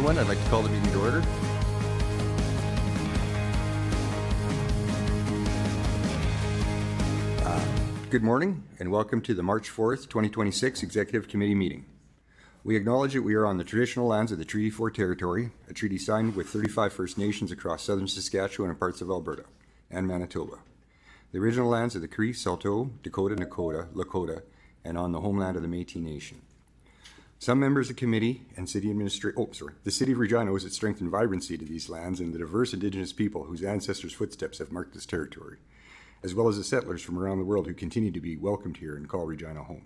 everyone. I'd like to call the meeting to order. Good morning and welcome to the March 4th, 2026 Executive Committee meeting. We acknowledge that we are on the traditional lands of the Treaty 4 territory, a treaty signed with 35 First Nations across southern Saskatchewan and parts of Alberta and Manitoba. The original lands of the Cree, Saulteaux, Dakota, Nakota, Lakota, and on the homeland of the Métis Nation. Some members of the committee and city the city of Regina owes its strength and vibrancy to these lands and the diverse Indigenous people whose ancestors' footsteps have marked this territory, as well as the settlers from around the world who continue to be welcomed here and call Regina home.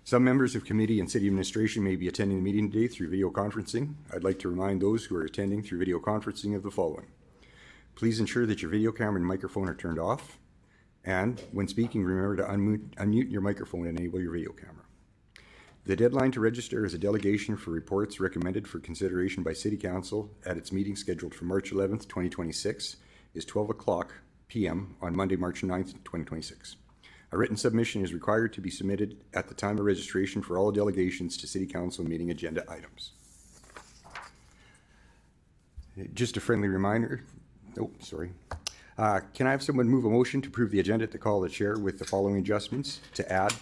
Some members of committee and city administration may be attending the meeting today through video conferencing. I'd like to remind those who are attending through video conferencing of the following. Please ensure that your video camera and microphone are turned off, and when speaking, remember to unmute your microphone and enable your video camera. The deadline to register as a delegation for reports recommended for consideration by City Council at its meeting scheduled for March 11th, 2026 is 12 p.m. on Monday, March 9th, 2026. A written submission is required to be submitted at the time of registration for all delegations to City Council meeting agenda items. Just a friendly reminder, can I have someone move a motion to approve the agenda to call the chair with the following adjustments: to add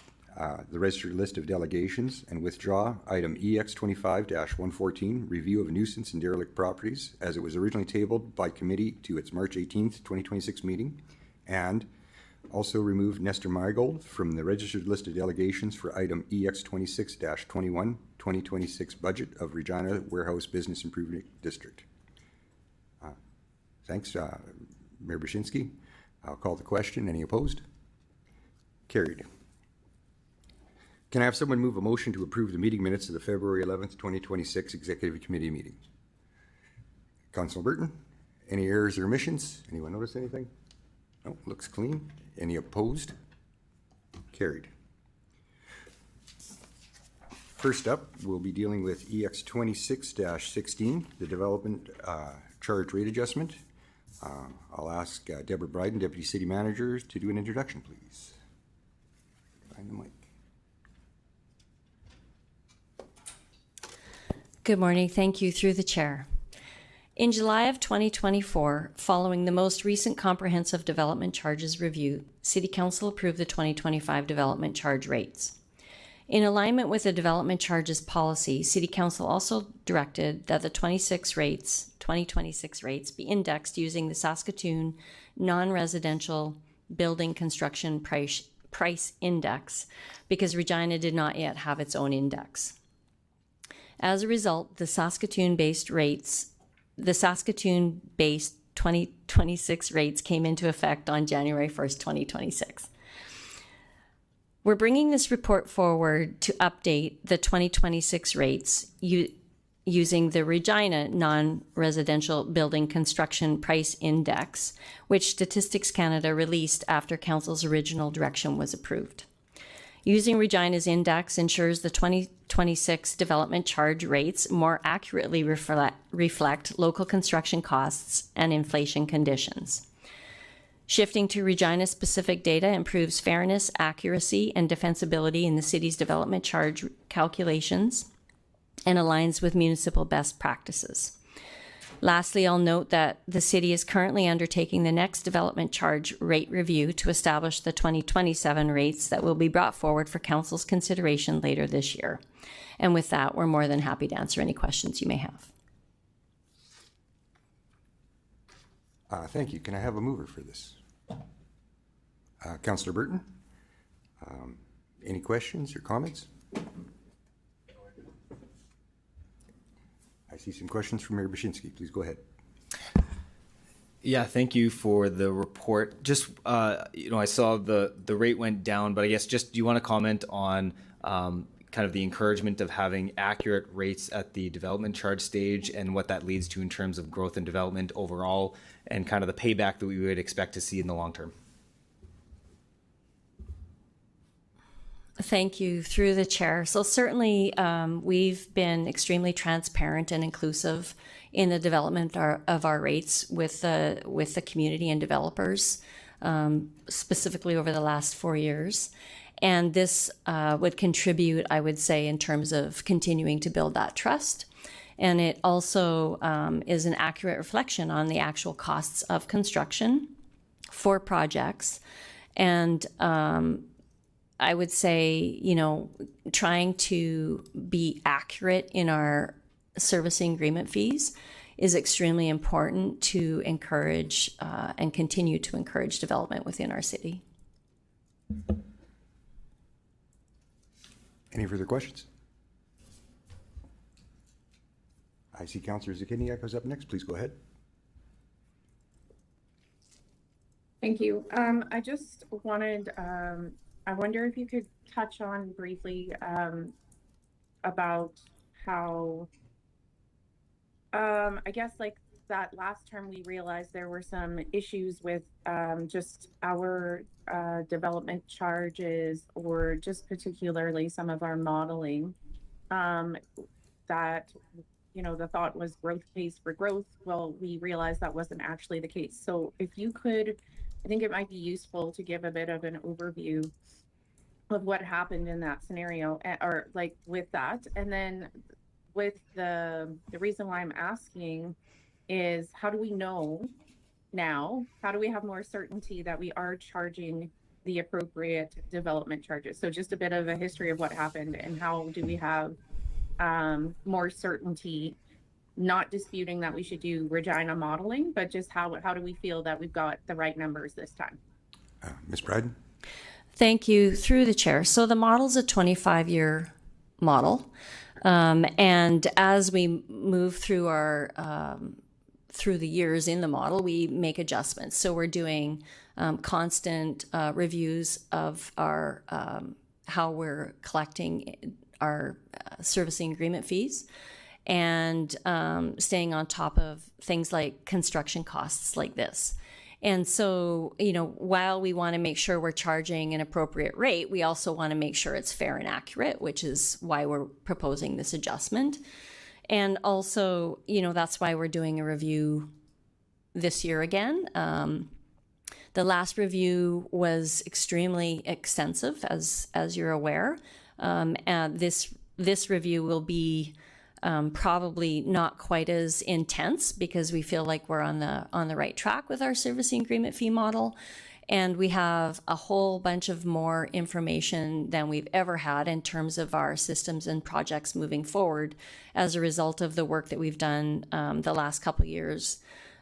the registered list of delegations and withdraw item EX25-114, review of nuisance and derelict properties, as it was originally tabled by committee to its March 18th, 2026 meeting, and also remove Nestor Mygold from the registered list of delegations for item EX26-21, 2026 budget of Regina Warehouse Business Improvement District. Thanks, Mayor Brzezinski. I'll call the question. Any opposed? Carried. Can I have someone move a motion to approve the meeting minutes of the February 11th, 2026 Executive Committee meeting? Councilor Burton, any errors or omissions? Anyone notice anything? No, looks clean. Any opposed? Carried. First up, we'll be dealing with EX26-16, the development charge rate adjustment. I'll ask Deborah Bryden, Deputy City Manager, to do an introduction, please. Find the mic. Good morning. Thank you. Through the chair. In July of 2024, following the most recent comprehensive development charges review, City Council approved the 2025 development charge rates. In alignment with the development charges policy, City Council also directed that the 2026 rates be indexed using the Saskatoon non-residential building construction price index, because Regina did not yet have its own index. As a result, the Saskatoon-based 2026 rates came into effect on January 1st, 2026. We're bringing this report forward to update the 2026 rates using the Regina non-residential building construction price index, which Statistics Canada released after Council's original direction was approved. Using Regina's index ensures the 2026 development charge rates more accurately reflect local construction costs and inflation conditions. Shifting to Regina-specific data improves fairness, accuracy, and defensibility in the city's development charge calculations and aligns with municipal best practices. Lastly, I'll note that the city is currently undertaking the next development charge rate review to establish the 2027 rates that will be brought forward for Council's consideration later this year. And with that, we're more than happy to answer any questions you may have. Thank you. Can I have a mover for this? Councilor Burton, any questions or comments? I see some questions from Mayor Brzezinski. Please go ahead. Yeah, thank you for the report. Just, I saw the rate went down, but I guess just do you want to comment on kind of the encouragement of having accurate rates at the development charge stage and what that leads to in terms of growth and development overall and kind of the payback that we would expect to see in the long term? Thank you. Through the chair. So certainly we've been extremely transparent and inclusive in the development of our rates with the community and developers, specifically over the last 4 years. And this would contribute, I would say, in terms of continuing to build that trust And it also is an accurate reflection on the actual costs of construction for projects. And I would say, trying to be accurate in our servicing agreement fees is extremely important to encourage and continue to encourage development within our city. Any further questions? I see Councillor Zakiniak is up next. Please go ahead. Thank you. I just wanted, I wonder if you could touch on briefly about how, I guess like that last term we realized there were some issues with just our development charges, or just particularly some of our modeling, that the thought was growth pays for growth. Well, we realized that wasn't actually the case. So if you could, I think it might be useful to give a bit of an overview of what happened in that scenario, or like with that. And then with the reason why I'm asking is, how do we know now, how do we have more certainty that we are charging the appropriate development charges? So just a bit of a history of what happened, and how do we have more certainty, not disputing that we should do Regina modeling, but just how do we feel that we've got the right numbers this time? Ms. Bryden? Thank you. Through the chair. So the model's a 25-year model. And as we move through through the years in the model, we make adjustments. So we're doing constant reviews of our how we're collecting our servicing agreement fees, and staying on top of things like construction costs like this. And so, while we want to make sure we're charging an appropriate rate, we also want to make sure it's fair and accurate, which is why we're proposing this adjustment. And also, that's why we're doing a review this year again. The last review was extremely extensive, as you're aware. And this review will be probably not quite as intense, because we feel like we're on the right track with our servicing agreement fee model. And we have a whole bunch of more information than we've ever had in terms of our systems and projects moving forward as a result of the work that we've done the last couple of years.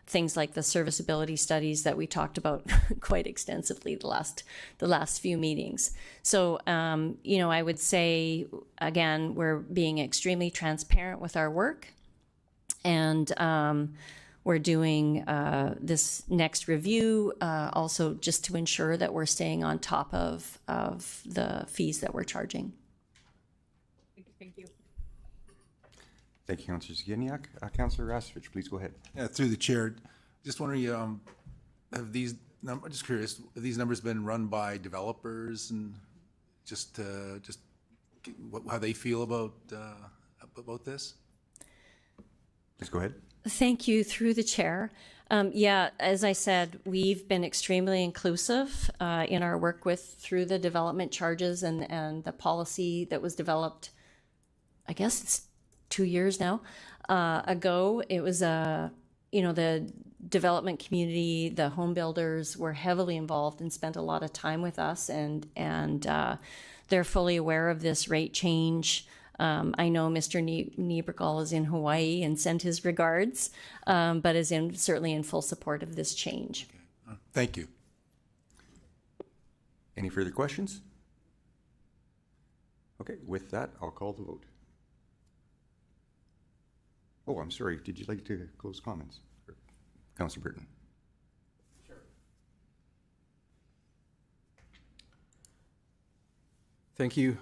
Things like the serviceability studies that we talked about quite extensively the last few meetings. So, I would say, again, we're being extremely transparent with our work, and we're doing this next review also just to ensure that we're staying on top of the fees that we're charging. Thank you. Thank you, Councillor Zakiniak. Councillor Rastovich, please go ahead. Yeah, through the chair, just wondering, have these just curious, have these numbers been run by developers, and just how they feel about this? Please go ahead. Thank you. Through the chair. As I said, we've been extremely inclusive in our work through the development charges and the policy that was developed, I guess it's 2 years now ago. It was the development community, the home builders were heavily involved and spent a lot of time with us, and they're fully aware of this rate change. I know Mr. Niebergall is in Hawaii and sent his regards, but is certainly in full support of this change. Okay. Thank you. Any further questions? Okay, with that, I'll call the vote. Oh, I'm sorry. Did you like to close comments? Councillor Burton. Thank you.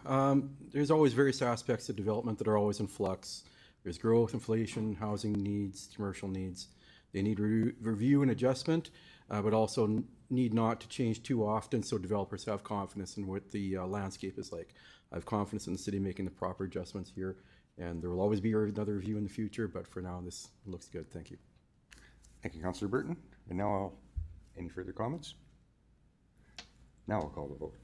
There's always various aspects of development that are always in flux. There's growth, inflation, housing needs, commercial needs. They need review and adjustment, but also need not to change too often, so developers have confidence in what the landscape is like. I have confidence in the city making the proper adjustments here, and there will always be another review in the future, but for now this looks good. Thank you. Thank you, Councillor Burton. And now, any further comments? Now I'll call the vote.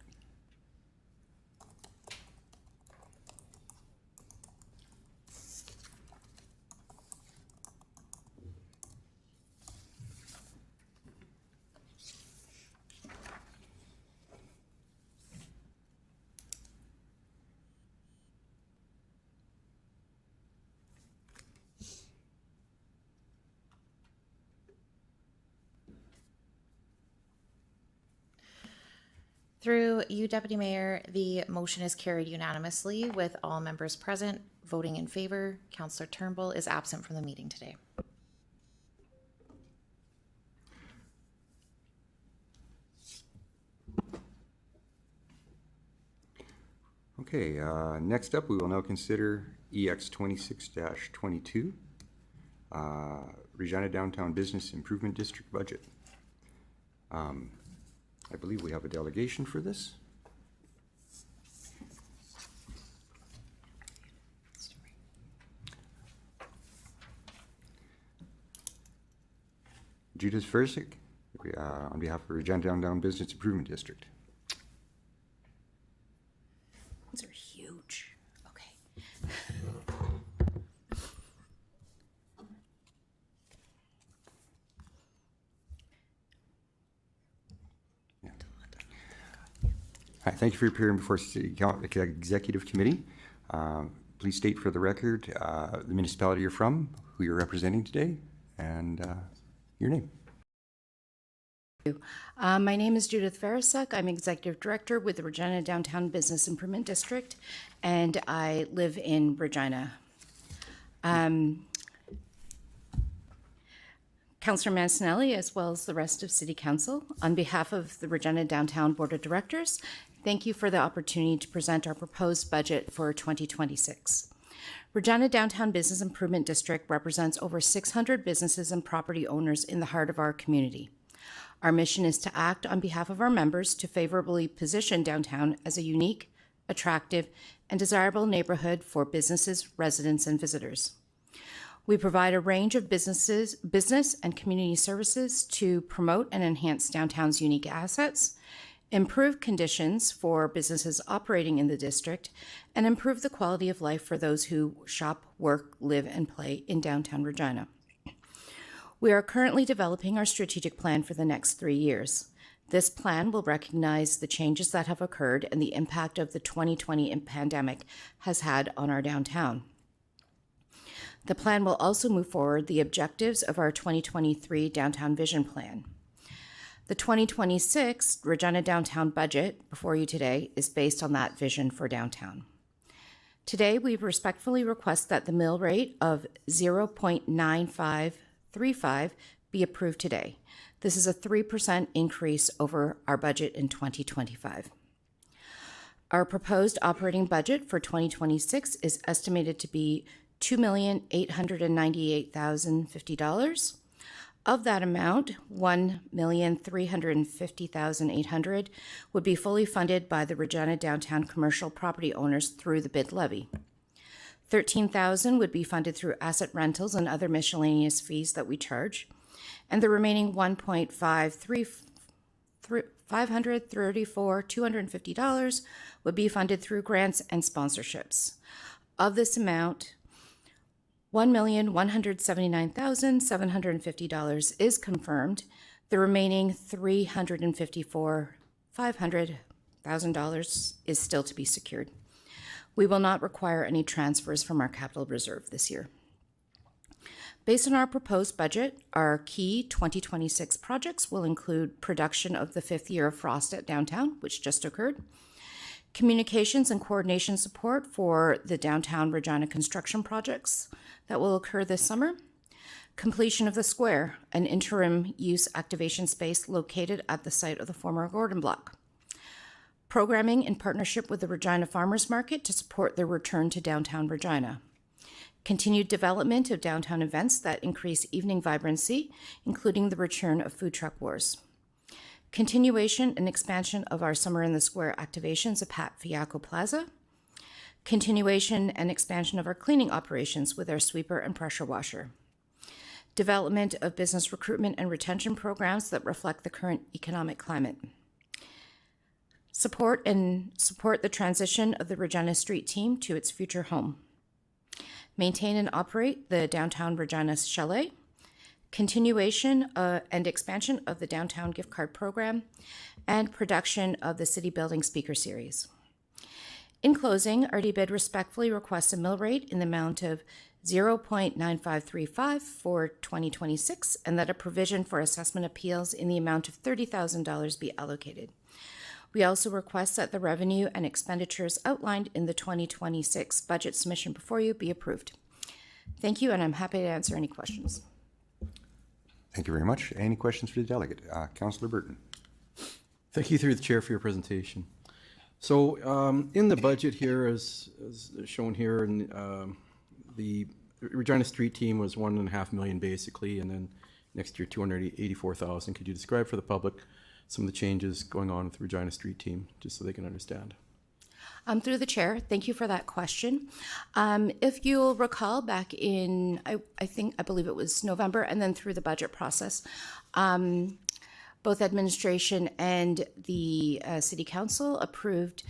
Through you, Deputy Mayor, the motion is carried unanimously with all members present voting in favor. Councillor Turnbull is absent from the meeting today. Okay, next up, we will now consider EX 26-22, Regina Downtown Business Improvement District budget. I believe we have a delegation for this. Judith Versick, on behalf of Regina Downtown Business Improvement District. These are huge. Okay. Hi, thank you for appearing before City Executive Committee. Please state for the record the municipality you're from, who you're representing today, and your name. My name is Judith Verisuk. I'm Executive Director with the Regina Downtown Business Improvement District, and I live in Regina. Councillor Mancinelli, as well as the rest of City Council, on behalf of the Regina Downtown Board of Directors, thank you for the opportunity to present our proposed budget for 2026. Regina Downtown Business Improvement District represents over 600 businesses and property owners in the heart of our community. Our mission is to act on behalf of our members to favorably position downtown as a unique, attractive, and desirable neighborhood for businesses, residents, and visitors. We provide a range of business and community services to promote and enhance downtown's unique assets, improve conditions for businesses operating in the district, and improve the quality of life for those who shop, work, live, and play in downtown Regina. We are currently developing our strategic plan for the next 3 years. This plan will recognize the changes that have occurred and the impact of the 2020 pandemic has had on our downtown. The plan will also move forward the objectives of our 2023 Downtown Vision Plan. The 2026 Regina Downtown budget before you today is based on that vision for downtown. Today, we respectfully request that the mill rate of 0.9535 be approved today. This is a 3% increase over our budget in 2025. Our proposed operating budget for 2026 is estimated to be $2,898,050. Of that amount, $1,350,800 would be fully funded by the Regina Downtown commercial property owners through the bid levy. $13,000 would be funded through asset rentals and other miscellaneous fees that we charge, and the remaining $250 would be funded through grants and sponsorships. Of this amount, $1,179,750 is confirmed. The remaining $354,500 is still to be secured. We will not require any transfers from our capital reserve this year. Based on our proposed budget, our key 2026 projects will include production of the 5th year of Frost at Downtown, which just occurred, communications and coordination support for the downtown Regina construction projects that will occur this summer, completion of the square, an interim use activation space located at the site of the former Gordon Block, programming in partnership with the Regina Farmers Market to support their return to downtown Regina, continued development of downtown events that increase evening vibrancy, including the return of food truck wars, continuation and expansion of our Summer in the Square activations at Pat Fiacco Plaza, continuation and expansion of our cleaning operations with our sweeper and pressure washer, development of business recruitment and retention programs that reflect the current economic climate, support the transition of the Regina Street team to its future home, maintain and operate the downtown Regina Chalet, continuation and expansion of the downtown gift card program, and production of the City Building Speaker Series. In closing, RDBID respectfully requests a mill rate in the amount of 0.9535 for 2026 and that a provision for assessment appeals in the amount of $30,000 be allocated. We also request that the revenue and expenditures outlined in the 2026 budget submission before you be approved. Thank you, and I'm happy to answer any questions. Thank you very much. Any questions for the delegate? Councillor Burton. Thank you through the chair for your presentation. So in the budget here, as shown here, and the Regina Street team was $1.5 million basically, and then next year $284,000. Could you describe for the public some of the changes going on with the Regina Street team, just so they can understand? Through the chair, thank you for that question. If you'll recall, back in, I believe it was November, and then through the budget process, both administration and the City Council approved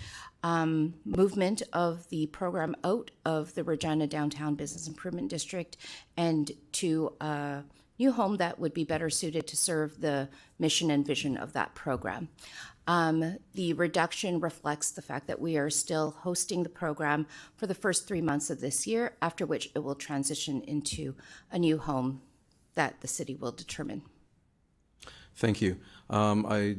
movement of the program out of the Regina Downtown Business Improvement District and to a new home that would be better suited to serve the mission and vision of that program. The reduction reflects the fact that we are still hosting the program for the first 3 months of this year, after which it will transition into a new home that the city will determine. Thank you. I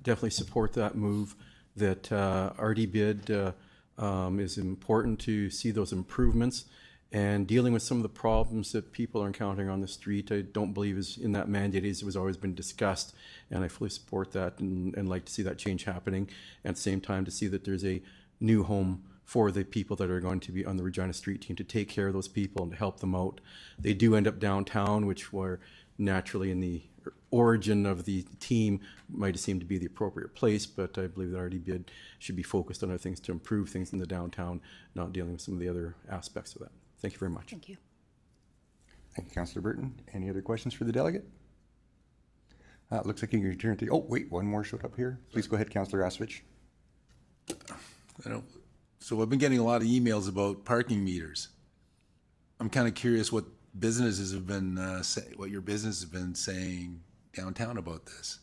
definitely support that move, that RD bid is important to see those improvements, and dealing with some of the problems that people are encountering on the street. I don't believe is in that mandate. It was always been discussed, and I fully support that and like to see that change happening. At the same time, to see that there's a new home for the people that are going to be on the Regina Street team, to take care of those people and to help them out. They do end up downtown, which were naturally in the origin of the team might have seemed to be the appropriate place, but I believe that RD bid should be focused on other things to improve things in the downtown, not dealing with some of the other aspects of that. Thank you very much. Thank you. Thank you, Councillor Burton. Any other questions for the delegate? Looks like you can return to, oh, wait, one more showed up here. Please go ahead, Councillor Asvich. So I've been getting a lot of emails about parking meters. I'm kind of curious what businesses have been, what your business has been saying downtown about this.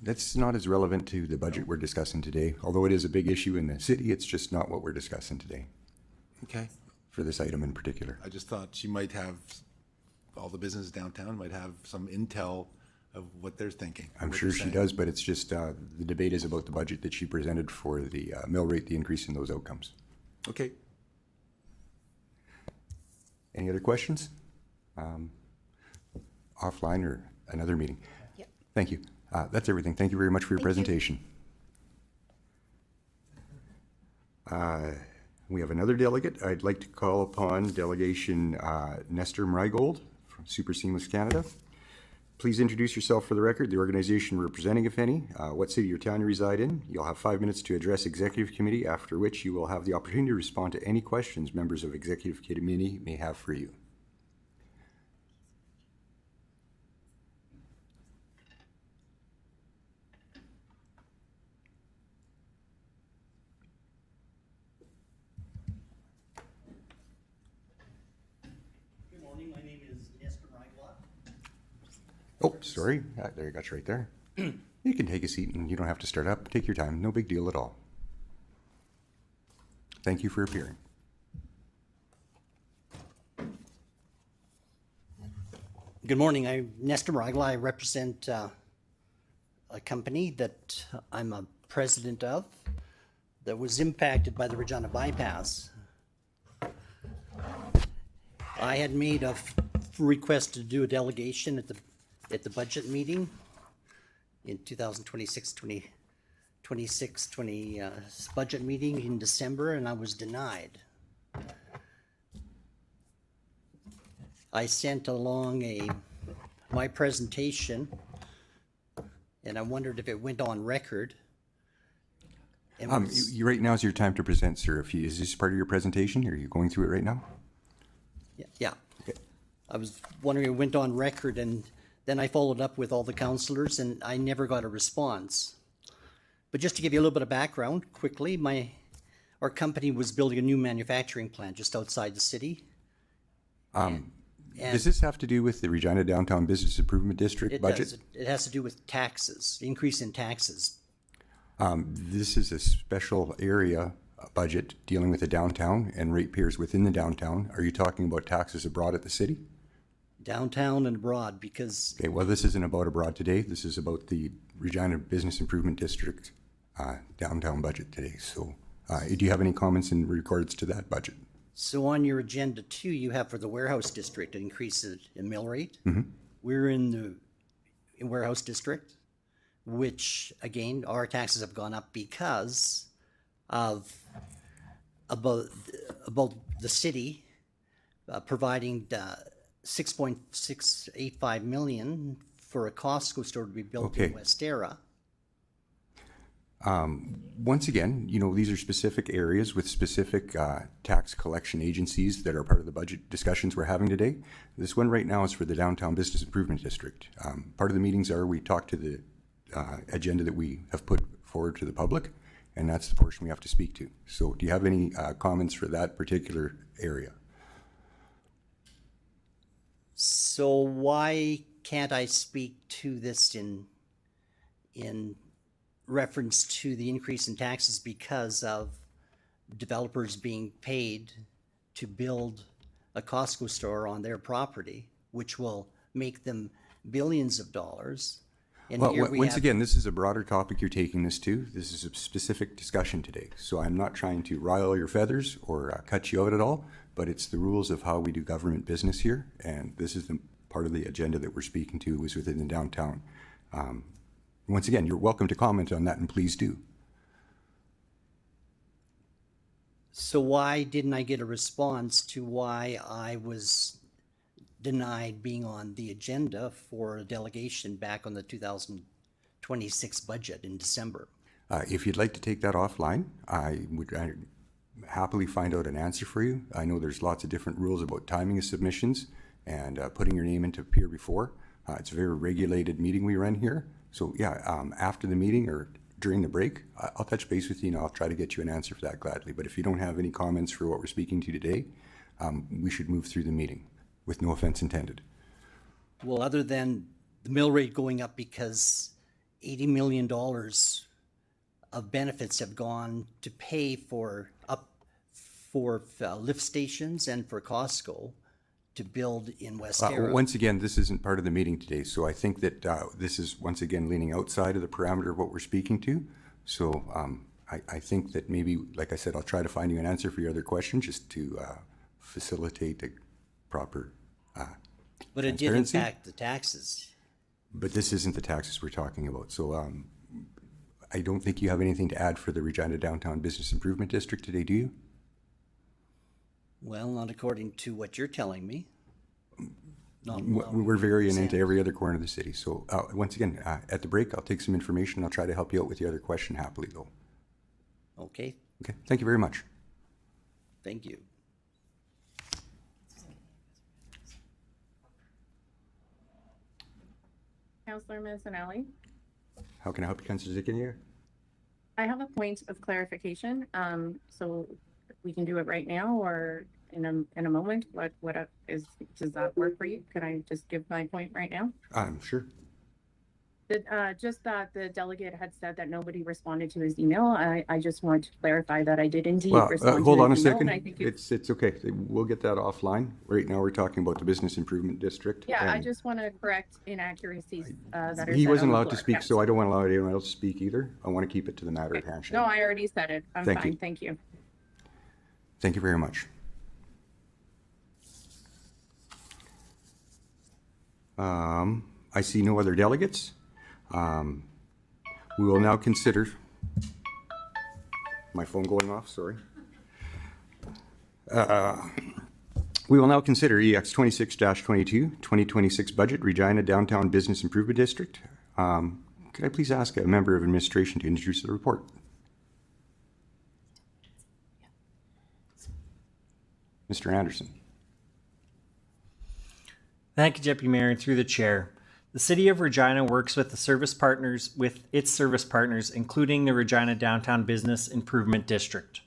That's not as relevant to the budget we're discussing today. Although it is a big issue in the city, it's just not what we're discussing today Okay. for this item in particular. I just thought she might have, all the businesses downtown might have some intel of what they're thinking. I'm what sure they're she saying. does, but it's just the debate is about the budget that she presented for the mill rate, the increase in those outcomes. Okay. Any other questions? Offline or another meeting? Yep. Thank you. That's everything. Thank you very much for your presentation. We have another delegate. I'd like to call upon Delegation Nestor Mrygold from Super Seamless Canada. Please introduce yourself for the record, the organization representing, if any, what city or town you reside in. You'll have 5 minutes to address Executive Committee, after which you will have the opportunity to respond to any questions members of Executive Committee may have for you. My name is Nestor Mrygold. Oh, sorry. There, you got you right there. You can take a seat and you don't have to start up. Take your time. No big deal at all. Thank you for appearing. Good morning. I'm Nestor Mrygold. I represent a company that I'm a president of that was impacted by the Regina bypass. I had made a request to do a delegation at the budget meeting in 2026 budget meeting in December, and I was denied. I sent along my presentation, and I wondered if it went on record. It was- Right now is your time to present, sir. Is this part of your presentation? Are you going through it right now? Yeah. Okay. I was wondering if it went on record, and then I followed up with all the counselors, and I never got a response. But just to give you a little bit of background quickly, our company was building a new manufacturing plant just outside the city. Does this have to do with the Regina Downtown Business Improvement District It budget? does. It has to do with taxes, the increase in taxes. This is a special area budget dealing with the downtown and ratepayers within the downtown. Are you talking about taxes abroad at the city? Downtown and abroad, because Okay, well, this isn't about abroad today. This is about the Regina Business Improvement District downtown budget today. So do you have any comments in regards to that budget? So on your agenda too, you have for the warehouse district, an increase in mill rate. We're in the warehouse district, which again, our taxes have gone up because of about the city providing 6.685 million for a Costco store to be built in Okay. Westera. Once again, you know, these are specific areas with specific tax collection agencies that are part of the budget discussions we're having today. This one right now is for the Downtown Business Improvement District. Part of the meetings are we talk to the agenda that we have put forward to the public, and that's the portion we have to speak to. So do you have any comments for that particular area? So why can't I speak to this in reference to the increase in taxes because of developers being paid to build a Costco store on their property, which will make them billions of dollars? And Well, here we once have- again, this is a broader topic you're taking this to. This is a specific discussion today. So I'm not trying to rile your feathers or cut you out at all, but it's the rules of how we do government business here. And this is the part of the agenda that we're speaking to was within the downtown. Once again, you're welcome to comment on that, and please do. So why didn't I get a response to why I was denied being on the agenda for a delegation back on the 2026 budget in December? If you'd like to take that offline, I would happily find out an answer for you. I know there's lots of different rules about timing of submissions and putting your name into appear before. It's a very regulated meeting we run here. So yeah, after the meeting or during the break, I'll touch base with you and I'll try to get you an answer for that gladly. But if you don't have any comments for what we're speaking to today, we should move through the meeting with no offense intended. Well, other than the mill rate going up because $80 million of benefits have gone to pay for lift stations and for Costco to build in Westera. Once again, this isn't part of the meeting today, so I think that this is once again leaning outside of the parameter of what we're speaking to. So I think that maybe, like I said, I'll try to find you an answer for your other question just to facilitate a proper But it did transparency. impact the taxes. But this isn't the taxes we're talking about. So I don't think you have anything to add for the Regina Downtown Business Improvement District today, do you? Well, not according to what you're telling me. Not We're varying into every other corner of the city. So once again, at the break, I'll take some information. I'll try to help you out with the other question happily, though. Okay, Okay, thank you very much. thank you. Councillor Mazzanelli. How can I help you, Councillor Zickinger? I have a point of clarification. So we can do it right now or in a moment. Does that work for you? Can I just give my point right now? Sure. Just that the delegate had said that nobody responded to his email. I just want to clarify that I did indeed Well, respond hold to on a his email. second. And I think It's okay. We'll get that offline. Right now, we're talking about the Business Improvement District. yeah, I and just want to correct inaccuracies that are He said wasn't on the allowed to floor. speak, Yes. so I don't want to allow anyone else to speak either. I want to keep it to the matter at hand. No, I already said it. I'm Thank fine. you. Thank you. Thank you very much. I see no other delegates. We will now consider, my phone going off, sorry. We will now consider EX 26-22, 2026 budget, Regina Downtown Business Improvement District. Could I please ask a member of administration to introduce the report? Mr. Anderson. Thank you, Deputy Mayor, and through the chair. The City of Regina works with its service partners, including the Regina Downtown Business Improvement District.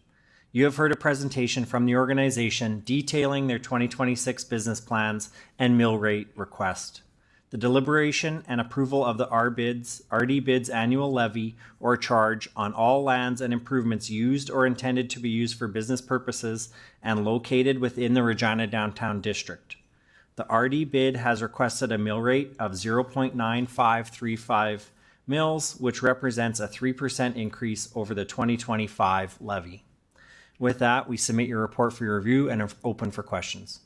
You have heard a presentation from the organization detailing their 2026 business plans and mill rate request. The deliberation and approval of the RD bids annual levy or charge on all lands and improvements used or intended to be used for business purposes and located within the Regina Downtown District. The RD bid has requested a mill rate of 0.9535 mills, which represents a 3% increase over the 2025 levy. With that, we submit your report for your review and are open for questions.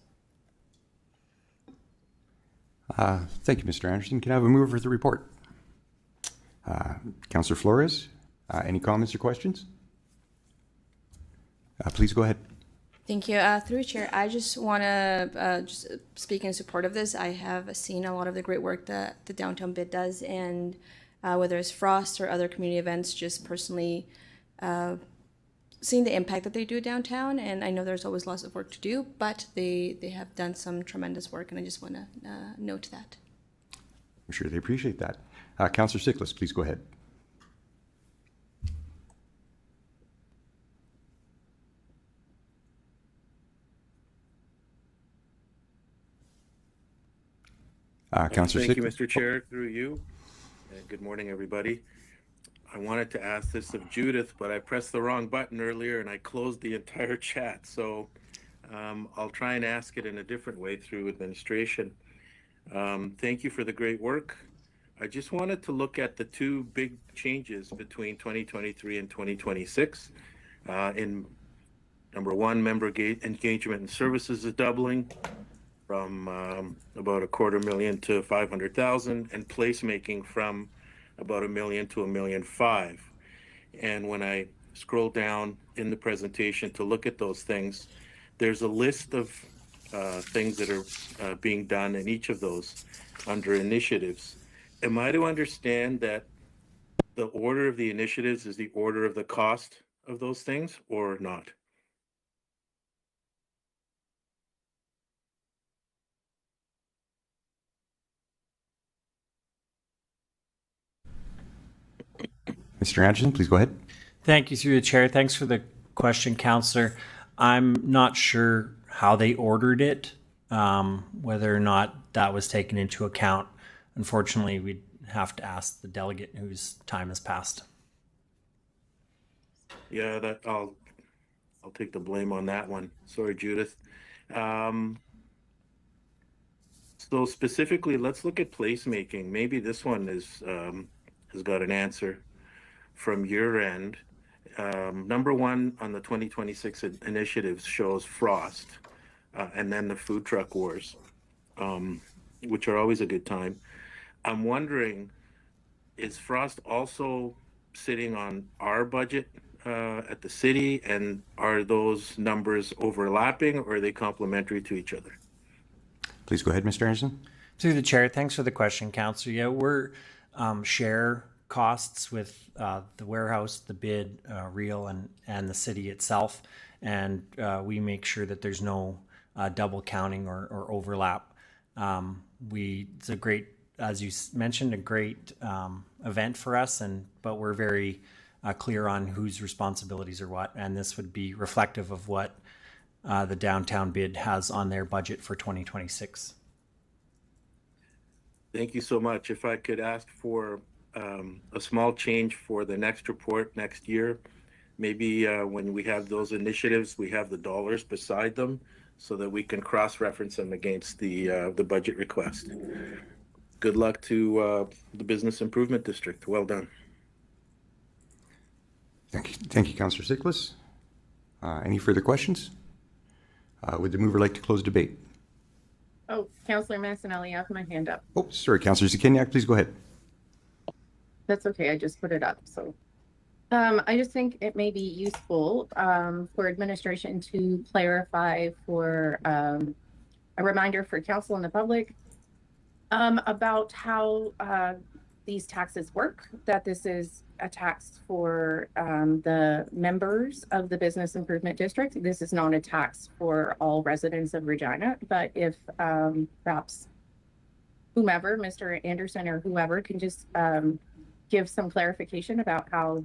Thank you, Mr. Anderson. Can I have a mover for the report? Councillor Flores, any comments or questions? Please go ahead. Thank you. Through Chair, I just want to just speak in support of this. I have seen a lot of the great work that the downtown bid does, and whether it's Frost or other community events, just personally seeing the impact that they do downtown. And I know there's always lots of work to do, but they have done some tremendous work, and I just want to note that. I'm sure they appreciate that. Councillor Siklis, please go ahead. Councillor Thank you, Siklis. Mr. Chair, through you. Good morning, everybody. I wanted to ask this of Judith, but I pressed the wrong button earlier and I closed the entire chat. So I'll try and ask it in a different way through administration. Thank you for the great work. I just wanted to look at the two big changes between 2023 and 2026. In number one, member engagement and services is doubling from about $250,000 to $500,000, and placemaking from about $1 million to $1.5 million. And when I scroll down in the presentation to look at those things, there's a list of things that are being done in each of those under initiatives. Am I to understand that the order of the initiatives is the order of the cost of those things, or not? Mr. Anderson, please go ahead. Thank you, through the chair. Thanks for the question, Councillor. I'm not sure how they ordered it, whether or not that was taken into account. Unfortunately, we'd have to ask the delegate whose time has passed. Yeah, that I'll take the blame on that one. Sorry, Judith. So specifically, let's look at placemaking. Maybe this one is has got an answer from your end. Number one on the 2026 initiatives shows Frost, and then the food truck wars, which are always a good time. I'm wondering, is Frost also sitting on our budget at the city, and are those numbers overlapping, or are they complementary to each other? Please go ahead, Mr. Anderson. Through the chair, thanks for the question, Councillor. Yeah, we're share costs with the warehouse, the bid, Real, and the city itself, and we make sure that there's no double counting or overlap. It's a great, as you mentioned, a great event for us, but we're very clear on whose responsibilities are what, and this would be reflective of what the downtown bid has on their budget for 2026. Thank you so much. If I could ask for a small change for the next report next year, maybe when we have those initiatives, we have the dollars beside them so that we can cross-reference them against the budget request. Good luck to the Business Improvement District. Well done. Thank you, Councillor Siklis. Any further questions? Would the mover like to close debate? Oh, Councillor Mancinelli, I have my hand up. Oh, sorry, Councillor Zakinyak, please go ahead. That's okay, I just put it up, so. I just think it may be useful for administration to clarify for a reminder for council and the public about how these taxes work, that this is a tax for the members of the Business Improvement District. This is not a tax for all residents of Regina, but if perhaps whomever, Mr. Anderson or whoever, can just give some clarification about how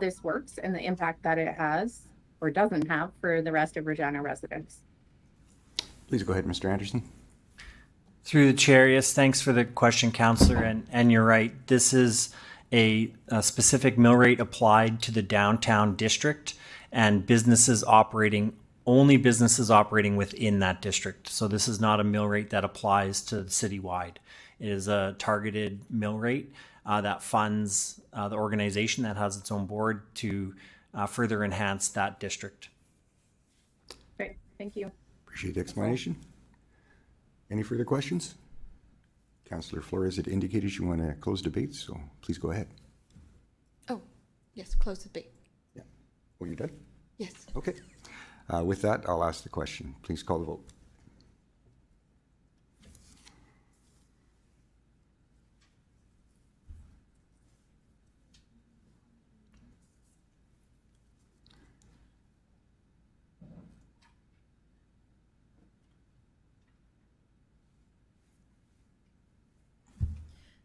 this works and the impact that it has or doesn't have for the rest of Regina residents. Please go ahead, Mr. Anderson. Through the chair, yes, thanks for the question, Councillor, and you're right. This is a specific mill rate applied to the downtown district and only businesses operating within that district. So this is not a mill rate that applies to citywide. It is a targeted mill rate. that funds the organization that has its own board to further enhance that district. Great, thank you. Appreciate the explanation. Any further questions? Councillor Flores had indicated you want to close debate, so please go ahead. Oh, yes, close the debate. Yeah. Well, you're done? Yes. Okay. With that, I'll ask the question. Please call the vote.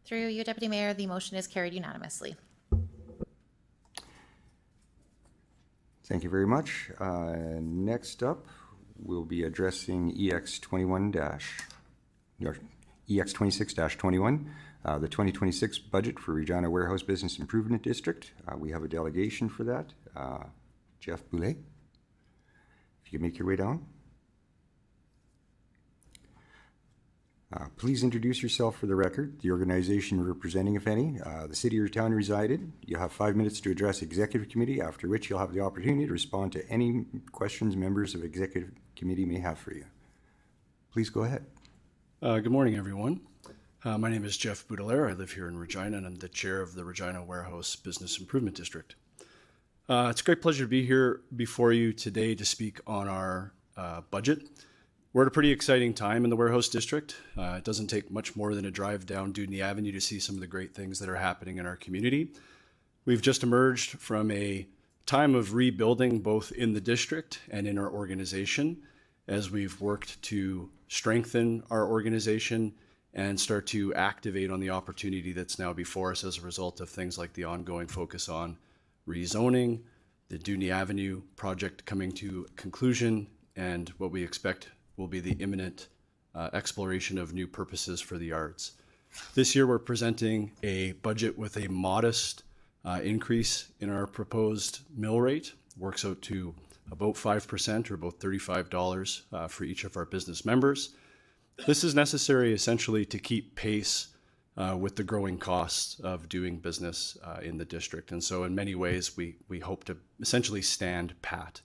Through you, Deputy Mayor, the motion is carried unanimously. Thank you very much. Next up, we'll be addressing EX26-21, the 2026 budget for Regina Warehouse Business Improvement District. We have a delegation for that. Jeff Boulay, if you can make your way down. Please introduce yourself for the record, the organization you're representing, if any, the city or town you resided. You'll have 5 minutes to address Executive Committee, after which you'll have the opportunity to respond to any questions members of Executive Committee may have for you. Please go ahead. Good morning, everyone. My name is Jeff Boudelaire. I live here in Regina, and I'm the chair of the Regina Warehouse Business Improvement District. It's a great pleasure to be here before you today to speak on our budget. We're at a pretty exciting time in the Warehouse District. It doesn't take much more than a drive down Dudney Avenue to see some of the great things that are happening in our community. We've just emerged from a time of rebuilding both in the district and in our organization as we've worked to strengthen our organization and start to activate on the opportunity that's now before us as a result of things like the ongoing focus on rezoning, the Dudney Avenue project coming to conclusion, and what we expect will be the imminent exploration of new purposes for the arts. This year, we're presenting a budget with a modest increase in our proposed mill rate. Works out to about 5% or about $35 for each of our business members. This is necessary essentially to keep pace with the growing costs of doing business in the district. And so in many ways, we hope to essentially stand pat.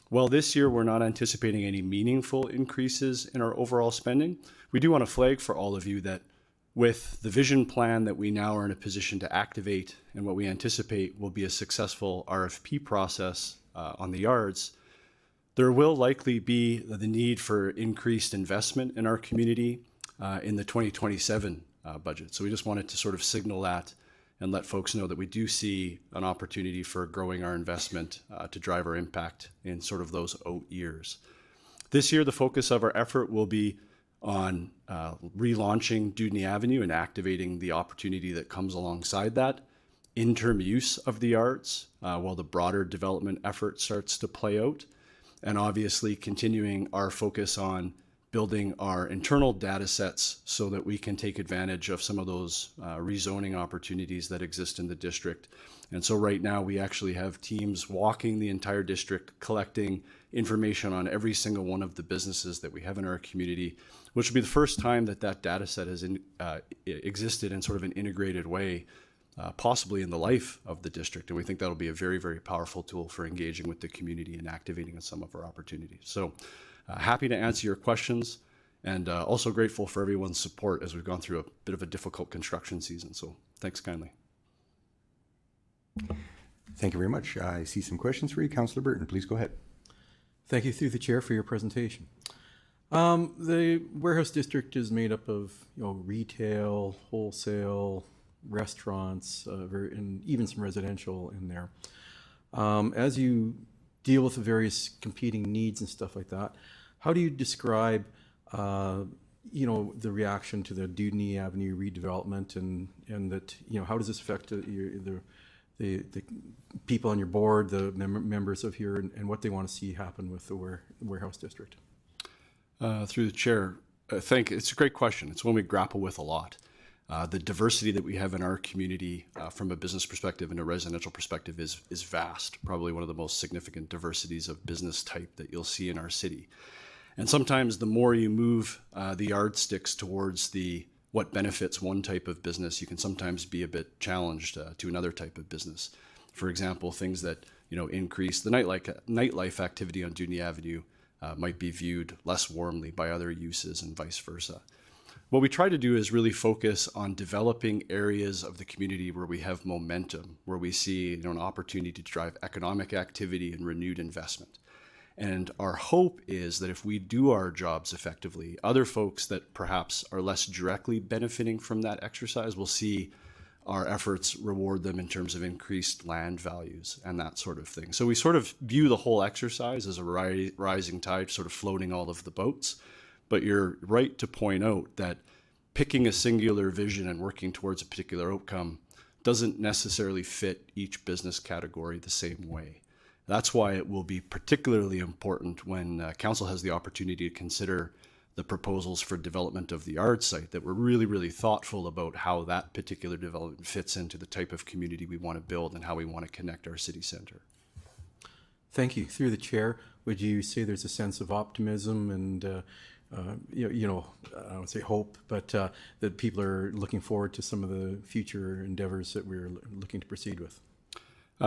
Well, this year we're not anticipating any meaningful increases in our overall spending. We do want to flag for all of you that with the vision plan that we now are in a position to activate and what we anticipate will be a successful RFP process on the yards, there will likely be the need for increased investment in our community in the 2027 budget. So we just wanted to sort of signal that and let folks know that we do see an opportunity for growing our investment to drive our impact in sort of those out years. This year, the focus of our effort will be on relaunching Dudney Avenue and activating the opportunity that comes alongside that, interim use of the arts while the broader development effort starts to play out, and obviously continuing our focus on building our internal data sets so that we can take advantage of some of those rezoning opportunities that exist in the district. And so right now we actually have teams walking the entire district, collecting information on every single one of the businesses that we have in our community, which will be the first time that that data set has existed in sort of an integrated way, possibly in the life of the district. And we think that'll be a very, very powerful tool for engaging with the community and activating on some of our opportunities. So happy to answer your questions, and also grateful for everyone's support as we've gone through a bit of a difficult construction season. So thanks kindly. Thank you very much. I see some questions for you. Councillor Burton, please go ahead. Thank you through the chair for your presentation. The Warehouse District is made up of retail, wholesale, restaurants, and even some residential in there. As you deal with the various competing needs and stuff like that, how do you describe the reaction to the Dudney Avenue redevelopment, and that how does this affect the people on your board, the members of here, and what they want to see happen with the Warehouse District? Through the chair, it's a great question. It's one we grapple with a lot. The diversity that we have in our community from a business perspective and a residential perspective is vast, probably one of the most significant diversities of business type that you'll see in our city. And sometimes the more you move the yardsticks towards the what benefits one type of business, you can sometimes be a bit challenged to another type of business. For example, things that increase the nightlife activity on Dunedin Avenue might be viewed less warmly by other uses and vice versa. What we try to do is really focus on developing areas of the community where we have momentum, where we see an opportunity to drive economic activity and renewed investment. And our hope is that if we do our jobs effectively, other folks that perhaps are less directly benefiting from that exercise will see our efforts reward them in terms of increased land values and that sort of thing. So we sort of view the whole exercise as a rising tide sort of floating all of the boats. But you're right to point out that picking a singular vision and working towards a particular outcome doesn't necessarily fit each business category the same way. That's why it will be particularly important when Council has the opportunity to consider the proposals for development of the yard site, that we're really, really thoughtful about how that particular development fits into the type of community we want to build and how we want to connect our city centre. Thank you. Through the chair, would you say there's a sense of optimism and I would say hope, but that people are looking forward to some of the future endeavors that we're looking to proceed with?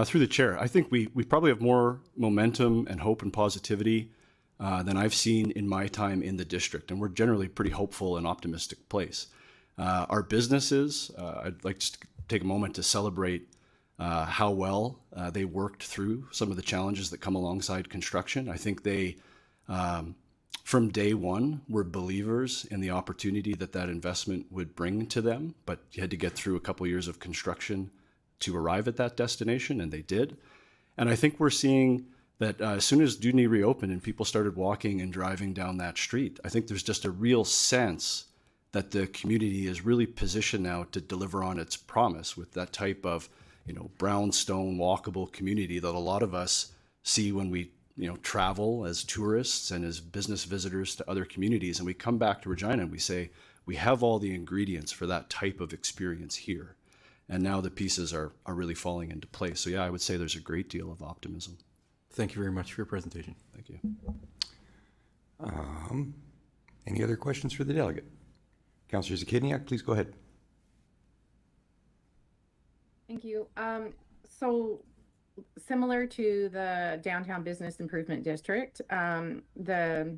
Through the chair, I think we probably have more momentum and hope and positivity than I've seen in my time in the district, and we're generally a pretty hopeful and optimistic place. Our businesses, I'd like to take a moment to celebrate how well they worked through some of the challenges that come alongside construction. I think they, from day one, were believers in the opportunity that investment would bring to them, but you had to get through a couple years of construction to arrive at that destination, and they did. And I think we're seeing that as soon as Dunedin reopened and people started walking and driving down that street, I think there's just a real sense that the community is really positioned now to deliver on its promise with that type of, brownstone walkable community that a lot of us see when we, travel as tourists and as business visitors to other communities. And we come back to Regina and we say, we have all the ingredients for that type of experience here. And now the pieces are really falling into place. So yeah, I would say there's a great deal of optimism. Thank you very much for your presentation. Thank you. Any other questions for the delegate? Councillor Zakidniak, please go ahead. Thank you. So similar to the Downtown Business Improvement District, the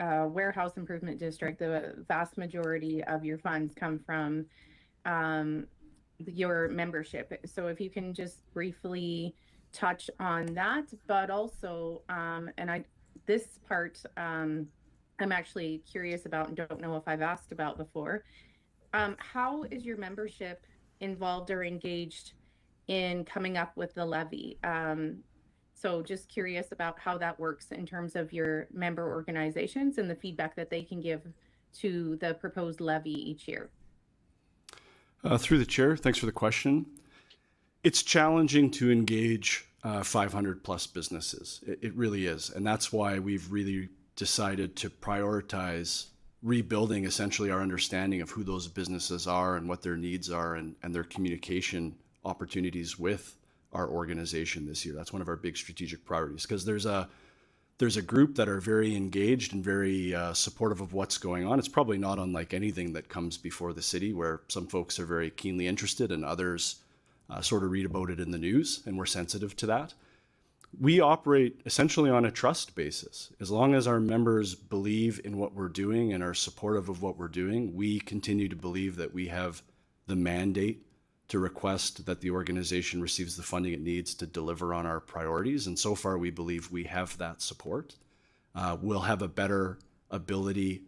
Warehouse Improvement District, the vast majority of your funds come from your membership. So if you can just briefly touch on that, but also, this part, I'm actually curious about and don't know if I've asked about before. How is your membership involved or engaged in coming up with the levy? So just curious about how that works in terms of your member organizations and the feedback that they can give to the proposed levy each year. Through the chair, thanks for the question. It's challenging to engage 500 plus businesses. It really is. And that's why we've really decided to prioritize rebuilding essentially our understanding of who those businesses are and what their needs are and their communication opportunities with our organization this year. That's one of our big strategic priorities, because there's a group that are very engaged and very supportive of what's going on. It's probably not unlike anything that comes before the city, where some folks are very keenly interested and others sort of read about it in the news, and we're sensitive to that. We operate essentially on a trust basis. As long as our members believe in what we're doing and are supportive of what we're doing, we continue to believe that we have the mandate to request that the organization receives the funding it needs to deliver on our priorities. And so far, we believe we have that support. We'll have a better ability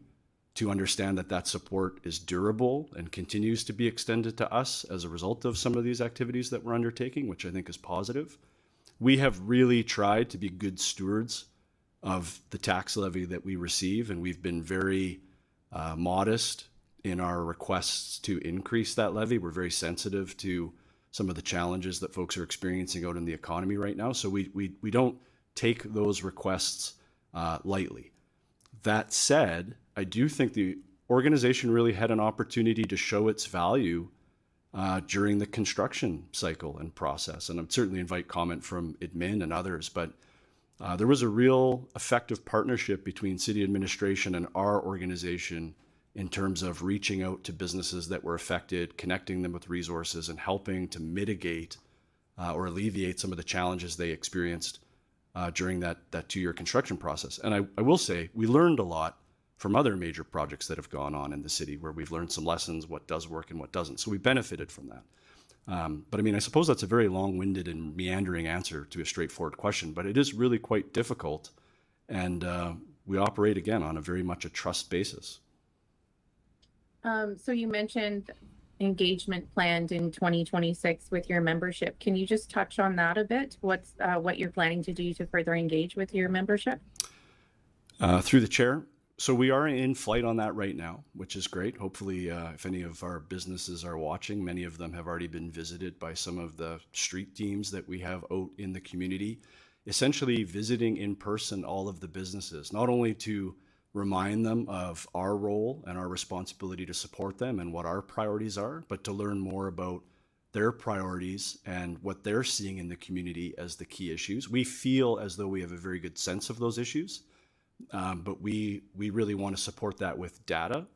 to understand that support is durable and continues to be extended to us as a result of some of these activities that we're undertaking, which I think is positive. We have really tried to be good stewards of the tax levy that we receive, and we've been very modest in our requests to increase that levy. We're very sensitive to some of the challenges that folks are experiencing out in the economy right now. So we don't take those requests lightly. That said, I do think the organization really had an opportunity to show its value during the construction cycle and process. And I'd certainly invite comment from admin and others, but there was a real effective partnership between city administration and our organization in terms of reaching out to businesses that were affected, connecting them with resources, and helping to mitigate or alleviate some of the challenges they experienced during that 2-year construction process. And I will say, we learned a lot from other major projects that have gone on in the city, where we've learned some lessons, what does work and what doesn't. So we benefited from that. But I mean, I suppose that's a very long-winded and meandering answer to a straightforward question, but it is really quite difficult. And we operate, again, on a very much a trust basis. So you mentioned engagement planned in 2026 with your membership. Can you just touch on that a bit? What's what you're planning to do to further engage with your membership? Through the chair. So we are in flight on that right now, which is great. Hopefully, if any of our businesses are watching, many of them have already been visited by some of the street teams that we have out in the community, essentially visiting in person all of the businesses, not only to remind them of our role and our responsibility to support them and what our priorities are, but to learn more about their priorities and what they're seeing in the community as the key issues. We feel as though we have a very good sense of those issues. But we really want to support that with data.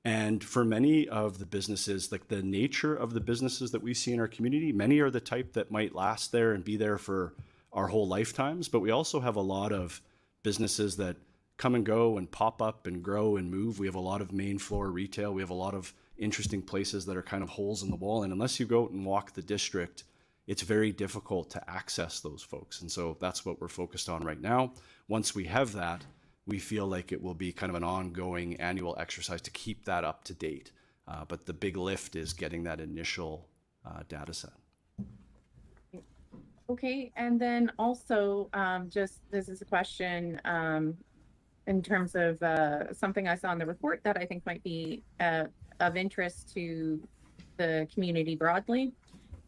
And for many of the businesses, like the nature of the businesses that we see in our community, many are the type that might last there and be there for our whole lifetimes. But we also have a lot of businesses that come and go and pop up and grow and move. We have a lot of main floor retail. We have a lot of interesting places that are kind of holes in the wall. And unless you go out and walk the district, it's very difficult to access those folks. And so that's what we're focused on right now. Once we have that, we feel like it will be kind of an ongoing annual exercise to keep that up to date. But the big lift is getting that initial data set. Okay, and then also, just this is a question in terms of something I saw in the report that I think might be of interest to the community broadly.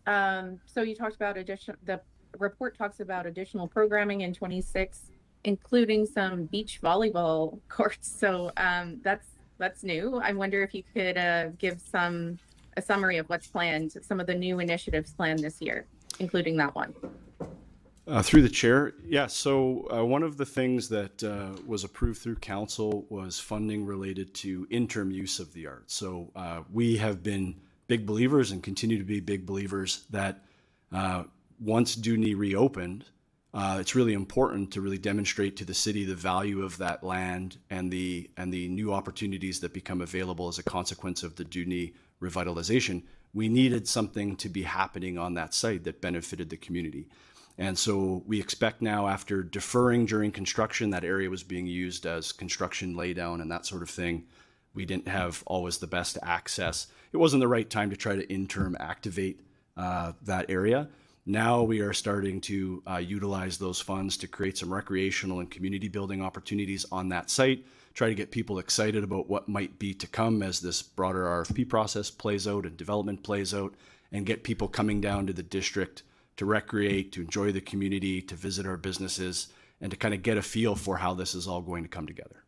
So you talked about the report talks about additional programming in 26, including some beach volleyball courts. So that's new. I wonder if you could give a summary of what's planned, some of the new initiatives planned this year, including that one. Through the chair, yeah. So one of the things that was approved through council was funding related to interim use of the art. So we have been big believers and continue to be big believers that once Doonie reopened, it's really important to really demonstrate to the city the value of that land and the new opportunities that become available as a consequence of the Doonie revitalization. We needed something to be happening on that site that benefited the community. And so we expect now, after deferring during construction, that area was being used as construction laydown and that sort of thing. We didn't have always the best access. It wasn't the right time to try to interim activate that area. Now we are starting to utilize those funds to create some recreational and community building opportunities on that site, try to get people excited about what might be to come as this broader RFP process plays out and development plays out, and get people coming down to the district to recreate, to enjoy the community, to visit our businesses, and to kind of get a feel for how this is all going to come together.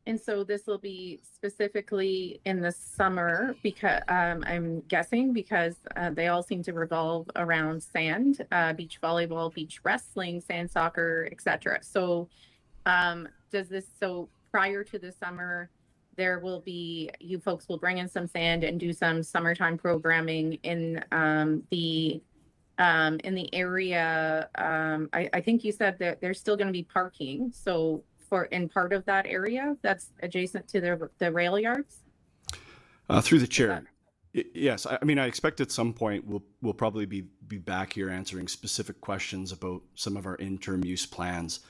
And so this will be specifically in the summer, because I'm guessing because they all seem to revolve around sand, beach volleyball, beach wrestling, sand soccer, etc. So so prior to the summer, there will be, you folks will bring in some sand and do some summertime programming in the area. I think you said that there's still going to be parking. So in part of that area that's adjacent to the rail yards? Through the chair. Yes, I mean, I expect at some point we'll probably be back here answering specific questions about some of our interim use plans.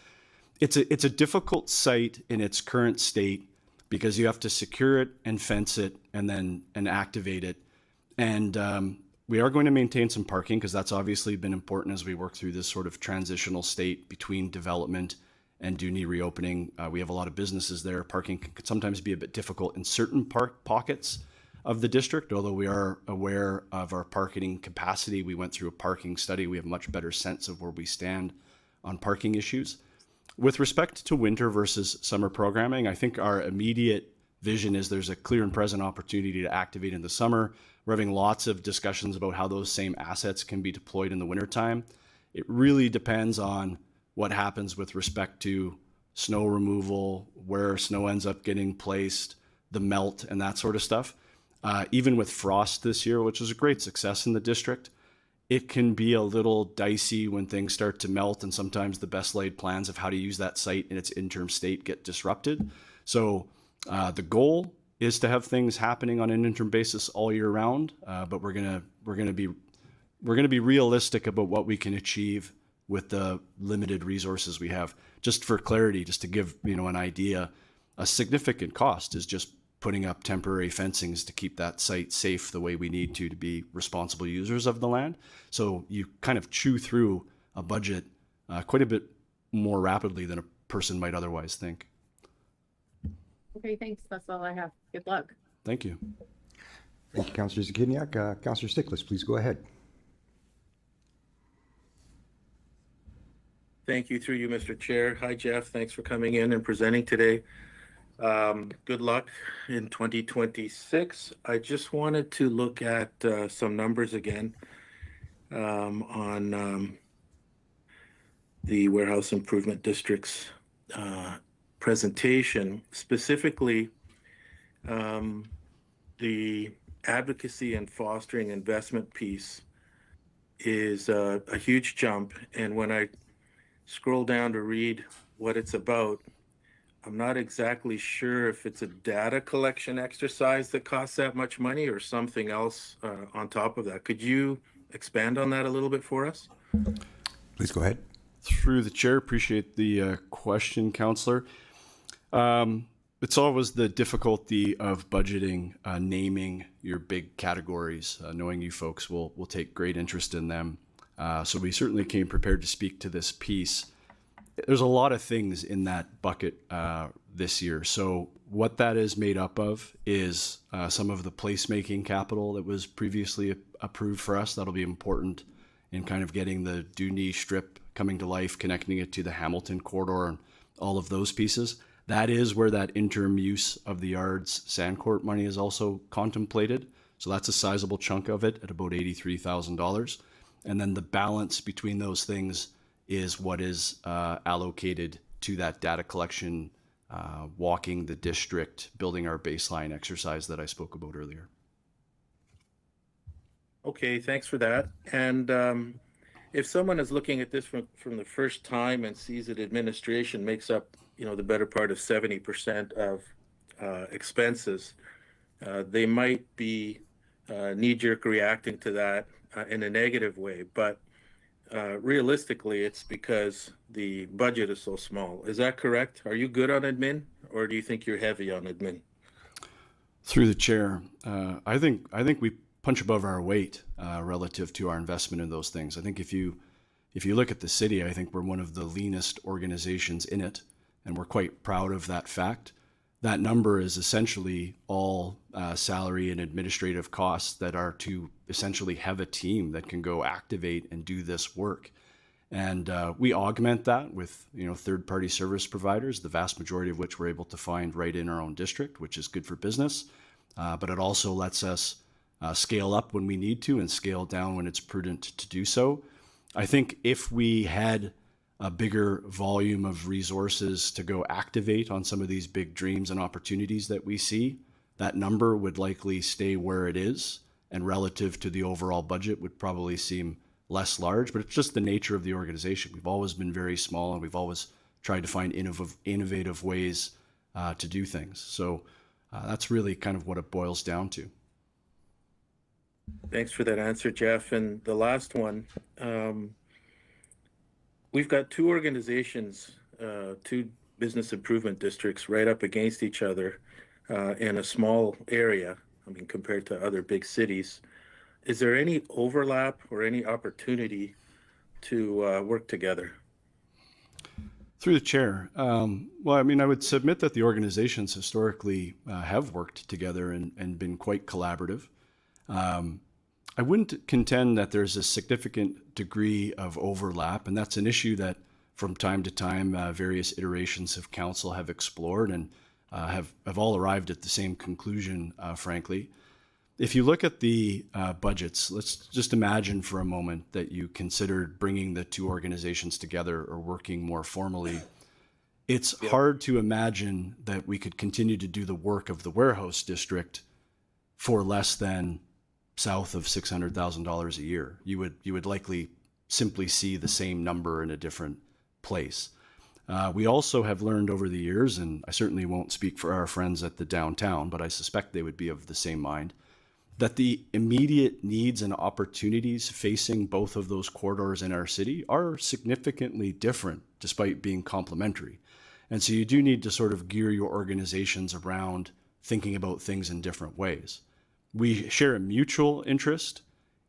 It's a difficult site in its current state because you have to secure it and fence it and activate it. And we are going to maintain some parking because that's obviously been important as we work through this sort of transitional state between development and Doonie reopening. We have a lot of businesses there. Parking can sometimes be a bit difficult in certain pockets of the district, although we are aware of our parking capacity. We went through a parking study. We have a much better sense of where we stand on parking issues. With respect to winter versus summer programming, I think our immediate vision is there's a clear and present opportunity to activate in the summer. We're having lots of discussions about how those same assets can be deployed in the wintertime. It really depends on what happens with respect to snow removal, where snow ends up getting placed, the melt, and that sort of stuff. Even with frost this year, which was a great success in the district, it can be a little dicey when things start to melt, and sometimes the best laid plans of how to use that site in its interim state get disrupted. So the goal is to have things happening on an interim basis all year round, but we're gonna be realistic about what we can achieve with the limited resources we have. Just for clarity, just to give an idea, a significant cost is just putting up temporary fencings to keep that site safe the way we need to be responsible users of the land. So you kind of chew through a budget quite a bit more rapidly than a person might otherwise think. Okay, thanks. That's all I have. Good luck. Thank you. Thank you, Councillor Zakiniak. Councillor Stichlis, please go ahead. Thank you, through you, Mr. Chair. Hi, Jeff. Thanks for coming in and presenting today. Good luck in 2026. I just wanted to look at some numbers again on the Warehouse Improvement District's presentation. Specifically, the advocacy and fostering investment piece is a huge jump. And when I scroll down to read what it's about, I'm not exactly sure if it's a data collection exercise that costs that much money or something else on top of that. Could you expand on that a little bit for us? Please go ahead. Through the chair, appreciate the question, Councillor. It's always the difficulty of budgeting, naming your big categories, knowing you folks will take great interest in them. So we certainly came prepared to speak to this piece. There's a lot of things in that bucket this year. So what that is made up of is some of the placemaking capital that was previously approved for us. That'll be important in kind of getting the Dundee Strip coming to life, connecting it to the Hamilton corridor and all of those pieces. That is where that interim use of the Yards Sandcourt money is also contemplated. So that's a sizable chunk of it at about $83,000. And then the balance between those things is what is allocated to that data collection, walking the district, building our baseline exercise that I spoke about earlier. Okay, thanks for that. And if someone is looking at this from the first time and sees that administration makes up, the better part of 70% of expenses, they might be knee-jerk reacting to that in a negative way. But realistically, it's because the budget is so small. Is that correct? Are you good on admin, or do you think you're heavy on admin? Through the chair, I think we punch above our weight relative to our investment in those things. I think if you look at the city, I think we're one of the leanest organizations in it, and we're quite proud of that fact. That number is essentially all salary and administrative costs that are to essentially have a team that can go activate and do this work. And we augment that with third-party service providers, the vast majority of which we're able to find right in our own district, which is good for business. But it also lets us scale up when we need to and scale down when it's prudent to do so. I think if we had a bigger volume of resources to go activate on some of these big dreams and opportunities that we see, that number would likely stay where it is, and relative to the overall budget would probably seem less large, but it's just the nature of the organization. We've always been very small, and we've always tried to find innovative ways to do things. So that's really kind of what it boils down to. Thanks for that answer, Jeff. And the last one, we've got two organizations, two business improvement districts right up against each other in a small area, compared to other big cities. Is there any overlap or any opportunity to work together? Through the chair, well, I would submit that the organizations historically have worked together and been quite collaborative. I wouldn't contend that there's a significant degree of overlap, and that's an issue that from time to time various iterations of council have explored and have all arrived at the same conclusion, frankly. If you look at the budgets, let's just imagine for a moment that you considered bringing the two organizations together or working more formally. it's hard to imagine that we could continue to do the work of the warehouse district for less than south of $600,000 a year. You would likely simply see the same number in a different place. We also have learned over the years, and I certainly won't speak for our friends at the downtown, but I suspect they would be of the same mind, that the immediate needs and opportunities facing both of those corridors in our city are significantly different despite being complementary. And so you do need to sort of gear your organizations around thinking about things in different ways. We share a mutual interest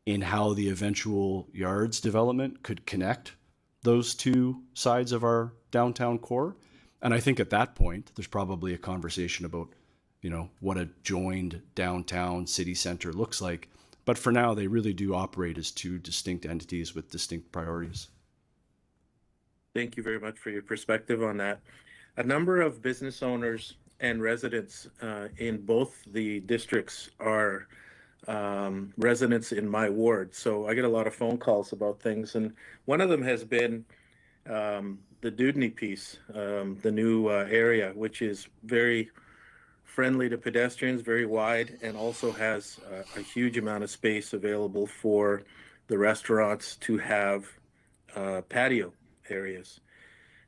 in how the eventual yards development could connect those two sides of our downtown core. And I think at that point, there's probably a conversation about, what a joined downtown city center looks like. But for now, they really do operate as two distinct entities with distinct priorities. Thank you very much for your perspective on that. A number of business owners and residents in both the districts are residents in my ward. So I get a lot of phone calls about things. And one of them has been the Dudney piece, the new area, which is very friendly to pedestrians, very wide, and also has a huge amount of space available for the restaurants to have patio areas.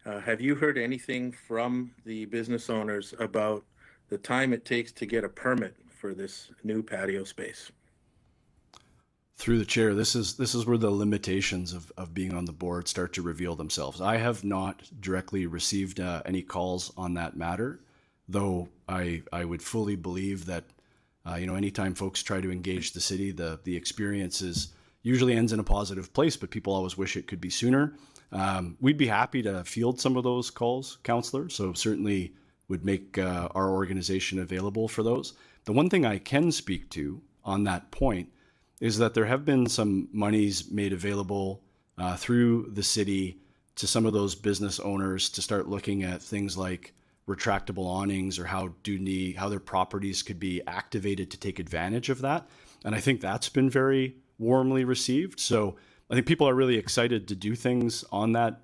Have you heard anything from the business owners about the time it takes to get a permit for this new patio space? Through the chair, this is where the limitations of being on the board start to reveal themselves. I have not directly received any calls on that matter, though I would fully believe that anytime folks try to engage the city, the experience usually ends in a positive place, but people always wish it could be sooner. We'd be happy to field some of those calls, Councillor, so certainly would make our organization available for those. The one thing I can speak to on that point is that there have been some monies made available through the city to some of those business owners to start looking at things like retractable awnings or how their properties could be activated to take advantage of that. And I think that's been very warmly received. So I think people are really excited to do things on that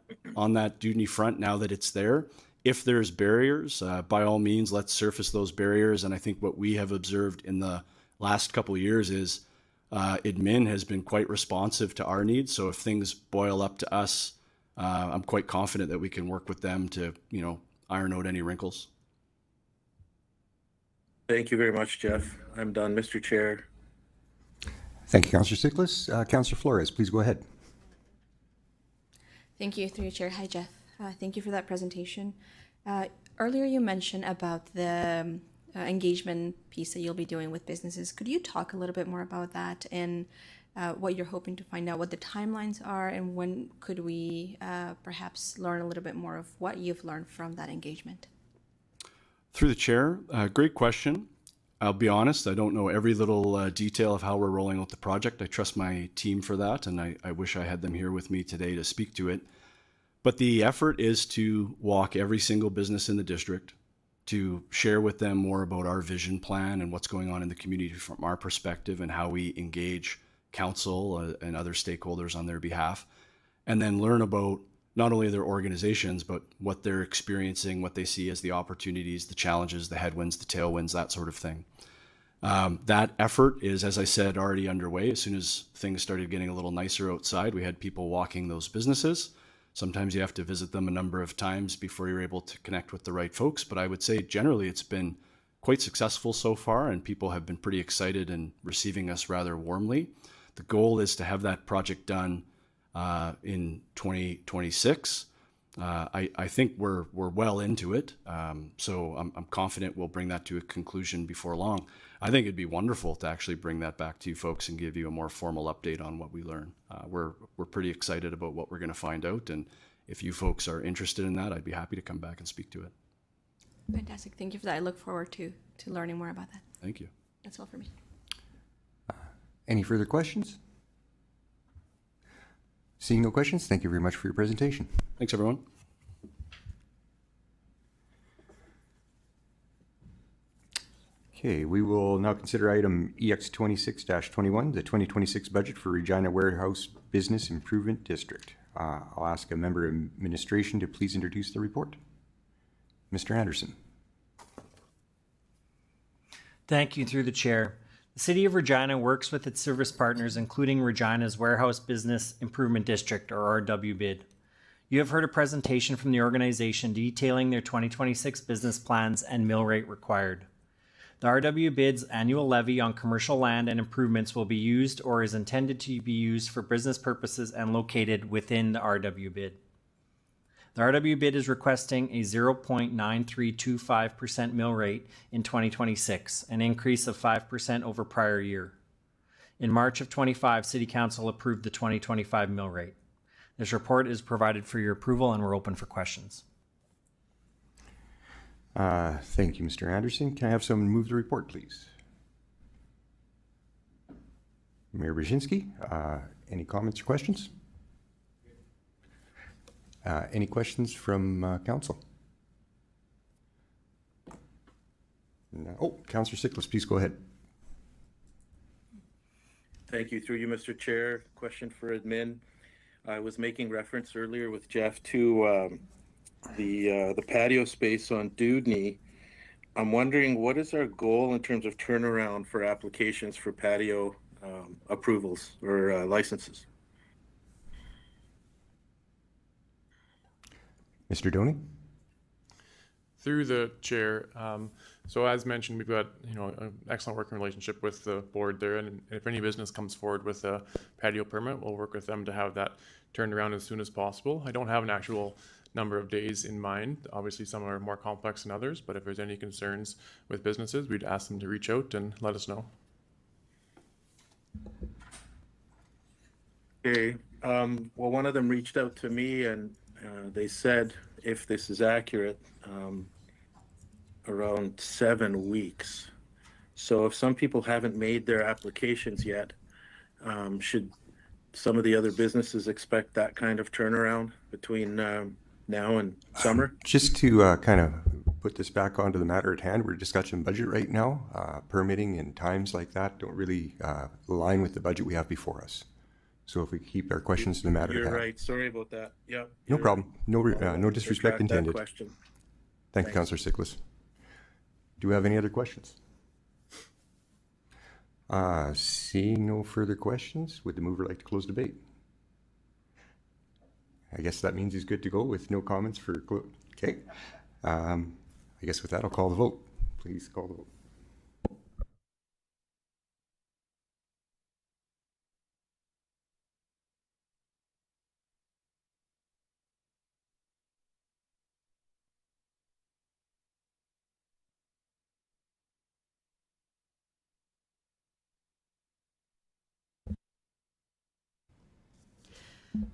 Dudney front now that it's there. If there's barriers, by all means, let's surface those barriers. And I think what we have observed in the last couple of years is admin has been quite responsive to our needs. So if things boil up to us, I'm quite confident that we can work with them to, iron out any wrinkles. Thank you very much, Jeff. I'm done, Mr. Chair. Thank you, Councillor Stiglitz. Councillor Flores, please go ahead. Thank you, through your chair. Hi, Jeff. Thank you for that presentation. Earlier you mentioned about the engagement piece that you'll be doing with businesses. Could you talk a little bit more about that and what you're hoping to find out, what the timelines are, and when could we perhaps learn a little bit more of what you've learned from that engagement? Through the chair, great question. I'll be honest, I don't know every little detail of how we're rolling out the project. I trust my team for that, and I wish I had them here with me today to speak to it. But the effort is to walk every single business in the district, to share with them more about our vision plan and what's going on in the community from our perspective and how we engage council and other stakeholders on their behalf, and then learn about not only their organizations, but what they're experiencing, what they see as the opportunities, the challenges, the headwinds, the tailwinds, that sort of thing. That effort is, as I said, already underway. As soon as things started getting a little nicer outside, we had people walking those businesses. Sometimes you have to visit them a number of times before you're able to connect with the right folks. But I would say generally it's been quite successful so far, and people have been pretty excited and receiving us rather warmly. The goal is to have that project done in 2026. I think we're well into it, so I'm confident we'll bring that to a conclusion before long. I think it'd be wonderful to actually bring that back to you folks and give you a more formal update on what we learn. We're pretty excited about what we're going to find out, and if you folks are interested in that, I'd be happy to come back and speak to it. Fantastic. Thank you for that. I look forward to learning more about that. Thank you. That's all for me. Any further questions? Seeing no questions, thank you very much for your presentation. Thanks, everyone. Okay, we will now consider item EX 26-21, the 2026 budget for Regina Warehouse Business Improvement District. I'll ask a member of administration to please introduce the report. Mr. Anderson. Thank you through the chair. The City of Regina works with its service partners, including Regina's Warehouse Business Improvement District, or RWBID. You have heard a presentation from the organization detailing their 2026 business plans and mill rate required. The RWBID's annual levy on commercial land and improvements will be used or is intended to be used for business purposes and located within the RWBID. The RWBID is requesting a 0.9325% mill rate in 2026, an increase of 5% over prior year. In March of 25, City Council approved the 2025 mill rate. This report is provided for your approval and we're open for questions. Thank you, Mr. Anderson. Can I have someone move the report, please? Mayor Brzezinski, any comments or questions? Any questions from council? No. Oh, Councillor Siklis, please go ahead. Thank you. Through you, Mr. Chair. Question for admin. I was making reference earlier with Jeff to the patio space on Dudney. I'm wondering, what is our goal in terms of turnaround for applications for patio approvals or licenses? Mr. Doney? Through the chair, so as mentioned, we've got an excellent working relationship with the board there, and if any business comes forward with a patio permit, we'll work with them to have that turned around as soon as possible. I don't have an actual number of days in mind. Obviously, some are more complex than others, but if there's any concerns with businesses, we'd ask them to reach out and let us know. Okay. Well, one of them reached out to me and they said, if this is accurate, around 7 weeks. So if some people haven't made their applications yet, should some of the other businesses expect that kind of turnaround between now and summer? Just to kind of put this back onto the matter at hand, we're discussing budget right now. Permitting and times like that don't really align with the budget we have before us. So if we keep our questions to the matter at hand. You're right. Sorry about that. Yeah. No problem. No disrespect intended. Question. Thank you, Councillor Siklis. Do we have any other questions? Seeing no further questions, would the mover like to close debate? I guess that means he's good to go with no comments for, okay. I guess with that, I'll call the vote. Please call the vote.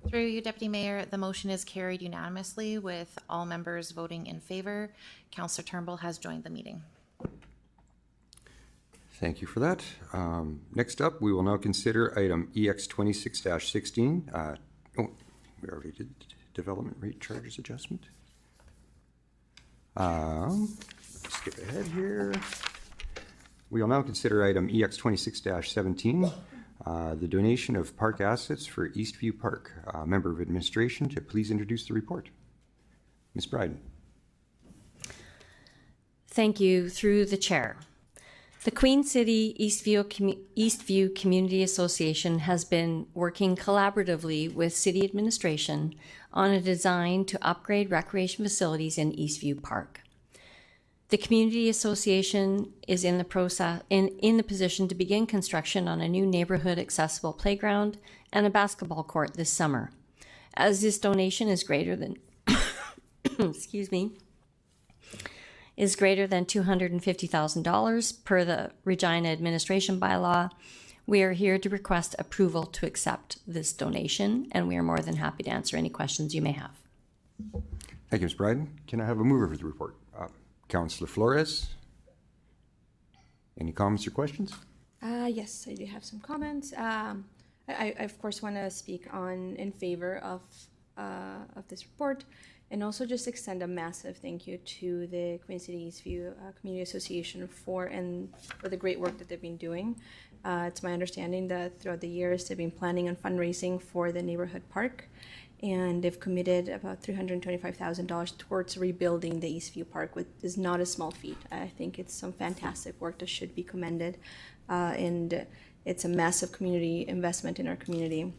Through you, Deputy Mayor, the motion is carried unanimously with all members voting in favor. Councillor Turnbull has joined the meeting. Thank you for that. Next up, we will now consider item EX 26-16. We already did development rate charges adjustment. Skip ahead here. We will now consider item EX 26-17. The donation of park assets for Eastview Park. Member of Administration to please introduce the report. Ms. Bryden. Thank you. Through the chair. The Queen City Eastview Community Association has been working collaboratively with City Administration on a design to upgrade recreation facilities in Eastview Park. The Community Association is in the position to begin construction on a new neighborhood accessible playground and a basketball court this summer. As this donation is greater than is greater than $250,000 per the Regina Administration Bylaw, we are here to request approval to accept this donation, and we are more than happy to answer any questions you may have. Thank you, Ms. Bryden. Can I have a mover for the report? Councillor Flores. Any comments or questions? Yes, I do have some comments. I of course want to speak in favor of this report, and also just extend a massive thank you to the Queen City Eastview Community Association for the great work that they've been doing. It's my understanding that throughout the years they've been planning on fundraising for the neighborhood park, and they've committed about $325,000 towards rebuilding the Eastview Park, which is not a small feat. I think it's some fantastic work that should be commended, and it's a massive community investment in our community.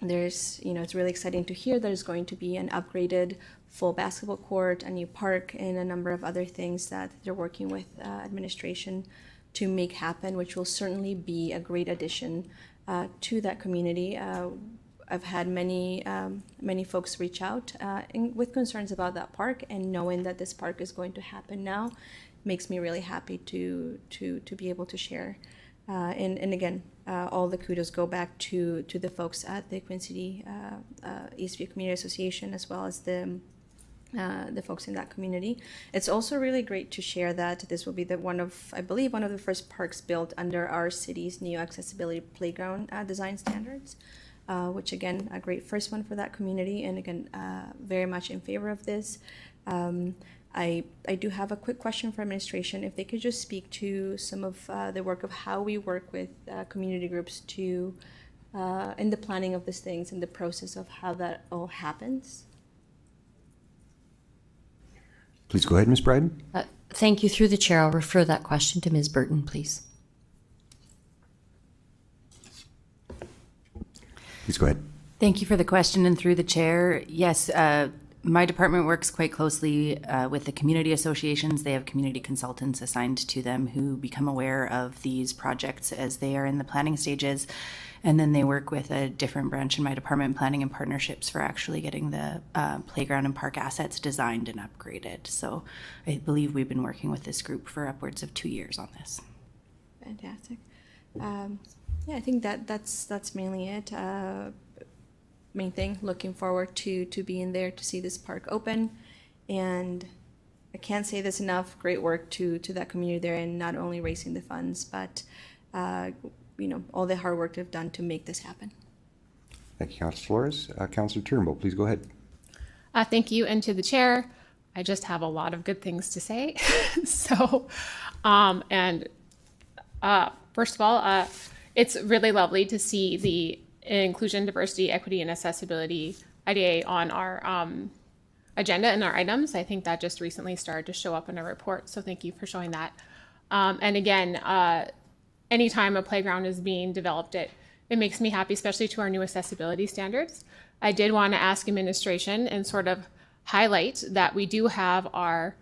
There's, it's really exciting to hear there's going to be an upgraded full basketball court, a new park, and a number of other things that they're working with administration to make happen, which will certainly be a great addition to that community. I've had many folks reach out with concerns about that park, and knowing that this park is going to happen now makes me really happy to be able to share. And again, all the kudos go back to the folks at the Queen City Eastview Community Association, as well as the folks in that community. It's also really great to share that this will be one of the first parks built under our city's new accessibility playground design standards, which again, a great first one for that community, and again, very much in favor of this. I do have a quick question for administration. If they could just speak to some of the work of how we work with community groups to in the planning of these things and the process of how that all happens. Please go ahead, Ms. Bryden. Thank you. Through the chair, I'll refer that question to Ms. Burton, please. Please go ahead. Thank you for the question, and through the chair, yes, my department works quite closely with the community associations. They have community consultants assigned to them who become aware of these projects as they are in the planning stages. And then they work with a different branch in my department, planning and partnerships, for actually getting the playground and park assets designed and upgraded. So I believe we've been working with this group for upwards of 2 years on this. Fantastic. Yeah, I think that's mainly it. Main thing, looking forward to being there to see this park open. And I can't say this enough, great work to that community there, and not only raising the funds, but all the hard work they've done to make this happen. Thank you, Councilor Flores. Councilor Turnbull, please go ahead. Thank you, and to the chair, I just have a lot of good things to say. So, first of all, it's really lovely to see the inclusion, diversity, equity, and accessibility IDA on our agenda and our items. I think that just recently started to show up in our report, so thank you for showing that. And again, anytime a playground is being developed, it makes me happy, especially to our new accessibility standards. I did want to ask administration and sort of highlight that we do have our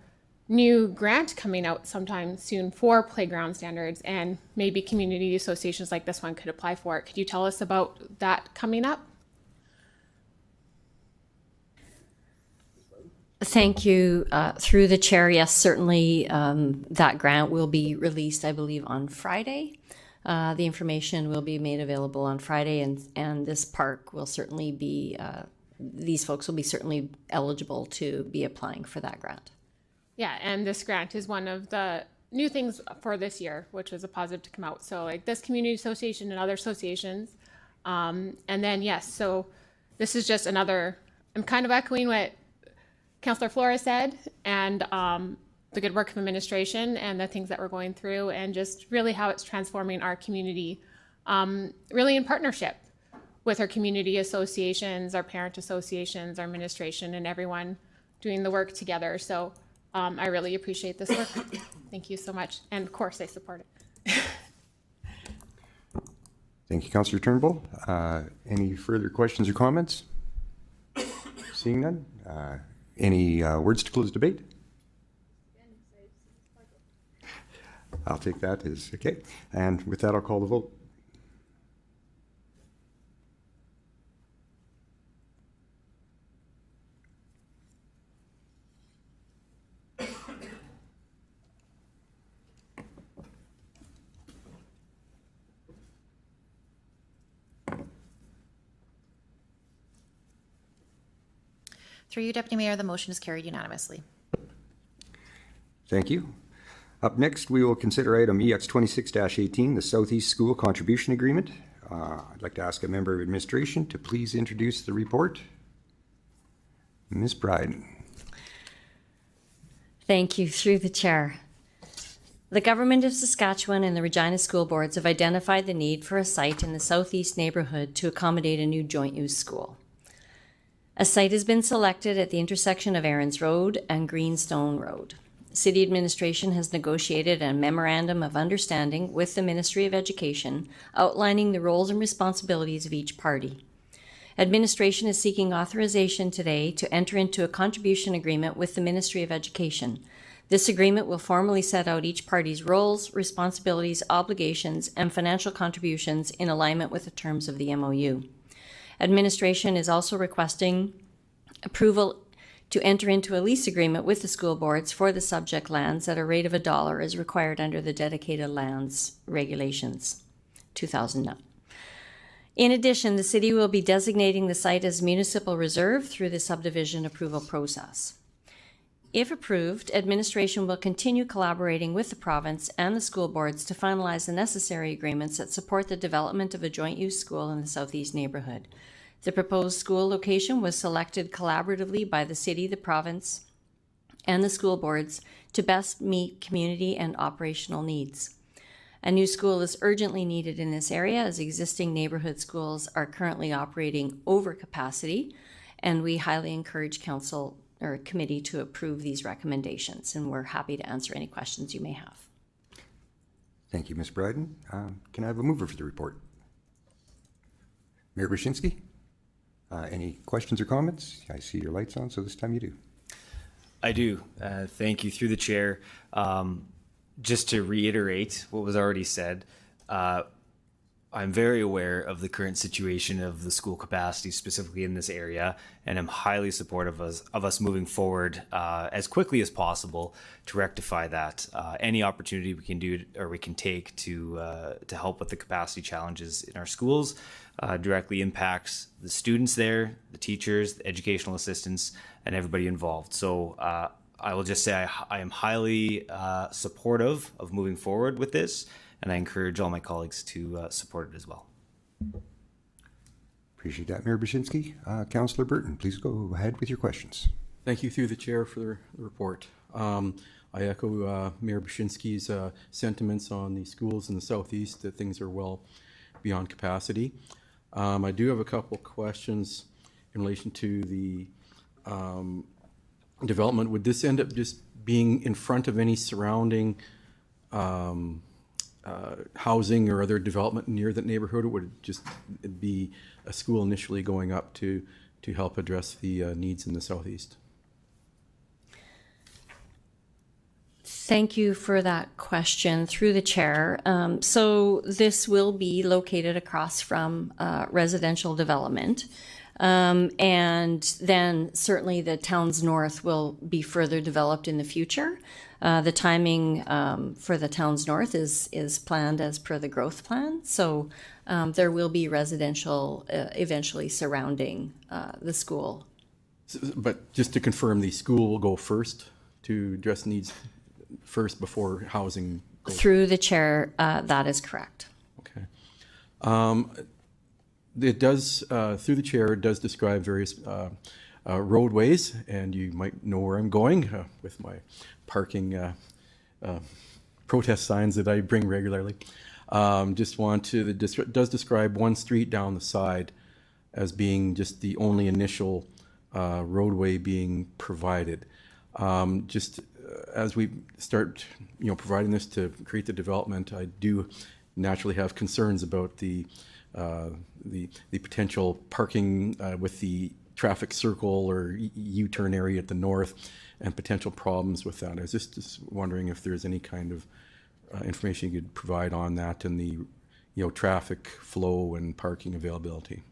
new grant coming out sometime soon for playground standards, and maybe community associations like this one could apply for it. Could you tell us about that coming up? Thank you. Through the chair, yes, certainly that grant will be released, I believe, on Friday. The information will be made available on Friday, and this park will certainly be, these folks will be certainly eligible to be applying for that grant. Yeah, and this grant is one of the new things for this year, which was a positive to come out. So like this community association and other associations. And then, yes, so this is just another, I'm kind of echoing what Councillor Flores said, and the good work of administration and the things that we're going through, and just really how it's transforming our community, really in partnership with our community associations, our parent associations, our administration, and everyone doing the work together. So I really appreciate this work. Thank you so much. And of course, I support it. Thank you, Councillor Turnbull. Any further questions or comments? Seeing none. Any words to close debate? I'll take that as okay. And with that, I'll call the vote. Through you, Deputy Mayor, the motion is carried unanimously. Thank you. Up next, we will consider item EX 26-18, the Southeast School Contribution Agreement. I'd like to ask a member of administration to please introduce the report. Ms. Bryden. Thank you. Through the chair. The Government of Saskatchewan and the Regina School Boards have identified the need for a site in the southeast neighbourhood to accommodate a new joint-use school. A site has been selected at the intersection of Aaron's Road and Greenstone Road. City administration has negotiated a memorandum of understanding with the Ministry of Education outlining the roles and responsibilities of each party. Administration is seeking authorization today to enter into a contribution agreement with the Ministry of Education. This agreement will formally set out each party's roles, responsibilities, obligations, and financial contributions in alignment with the terms of the MOU. Administration is also requesting approval to enter into a lease agreement with the school boards for the subject lands at a rate of $1 as required under the Dedicated Lands Regulations 2009. In addition, the city will be designating the site as municipal reserve through the subdivision approval process. If approved, administration will continue collaborating with the province and the school boards to finalize the necessary agreements that support the development of a joint-use school in the southeast neighborhood. The proposed school location was selected collaboratively by the city, the province, and the school boards to best meet community and operational needs. A new school is urgently needed in this area as existing neighborhood schools are currently operating over capacity, and we highly encourage council or committee to approve these recommendations, and we're happy to answer any questions you may have. Thank you, Ms. Bryden. Can I have a mover for the report? Mayor Brzezinski? Any questions or comments? I see your lights on, so this time you do. I do. Thank you through the chair. Just to reiterate what was already said, I'm very aware of the current situation of the school capacity, specifically in this area, and I'm highly supportive of us moving forward as quickly as possible to rectify that. Any opportunity we can do or we can take to help with the capacity challenges in our schools directly impacts the students there, the teachers, the educational assistants, and everybody involved. So I will just say I am highly supportive of moving forward with this, and I encourage all my colleagues to support it as well. Appreciate that, Mayor Brzezinski. Councillor Burton, please go ahead with your questions. Thank you through the chair for the report. I echo Mayor Brzezinski's sentiments on the schools in the southeast, that things are well beyond capacity. I do have a couple questions in relation to the development. Would this end up just being in front of any surrounding housing or other development near that neighborhood, or would it just be a school initially going up to help address the needs in the southeast? Thank you for that question through the chair. So this will be located across from residential development. And then certainly the towns north will be further developed in the future. The timing for the towns north is planned as per the growth plan. So there will be residential eventually surrounding the school. But just to confirm, the school will go first to address needs first before housing goes. Through the chair, that is correct. Okay. It does, through the chair, it does describe various roadways, and you might know where I'm going with my parking protest signs that I bring regularly. Just want to, it does describe one street down the side as being just the only initial roadway being provided. Just as we start, providing this to create the development, I do naturally have concerns about the potential parking with the traffic circle or U-turn area at the north, and potential problems with that. I was just wondering if there's any kind of information you could provide on that and the traffic flow and parking availability.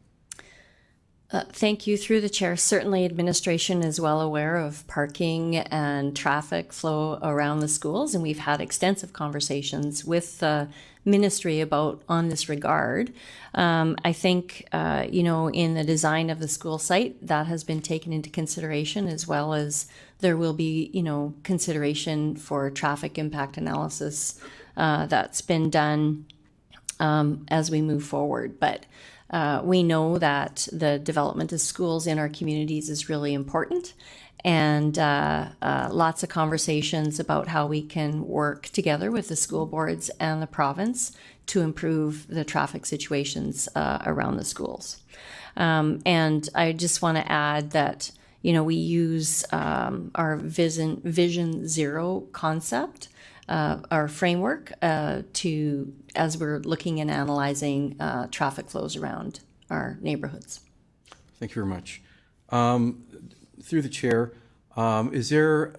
Thank you. Through the chair, certainly administration is well aware of parking and traffic flow around the schools, and we've had extensive conversations with the ministry on this regard. I think, in the design of the school site, that has been taken into consideration, as well as there will be, consideration for traffic impact analysis that's been done as we move forward. But We know that the development of schools in our communities is really important, and lots of conversations about how we can work together with the school boards and the province to improve the traffic situations around the schools. And I just want to add that, we use our Vision Zero concept, our framework, as we're looking and analyzing traffic flows around our neighborhoods. Thank you very much. Through the chair, is there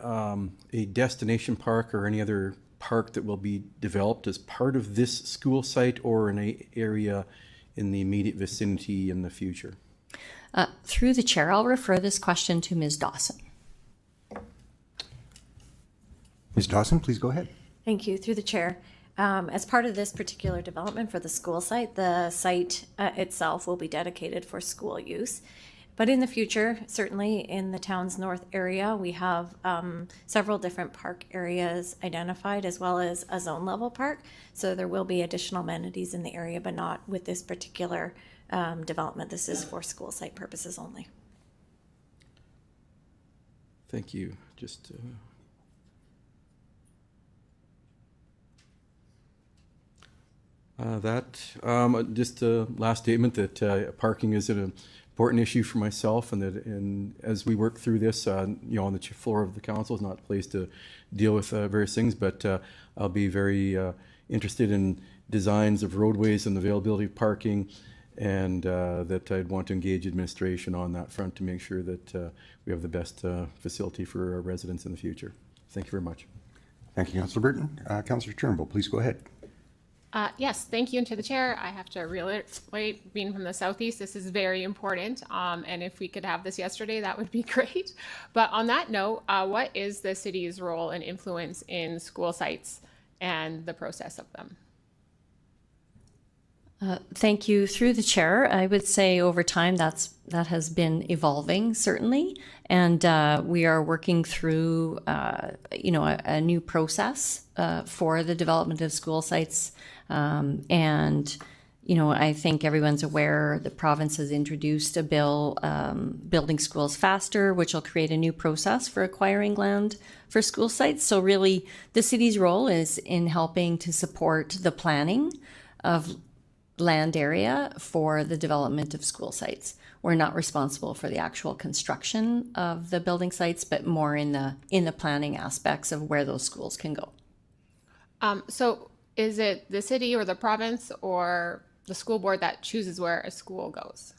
a destination park or any other park that will be developed as part of this school site or in an area in the immediate vicinity in the future? Through the chair, I'll refer this question to Ms. Dawson. Ms. Dawson, please go ahead. Thank you. Through the chair. As part of this particular development for the school site, the site itself will be dedicated for school use. But in the future, certainly in the town's north area, we have several different park areas identified, as well as a zone level park. So there will be additional amenities in the area, but not with this particular development. This is for school site purposes only. Thank you. Just just a last statement that parking is an important issue for myself, and as we work through this, on the floor of the council is not a place to deal with various things, but I'll be very interested in designs of roadways and availability of parking, and that I'd want to engage administration on that front to make sure that we have the best facility for our residents in the future. Thank you very much. Thank you, Councillor Burton. Councillor Turnbull, please go ahead. Yes, thank you, and to the chair, I have to reiterate, being from the southeast, this is very important, and if we could have this yesterday, that would be great. But on that note, what is the city's role and influence in school sites and the process of them? Thank you. Through the chair, I would say over time that has been evolving, certainly, and we are working through a new process for the development of school sites, and I think everyone's aware the province has introduced a bill, Building Schools Faster, which will create a new process for acquiring land for school sites. So really, the city's role is in helping to support the planning of land area for the development of school sites. We're not responsible for the actual construction of the building sites, but more in the planning aspects of where those schools can go. So is it the city or the province or the school board that chooses where a school goes?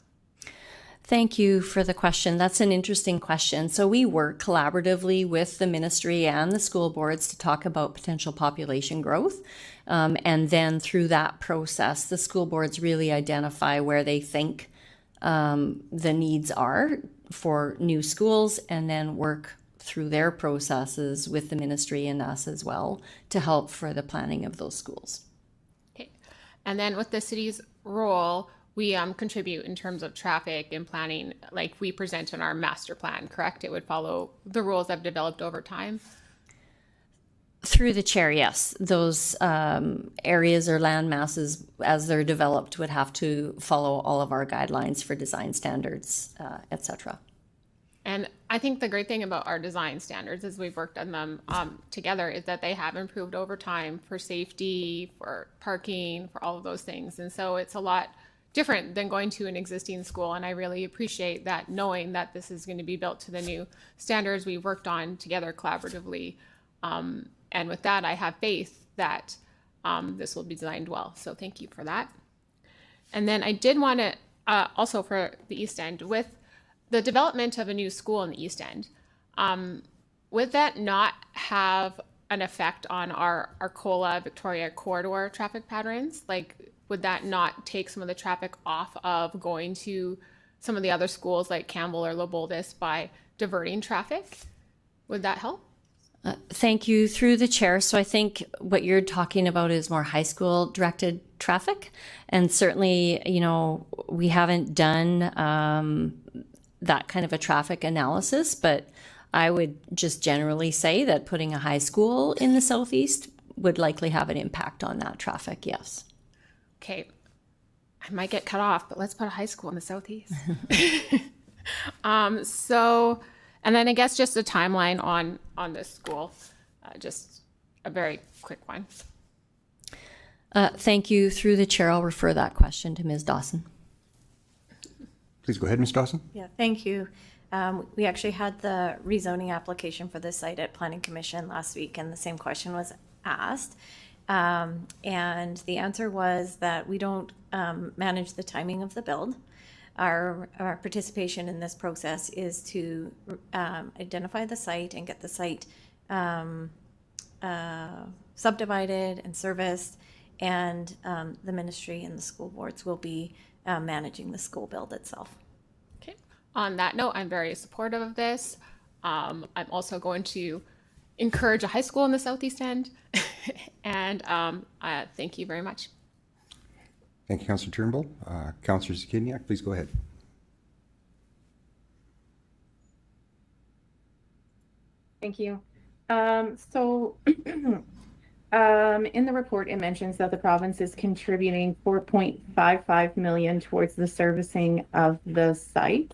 Thank you for the question. That's an interesting question. So we work collaboratively with the ministry and the school boards to talk about potential population growth. And then through that process, the school boards really identify where they think the needs are for new schools, and then work through their processes with the ministry and us as well to help for the planning of those schools. Okay. And then with the city's role, we contribute in terms of traffic and planning, like we present in our master plan, correct? It would follow the rules that have developed over time. Through the chair, yes. Those areas or land masses, as they're developed, would have to follow all of our guidelines for design standards, et cetera. And I think the great thing about our design standards, as we've worked on them together, is that they have improved over time for safety, for parking, for all of those things. And so it's a lot different than going to an existing school. And I really appreciate that, knowing that this is going to be built to the new standards we've worked on together collaboratively. And with that, I have faith that this will be designed well. So thank you for that. And then I did want to also for the East End, with the development of a new school in the East End, would that not have an effect on our Arcola Victoria corridor traffic patterns? Like, would that not take some of the traffic off of going to some of the other schools like Campbell or Loboldis by diverting traffic? Would that help? Thank you. Through the chair. So I think what you're talking about is more high school directed traffic. And certainly, we haven't done that kind of a traffic analysis, but I would just generally say that putting a high school in the southeast would likely have an impact on that traffic, yes. Okay. I might get cut off, but let's put a high school in the southeast. And then I guess just a timeline on this school, just a very quick one. Thank you. Through the chair, I'll refer that question to Ms. Dawson. Please go ahead, Ms. Dawson. Yeah, thank you. We actually had the rezoning application for this site at Planning Commission last week, and the same question was asked. And the answer was that we don't manage the timing of the build. Our participation in this process is to identify the site and get the site subdivided and serviced, and the ministry and the school boards will be managing the school build itself. Okay. On that note, I'm very supportive of this. I'm also going to encourage a high school in the southeast end. And thank you very much. Thank you, Councillor Turnbull. Councillor Zakiniak, please go ahead. Thank you. In the report, it mentions that the province is contributing 4.55 million towards the servicing of the site.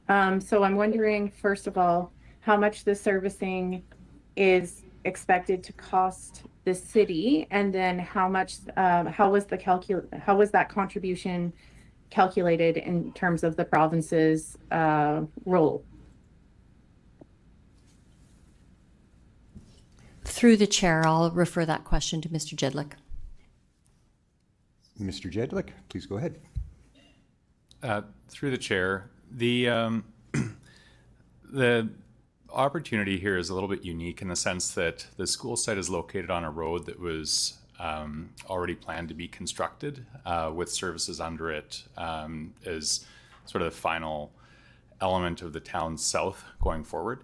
So I'm wondering, first of all, how much the servicing is expected to cost the city, and then how much, how was that contribution calculated in terms of the province's role? Through the chair, I'll refer that question to Mr. Jedlick. Mr. Jedlick, please go ahead. Through the chair, the opportunity here is a little bit unique in the sense that the school site is located on a road that was already planned to be constructed with services under it as sort of the final element of the town south going forward.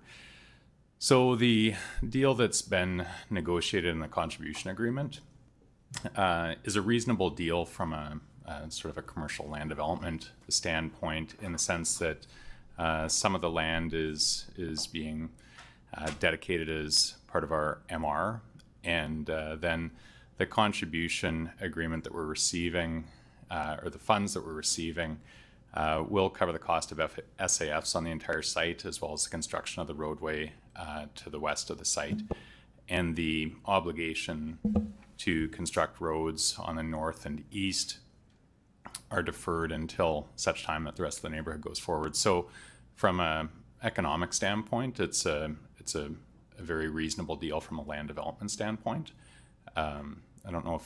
So the deal that's been negotiated in the contribution agreement is a reasonable deal from a sort of a commercial land development standpoint, in the sense that some of the land is being dedicated as part of our MR, and then the contribution agreement that we're receiving, or the funds that we're receiving, will cover the cost of SAFs on the entire site, as well as the construction of the roadway to the west of the site, and the obligation to construct roads on the north and east are deferred until such time that the rest of the neighborhood goes forward. So from an economic standpoint, it's a very reasonable deal from a land development standpoint. I don't know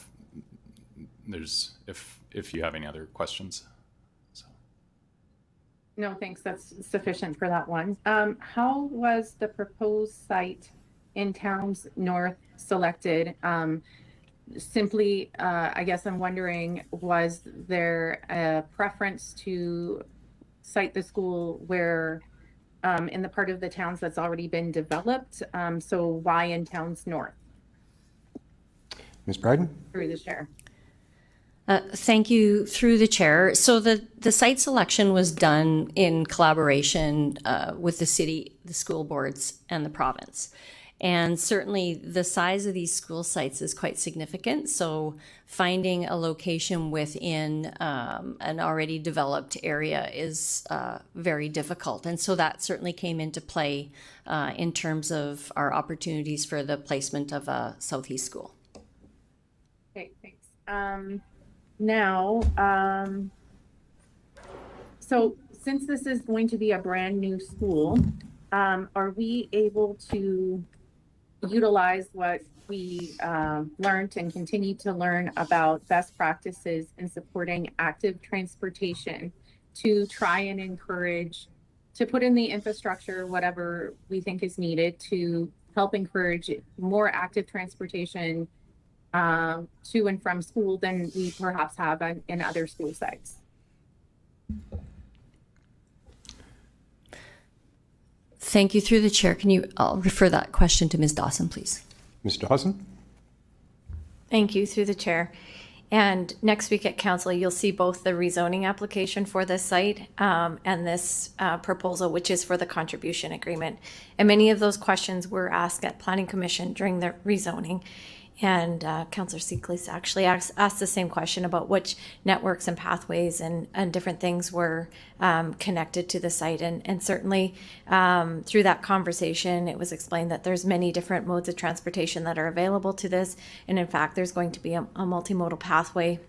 if you have any other questions. No, thanks. That's sufficient for that one. How was the proposed site in Towns North selected? Simply, I guess I'm wondering, was there a preference to site the school where in the part of the towns that's already been developed? So why in Towns North? Ms. Bryden? Through the chair. Thank you. Through the chair. So the site selection was done in collaboration with the city, the school boards, and the province. And certainly the size of these school sites is quite significant. So finding a location within an already developed area is very difficult. And so that certainly came into play in terms of our opportunities for the placement of a Southeast school. Okay, thanks. Now, so since this is going to be a brand new school, are we able to utilize what we learned and continue to learn about best practices in supporting active transportation to try and encourage, to put in the infrastructure, whatever we think is needed to help encourage more active transportation to and from school than we perhaps have in other school sites? Thank you. Through the chair, I'll refer that question to Ms. Dawson, please. Ms. Dawson? Thank you, through the chair. And next week at council, you'll see both the rezoning application for this site and this proposal, which is for the contribution agreement. And many of those questions were asked at Planning Commission during the rezoning. And Councillor Seeklis actually asked the same question about which networks and pathways and different things were connected to the site. And certainly through that conversation, it was explained that there's many different modes of transportation that are available to this. And in fact, there's going to be a multimodal pathway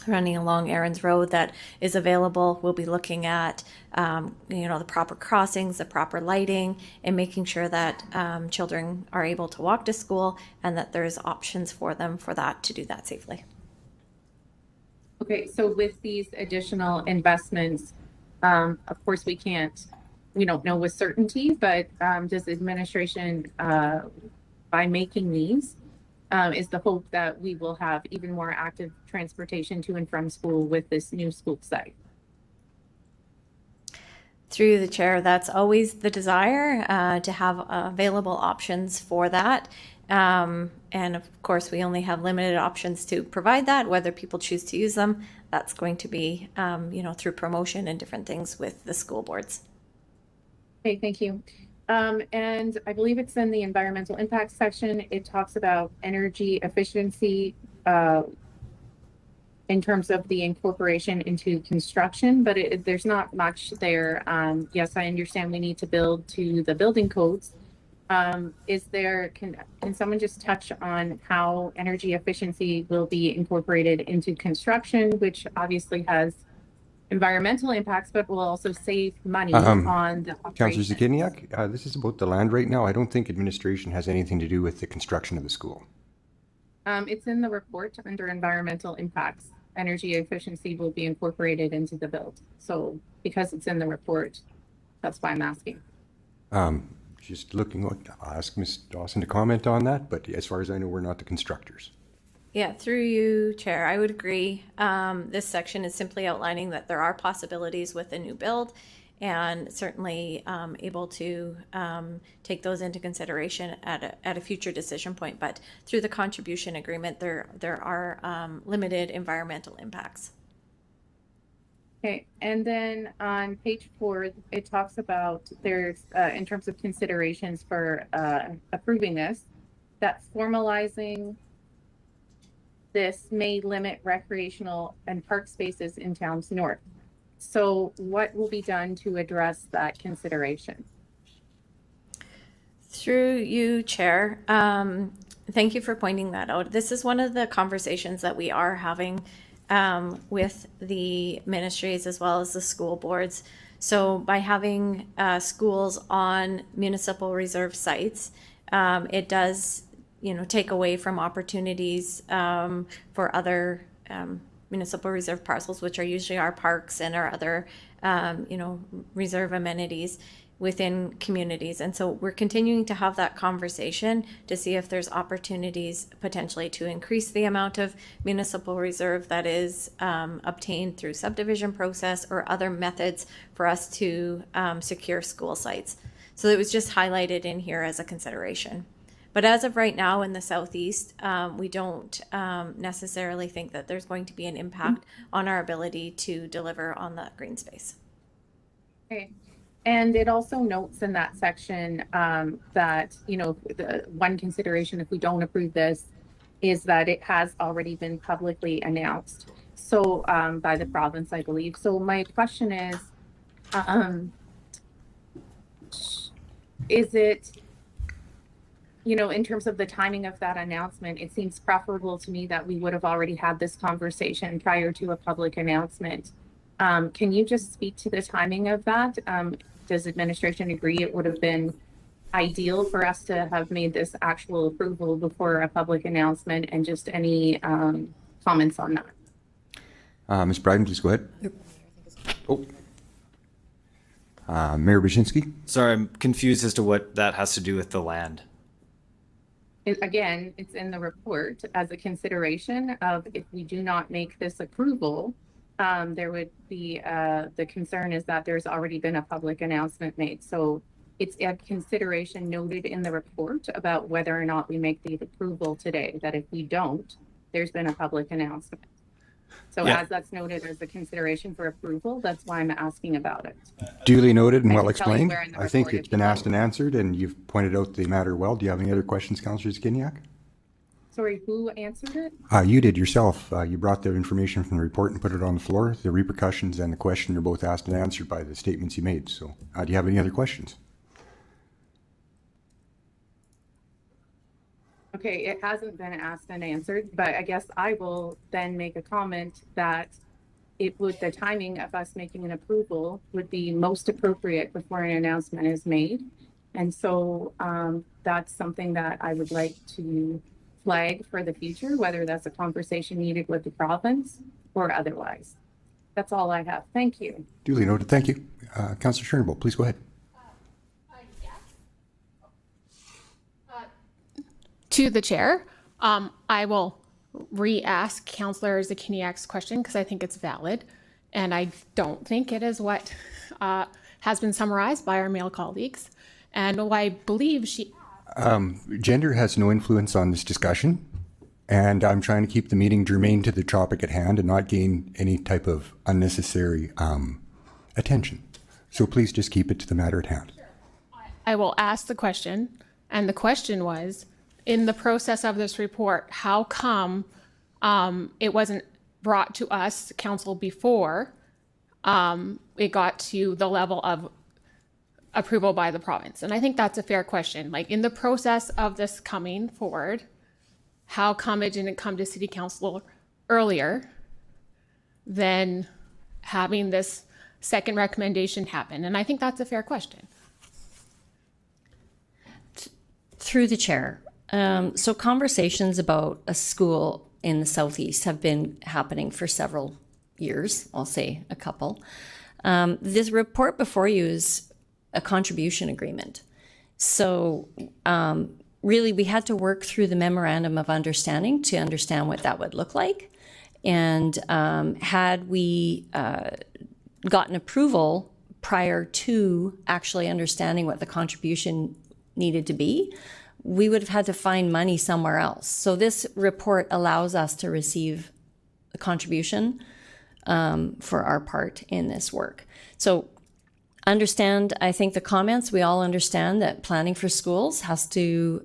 running along Aaron's Road that is available. We'll be looking at, the proper crossings, the proper lighting, and making sure that children are able to walk to school and that there's options for them for that to do that safely. Okay, so with these additional investments, of course, we don't know with certainty, but does administration, by making these, is the hope that we will have even more active transportation to and from school with this new school site? Through the chair, that's always the desire, to have available options for that. And of course, we only have limited options to provide that. Whether people choose to use them, that's going to be, through promotion and different things with the school boards. Okay, thank you. And I believe it's in the environmental impact section. It talks about energy efficiency in terms of the incorporation into construction, but there's not much there. Yes, I understand we need to build to the building codes. Can someone just touch on how energy efficiency will be incorporated into construction, which obviously has environmental impacts, but will also save money on the Councillor operation? Zakiniak, this is about the land right now. I don't think administration has anything to do with the construction of the school. It's in the report under environmental impacts. Energy efficiency will be incorporated into the build. So because it's in the report, that's why I'm asking. Just looking, I'll ask Ms. Dawson to comment on that, but as far as I know, we're not the constructors. Yeah, through you, Chair, I would agree. This section is simply outlining that there are possibilities with a new build and certainly able to take those into consideration at a future decision point. But through the contribution agreement, there are limited environmental impacts. Okay, and then on page 4, it talks about there's, in terms of considerations for approving this, that formalizing this may limit recreational and park spaces in towns north. So what will be done to address that consideration? Through you, Chair, thank you for pointing that out. This is one of the conversations that we are having with the ministries as well as the school boards. So by having schools on municipal reserve sites, it does take away from opportunities for other municipal reserve parcels, which are usually our parks and our other, reserve amenities within communities. And so we're continuing to have that conversation to see if there's opportunities potentially to increase the amount of municipal reserve that is obtained through subdivision process or other methods for us to secure school sites. So it was just highlighted in here as a consideration. But as of right now in the southeast, we don't necessarily think that there's going to be an impact on our ability to deliver on the green space. Okay. And it also notes in that section that, the one consideration if we don't approve this is that it has already been publicly announced. So by the province, I believe. So my question is it, in terms of the timing of that announcement, it seems preferable to me that we would have already had this conversation prior to a public announcement. Can you just speak to the timing of that? Does administration agree it would have been ideal for us to have made this actual approval before a public announcement, and just any comments on that? Ms. Bryden, please go ahead. Oh. Mayor Brzezinski? Sorry, I'm confused as to what that has to do with the land. Again, it's in the report as a consideration of if we do not make this approval, there would be, the concern is that there's already been a public announcement made. So it's a consideration noted in the report about whether or not we make the approval today, that if we don't, there's been a public announcement. So as that's noted as a consideration for approval, that's why I'm asking about it. Duly noted and well can tell you explained. where in the I think report it's been asked and answered, and you've pointed out the matter well. Do you have any other questions, Councillor Zakiniak? Sorry, who answered it? You did yourself. You brought the information from the report and put it on the floor. The repercussions and the question are both asked and answered by the statements you made. So do you have any other questions? Okay, it hasn't been asked and answered, but I guess I will then make a comment that the timing of us making an approval would be most appropriate before an announcement is made. And so that's something that I would like to flag for the future, whether that's a conversation needed with the province or otherwise. That's all I have. Thank you. Duly noted. Thank you. Councillor Turnbull, please go ahead. To the chair, I will re-ask Councillor Zakiniak's question because I think it's valid, and I don't think it is what has been summarized by our male colleagues. And I believe she... Gender has no influence on this discussion, and I'm trying to keep the meeting germane to the topic at hand and not gain any type of unnecessary attention. So please just keep it to the matter at hand. I will ask the question, and the question was, in the process of this report, how come it wasn't brought to us, council, before it got to the level of approval by the province? And I think that's a fair question. Like, in the process of this coming forward, how come it didn't come to city council earlier than having this second recommendation happen? And I think that's a fair question. Through the chair. So conversations about a school in the Southeast have been happening for several years, I'll say a couple. This report before you is a contribution agreement. So really we had to work through the memorandum of understanding to understand what that would look like. And had we gotten approval prior to actually understanding what the contribution needed to be, we would have had to find money somewhere else. So this report allows us to receive a contribution for our part in this work. So understand, I think the comments, we all understand that planning for schools has to,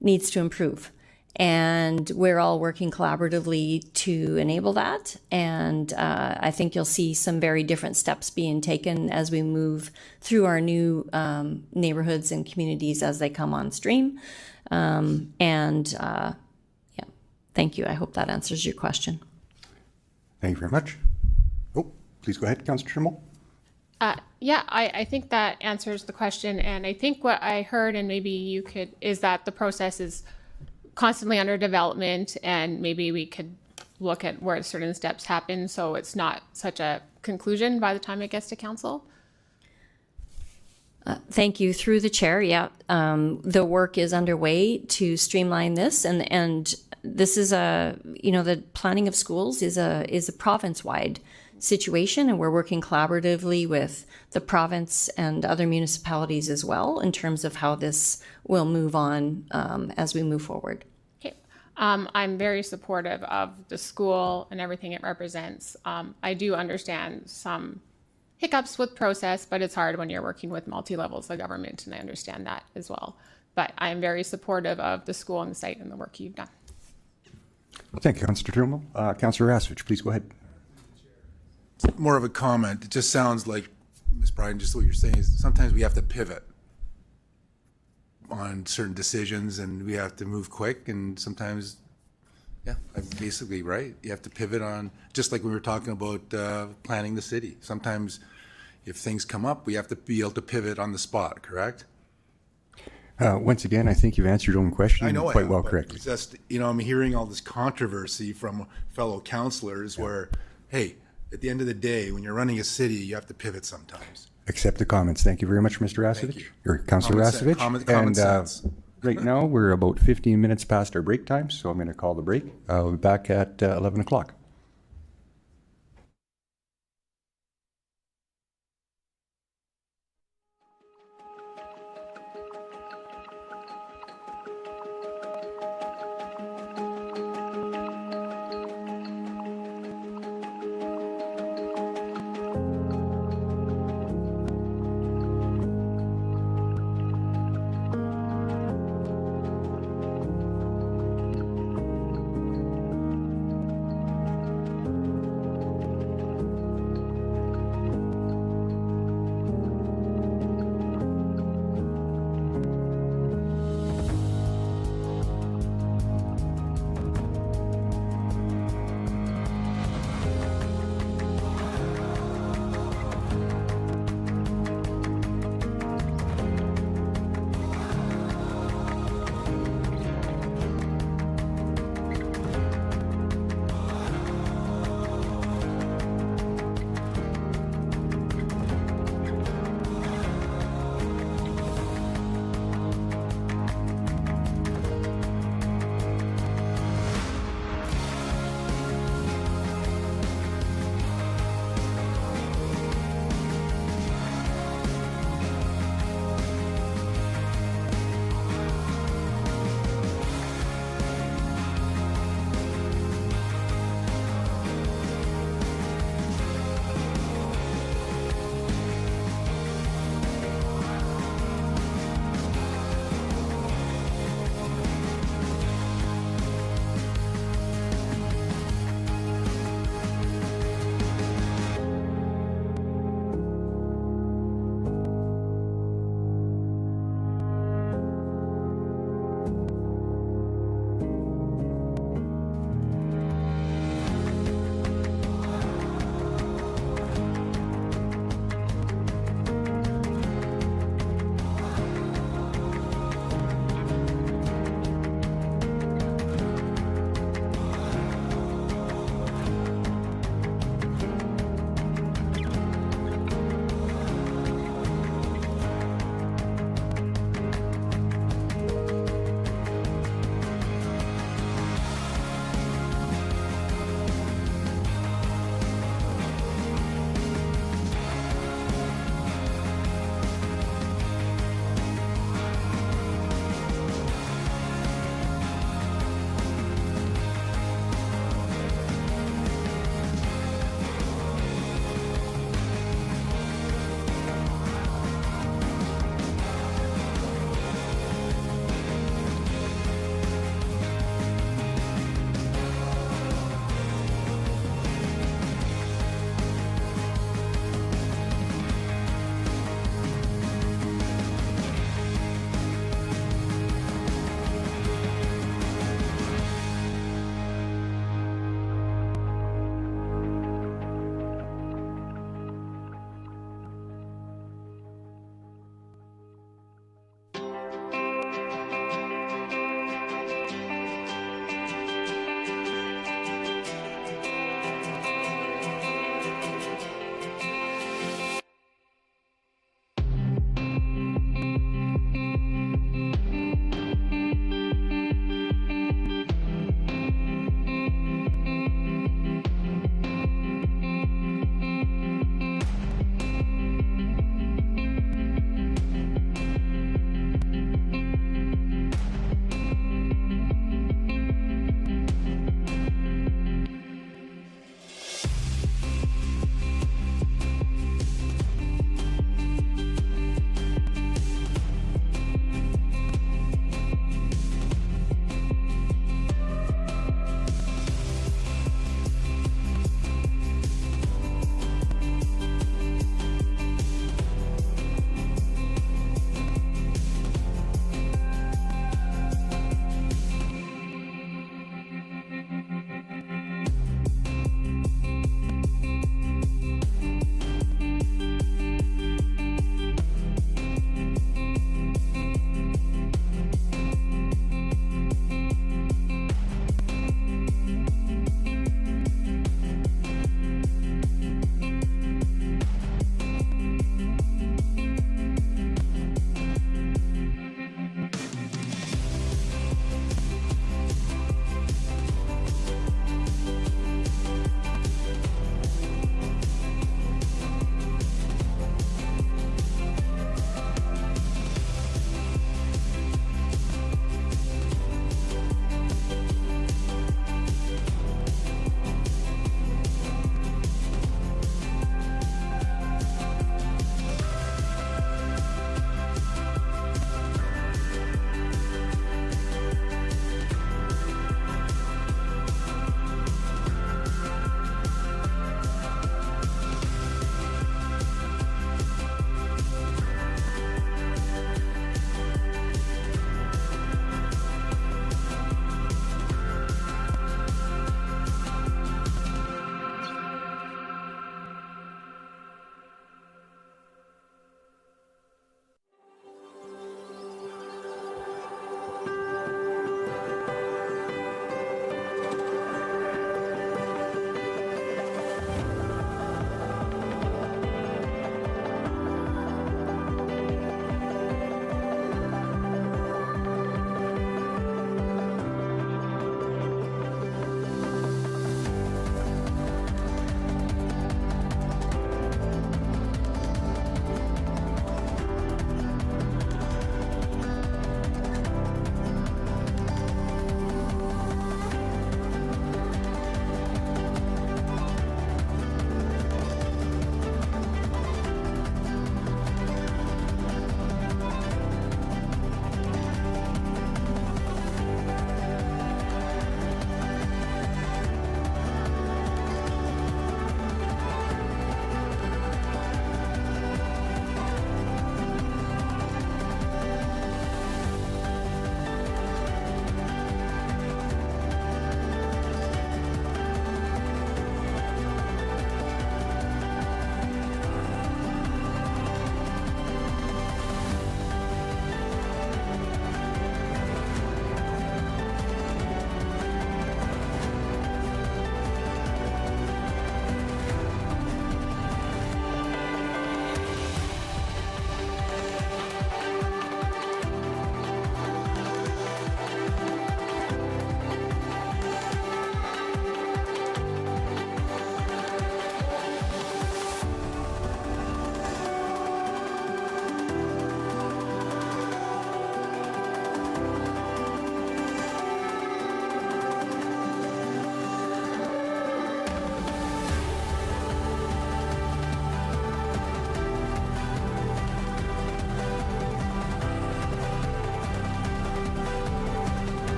needs to improve. And we're all working collaboratively to enable that. And I think you'll see some very different steps being taken as we move through our new neighborhoods and communities as they come on stream. Yeah, thank you. I hope that answers your question. Thank you very much. Oh, please go ahead, Councillor Turnbull. Yeah, I think that answers the question. And I think what I heard, and maybe you could, is that the process is constantly under development, and maybe we could look at where certain steps happen so it's not such a conclusion by the time it gets to council. Thank you. Through the chair, yeah. The work is underway to streamline this, and this is the planning of schools is a province-wide situation, and we're working collaboratively with the province and other municipalities as well in terms of how this will move on as we move forward. Okay. I'm very supportive of the school and everything it represents. I do understand some hiccups with process, but it's hard when you're working with multi-levels of government, and I understand that as well. But I'm very supportive of the school and the site and the work you've done. Thank you, Councillor Turnbull. Councillor Rasevich, please go ahead. More of a comment. It just sounds like, Ms. Bryan, just what you're saying is sometimes we have to pivot on certain decisions and we have to move quick, and sometimes, yeah, I'm basically right. You have to pivot on, just like we were talking about planning the city. Sometimes if things come up, we have to be able to pivot on the spot, correct? Once again, I think you've answered your own question quite well correctly. It's just, I'm hearing all this controversy from fellow councillors where, hey, at the end of the day, when you're running a city, you have to pivot sometimes. Accept the comments. Thank you very much, Mr. Rasevich, or Councillor Rasevich. Common sense. Right now, we're about 15 minutes past our break time, so I'm going to call the break. We'll be back at 11 o'clock.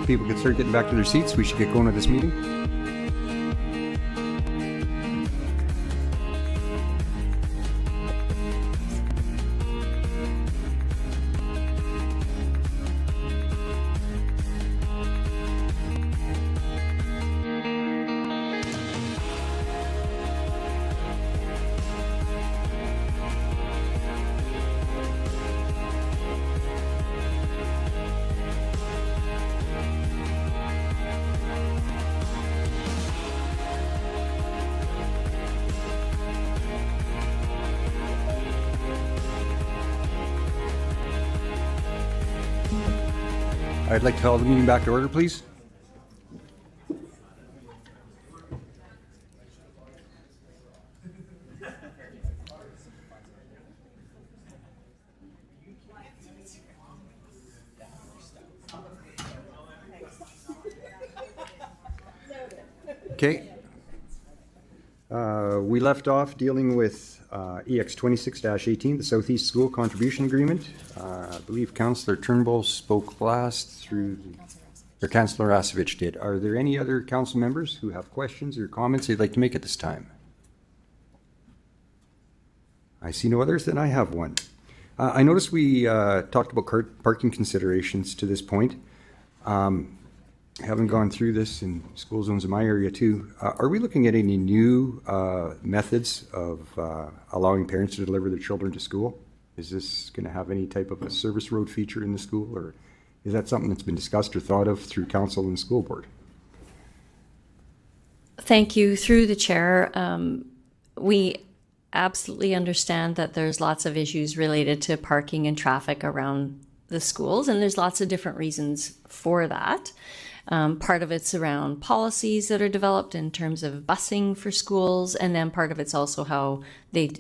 People can start getting back to their seats. We should get going with this meeting. I'd like to call the meeting back to order, please. Okay. We left off dealing with EX 26-18, the Southeast School Contribution Agreement. I believe Councillor Turnbull spoke last through, or Councillor Rasevich did. Are there any other council members who have questions or comments they'd like to make at this time? I see no others, then I have one. I noticed we talked about parking considerations to this point. Haven't gone through this in school zones in my area too. Are we looking at any new methods of allowing parents to deliver their children to school? Is this going to have any type of a service road feature in the school, or is that something that's been discussed or thought of through council and school board? Thank you. Through the chair, we absolutely understand that there's lots of issues related to parking and traffic around the schools, and there's lots of different reasons for that. Part of it's around policies that are developed in terms of busing for schools, and then part of it's also how the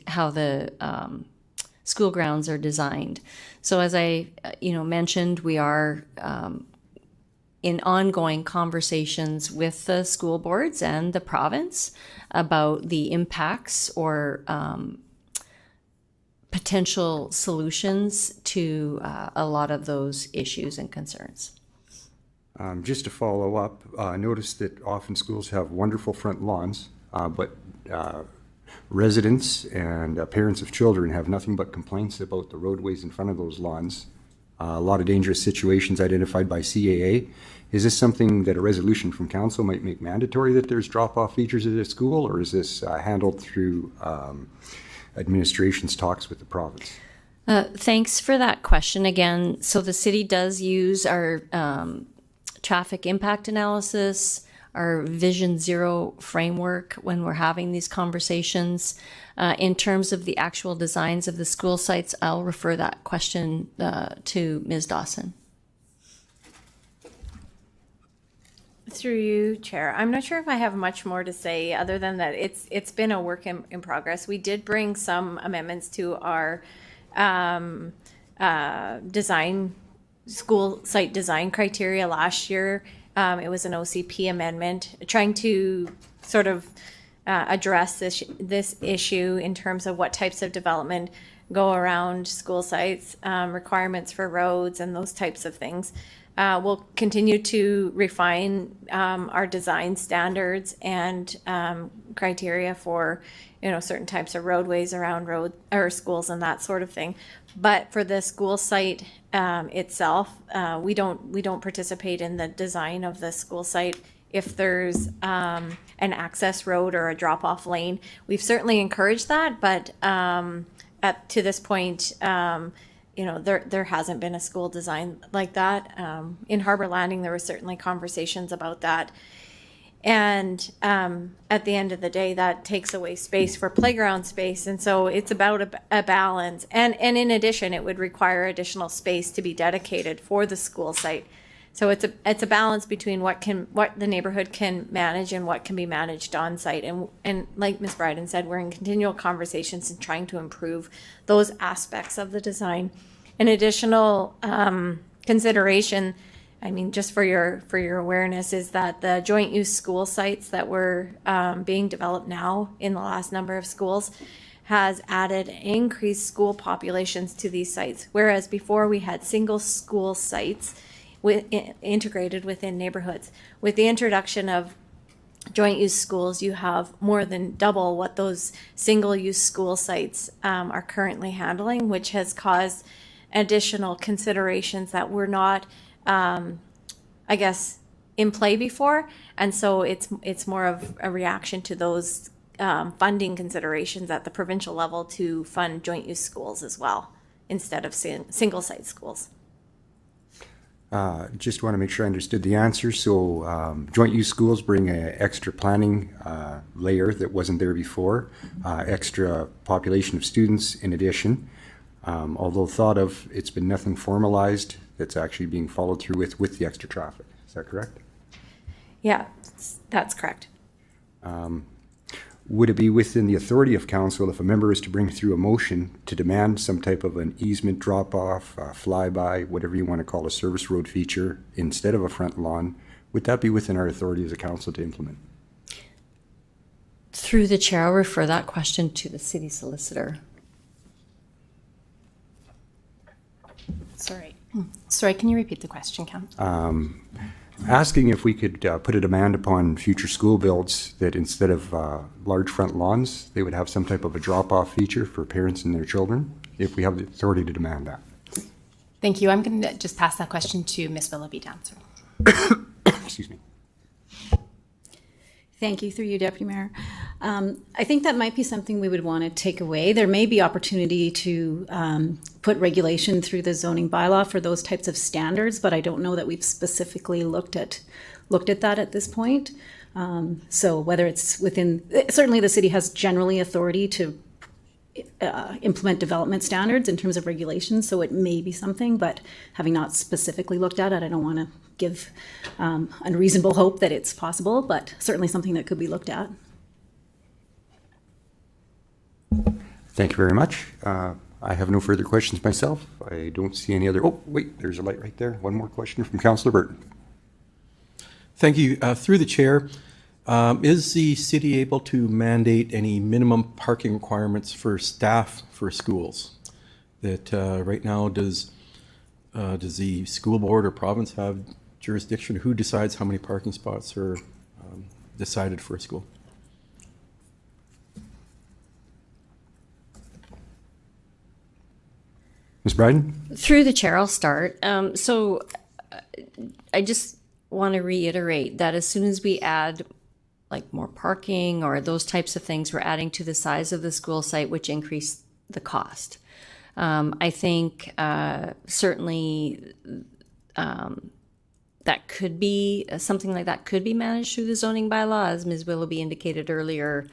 school grounds are designed. So as I mentioned, we are in ongoing conversations with the school boards and the province about the impacts or potential solutions to a lot of those issues and concerns. Just to follow up, I noticed that often schools have wonderful front lawns, but residents and parents of children have nothing but complaints about the roadways in front of those lawns. A lot of dangerous situations identified by CAA. Is this something that a resolution from council might make mandatory, that there's drop-off features at a school, or is this handled through administration's talks with the province? Thanks for that question again. So the city does use our traffic impact analysis, our Vision Zero framework when we're having these conversations. In terms of the actual designs of the school sites, I'll refer that question to Ms. Dawson. Through you, Chair. I'm not sure if I have much more to say other than that it's been a work in progress. We did bring some amendments to our school site design criteria last year. It was an OCP amendment trying to sort of address this issue in terms of what types of development go around school sites, requirements for roads and those types of things. We'll continue to refine our design standards and criteria for certain types of roadways around road or schools and that sort of thing. But for the school site itself, we don't participate in the design of the school site. If there's an access road or a drop-off lane, we've certainly encouraged that, but to this point, there hasn't been a school design like that. In Harbor Landing, there were certainly conversations about that. And at the end of the day, that takes away space for playground space. And so it's about a balance. And in addition, it would require additional space to be dedicated for the school site. So it's a balance between what the neighborhood can manage and what can be managed on site. And like Ms. Bryden said, we're in continual conversations and trying to improve those aspects of the design. An additional consideration, just for your awareness, is that the joint use school sites that were being developed now in the last number of schools has added increased school populations to these sites. Whereas before we had single school sites integrated within neighborhoods. With the introduction of joint use schools, you have more than double what those single use school sites are currently handling, which has caused additional considerations that were not, in play before. And so it's more of a reaction to those funding considerations at the provincial level to fund joint use schools as well, instead of single site schools. Just want to make sure I understood the answer. So joint use schools bring an extra planning layer that wasn't there before, extra population of students in addition. Although thought of, it's been nothing formalized that's actually being followed through with the extra traffic. Is that correct? Yeah, that's correct. Would it be within the authority of council if a member is to bring through a motion to demand some type of an easement drop-off, flyby, whatever you want to call a service road feature, instead of a front lawn? Would that be within our authority as a council to implement? Through the chair, I'll refer that question to the city solicitor. Sorry, can you repeat the question, Council? Asking if we could put a demand upon future school builds that instead of large front lawns, they would have some type of a drop-off feature for parents and their children, if we have the authority to demand that. Thank you. I'm going to just pass that question to Ms. Willoughby to answer. Excuse me. Thank you, through you, Deputy Mayor. I think that might be something we would want to take away. There may be opportunity to put regulation through the zoning bylaw for those types of standards, but I don't know that we've specifically looked at that at this point. So whether it's within, certainly the city has generally authority to implement development standards in terms of regulations, so it may be something, but having not specifically looked at it, I don't want to give unreasonable hope that it's possible, but certainly something that could be looked at. Thank you very much. I have no further questions myself. I don't see any other. Oh, wait, there's a light right there. One more question from Councillor Burton. Thank you. Through the chair, is the city able to mandate any minimum parking requirements for staff for schools? That right now, does the school board or province have jurisdiction? Who decides how many parking spots are decided for a school? Ms. Bryden? Through the chair, I'll start. I just want to reiterate that as soon as we add like more parking or those types of things, we're adding to the size of the school site, which increase the cost. I think certainly that could be, something like that could be managed through the zoning bylaw, as Ms. Willoughby indicated earlier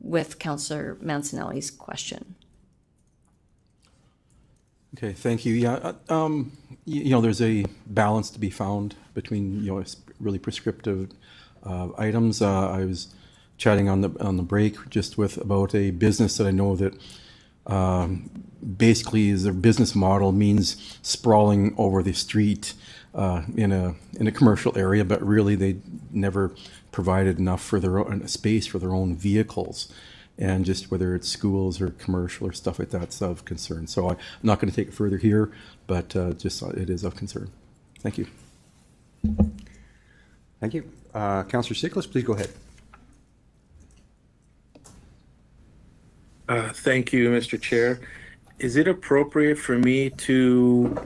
with Councillor Mancinelli's question. Okay, thank you. Yeah, there's a balance to be found between, really prescriptive items. I was chatting on the break just about a business that I know that basically their business model means sprawling over the street in a commercial area, but really they never provided enough for their own space for their own vehicles. And just whether it's schools or commercial or stuff like that's of concern. So I'm not going to take it further here, but just it is of concern. Thank you. Thank you. Councillor Stichels, please go ahead. Thank you, Mr. Chair. Is it appropriate for me to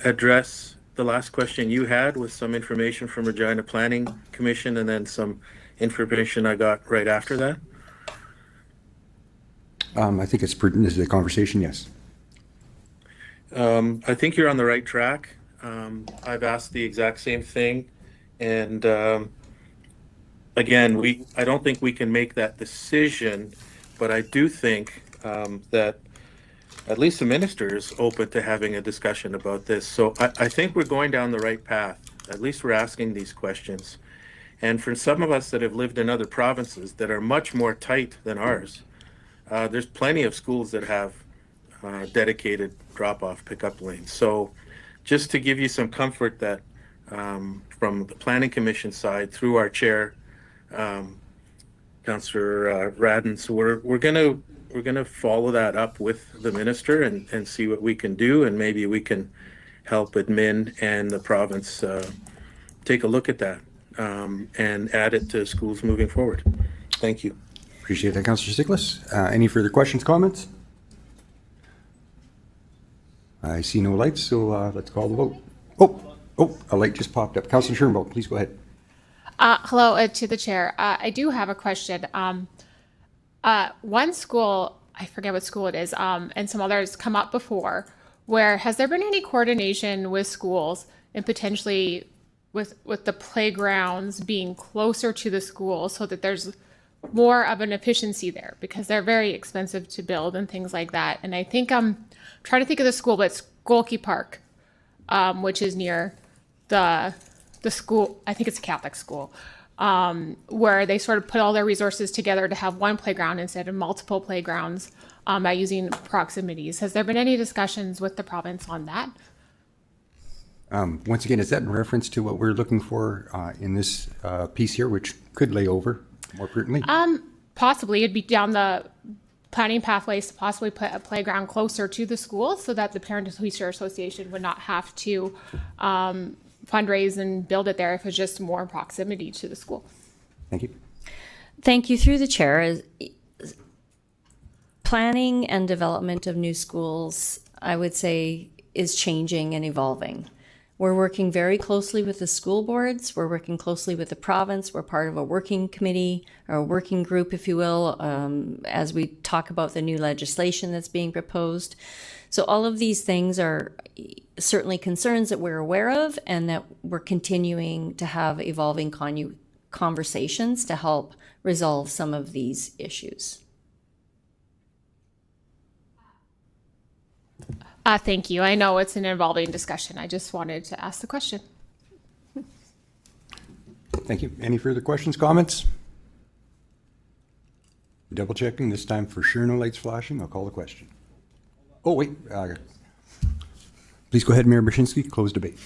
address the last question you had with some information from Regina Planning Commission and then some information I got right after that? I think it's prudent as a conversation, yes. I think you're on the right track. I've asked the exact same thing. And again, I don't think we can make that decision, but I do think that at least the minister is open to having a discussion about this. So I think we're going down the right path. At least we're asking these questions. And for some of us that have lived in other provinces that are much more tight than ours, there's plenty of schools that have dedicated drop-off pickup lanes. So just to give you some comfort that from the Planning Commission side through our chair, Councillor Radden, so we're gonna follow that up with the minister and see what we can do, and maybe we can help admin and the province take a look at that and add it to schools moving forward. Thank you. Appreciate that, Councillor Stichels. Any further questions, comments? I see no lights, so let's call the vote. Oh, a light just popped up. Councillor Schernbold, please go ahead. Hello to the chair. I do have a question. One school, I forget what school it is, and some others come up before, where has there been any coordination with schools and potentially with the playgrounds being closer to the school so that there's more of an efficiency there, because they're very expensive to build and things like that. And I think I'm trying to think of the school, but it's Golke Park, which is near the school. I think it's a Catholic school, where they sort of put all their resources together to have one playground instead of multiple playgrounds by using proximities. Has there been any discussions with the province on that? Once again, is that in reference to what we're looking for in this piece here, which could lay over? more pertinently? Possibly it'd be down the planning pathways to possibly put a playground closer to the school so that the Parent Teacher Association would not have to fundraise and build it there if it's just more proximity to the school. Thank you. Thank you. Through the chair, planning and development of new schools, I would say, is changing and evolving. We're working very closely with the school boards. We're working closely with the province. We're part of a working committee or a working group, if you will, as we talk about the new legislation that's being proposed. So all of these things are certainly concerns that we're aware of and that we're continuing to have evolving conversations to help resolve some of these issues. Thank you. I know it's an evolving discussion. I just wanted to ask the question. Thank you. Any further questions, comments? Double checking, this time for sure no lights flashing. I'll call the question. Oh, wait. Please go ahead, Mayor Brzezinski, close debate.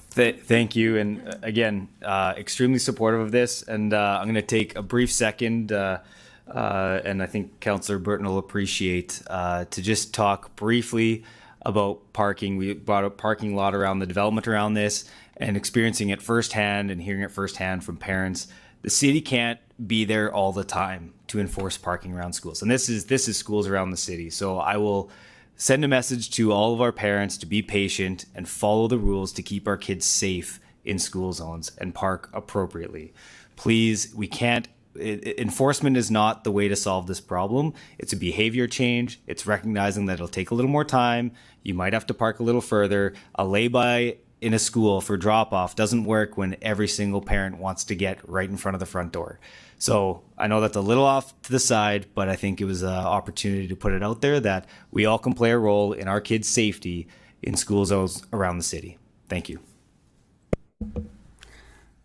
Thank you. And again, extremely supportive of this. And I'm going to take a brief second, and I think Councillor Burton will appreciate, to just talk briefly about parking. We brought a parking lot around the development around this and experiencing it firsthand and hearing it firsthand from parents. The city can't be there all the time to enforce parking around schools. And this is schools around the city. So I will send a message to all of our parents to be patient and follow the rules to keep our kids safe in school zones and park appropriately. Please, we can't enforcement is not the way to solve this problem. It's a behavior change. It's recognizing that it'll take a little more time. You might have to park a little further. A lay-by in a school for drop-off doesn't work when every single parent wants to get right in front of the front door. So I know that's a little off to the side, but I think it was an opportunity to put it out there that we all can play a role in our kids' safety in school zones around the city. Thank you.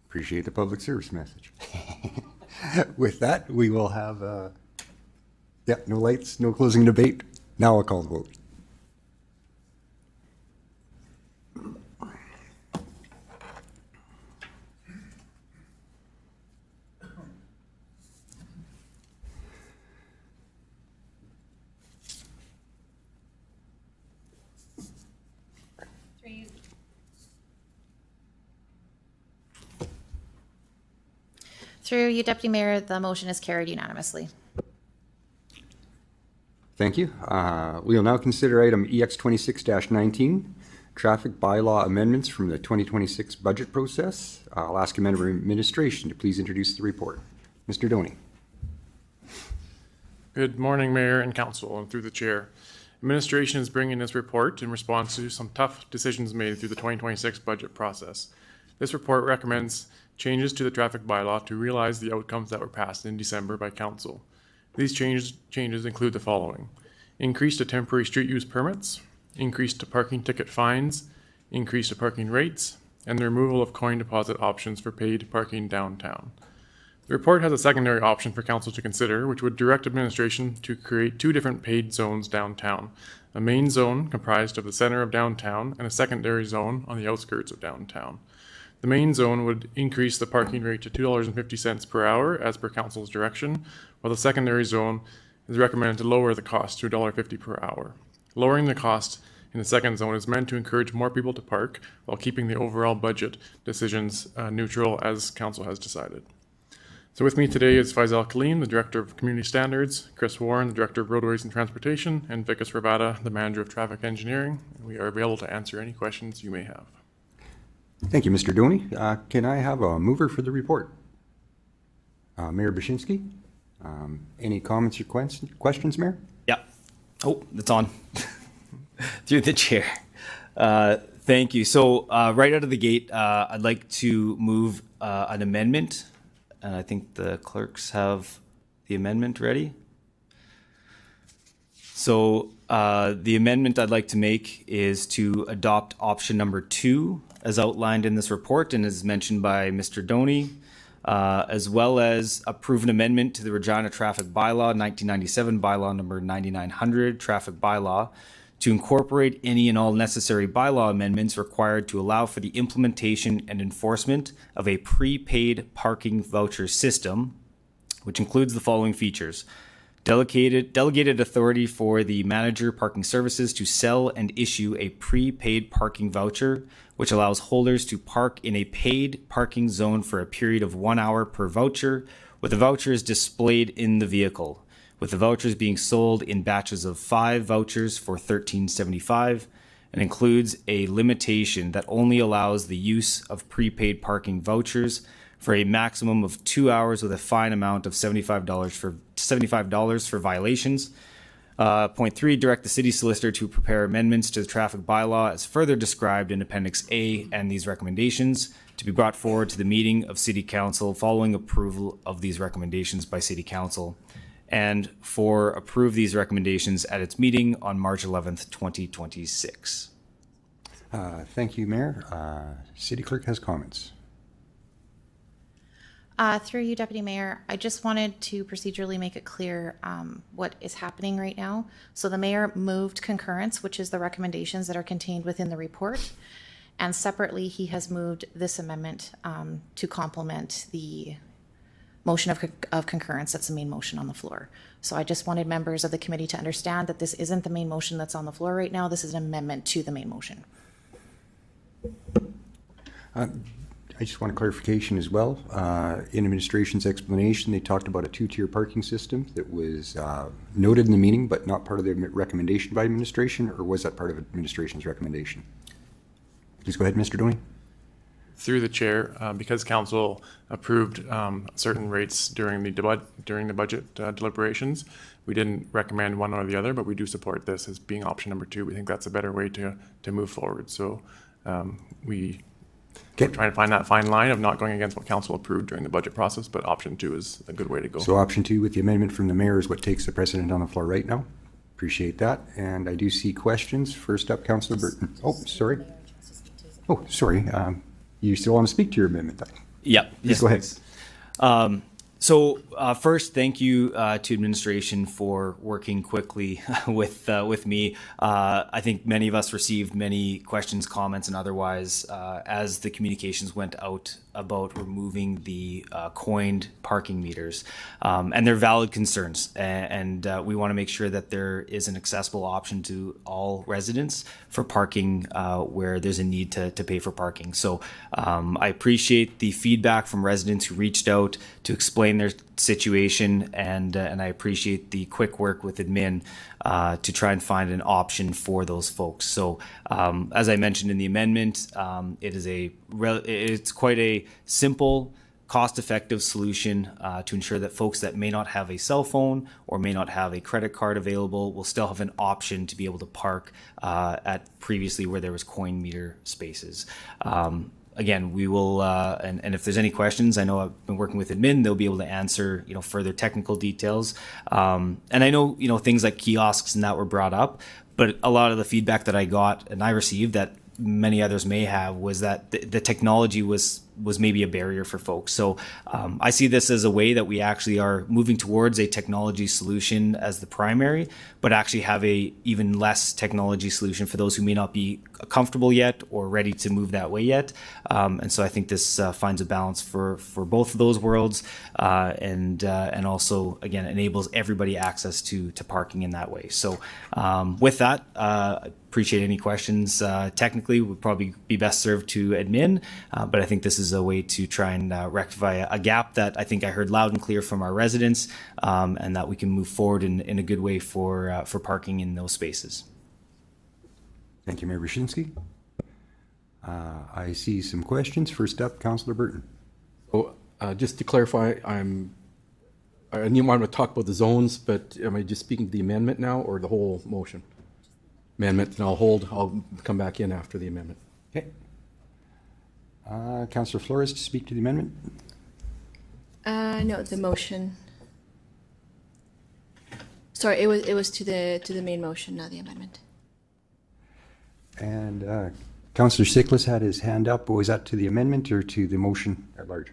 Appreciate the public service message. With that, we will have, no lights, no closing debate. Now I'll call the vote. Through you, Deputy Mayor, the motion is carried unanimously. Thank you. We will now consider item EX 26-19, traffic bylaw amendments from the 2026 budget process. I'll ask a member of administration to please introduce the report. Mr. Doney. Good morning, Mayor and Council, and through the chair. Administration is bringing this report in response to some tough decisions made through the 2026 budget process. This report recommends changes to the traffic bylaw to realize the outcomes that were passed in December by Council. These changes include the following: increase to temporary street use permits, increase to parking ticket fines, increase to parking rates, and the removal of coin deposit options for paid parking downtown. The report has a secondary option for Council to consider, which would direct administration to create two different paid zones downtown: a main zone comprised of the center of downtown and a secondary zone on the outskirts of downtown. The main zone would increase the parking rate to $2.50 per hour as per Council's direction, while the secondary zone is recommended to lower the cost to $1.50 per hour. Lowering the cost in the second zone is meant to encourage more people to park while keeping the overall budget decisions neutral as Council has decided. So with me today is Faisal Kaleem, the Director of Community Standards, Chris Warren, the Director of Roadways and Transportation, and Vikas Ravada, the Manager of Traffic Engineering. We are available to answer any questions you may have. Thank you, Mr. Doney. Can I have a mover for the report? Mayor Brzezinski, any comments or questions, Mayor? Yeah. Oh, it's on. Through the chair. Thank you. So right out of the gate, I'd like to move an amendment, and I think the clerks have the amendment ready. So the amendment I'd like to make is to adopt option number 2 as outlined in this report and as mentioned by Mr. Doney, as well as approve an amendment to the Regina Traffic Bylaw, 1997 Bylaw number 9900 Traffic Bylaw, to incorporate any and all necessary bylaw amendments required to allow for the implementation and enforcement of a prepaid parking voucher system, which includes the following features. Delegated authority for the manager parking services to sell and issue a prepaid parking voucher, which allows holders to park in a paid parking zone for a period of 1 hour per voucher, with the vouchers displayed in the vehicle, with the vouchers being sold in batches of 5 vouchers for $13.75, and includes a limitation that only allows the use of prepaid parking vouchers for a maximum of 2 hours with a fine amount of $75 for violations. Point 3, direct the city solicitor to prepare amendments to the traffic bylaw as further described in Appendix A and these recommendations to be brought forward to the meeting of City Council following approval of these recommendations by City Council, and for approve these recommendations at its meeting on March 11th, 2026. Thank you, Mayor. City Clerk has comments. Through you, Deputy Mayor, I just wanted to procedurally make it clear what is happening right now. So the mayor moved concurrence, which is the recommendations that are contained within the report. And separately, he has moved this amendment to complement the motion of concurrence. That's the main motion on the floor. So I just wanted members of the committee to understand that this isn't the main motion that's on the floor right now. This is an amendment to the main motion. I just want a clarification as well. In administration's explanation, they talked about a 2-tier parking system that was noted in the meeting, but not part of the recommendation by administration, or was that part of administration's recommendation? Please go ahead, Mr. Downey. Through the chair, because council approved certain rates during the budget deliberations, we didn't recommend one or the other, but we do support this as being option number 2. We think that's a better way to move forward. So we're trying to find that fine line of not going against what council approved during the budget process, but option 2 is a good way to go. So option 2 with the amendment from the mayor is what takes the precedent on the floor right now. Appreciate that. And I do see questions. First up, Councillor Burton. Oh, sorry. Oh, sorry. You still want to speak to your amendment? Yep. Yes, go ahead. So first, thank you to administration for working quickly with me. I think many of us received many questions, comments, and otherwise as the communications went out about removing the coined parking meters. And they're valid concerns. And we want to make sure that there is an accessible option to all residents for parking where there's a need to pay for parking. So I appreciate the feedback from residents who reached out to explain their situation, and I appreciate the quick work with admin to try and find an option for those folks. So as I mentioned in the amendment, it's quite a simple, cost-effective solution to ensure that folks that may not have a cell phone or may not have a credit card available will still have an option to be able to park at previously where there was coin meter spaces. Again, we will, and if there's any questions, I know I've been working with admin, they'll be able to answer, further technical details. And I know, things like kiosks and that were brought up, but a lot of the feedback that I got and I received that many others may have was that the technology was maybe a barrier for folks. So I see this as a way that we actually are moving towards a technology solution as the primary, but actually have a even less technology solution for those who may not be comfortable yet or ready to move that way yet. And so I think this finds a balance for both of those worlds, and also again enables everybody access to parking in that way. So with that, appreciate any questions. Technically would probably be best served to admin, but I think this is a way to try and rectify a gap that I think I heard loud and clear from our residents, and that we can move forward in a good way for parking in those spaces. Thank you, Mayor Wyszynski. I see some questions. First up, Councillor Burton. So just to clarify, I didn't want to talk about the zones, but am I just speaking to the amendment now or the whole motion? Amendment, and I'll come back in after the amendment. Okay. Councillor Flores to speak to the amendment. No, the motion. Sorry, it was to the main motion, not the amendment. And Councillor Siklis had his hand up. Was that to the amendment or to the motion at large?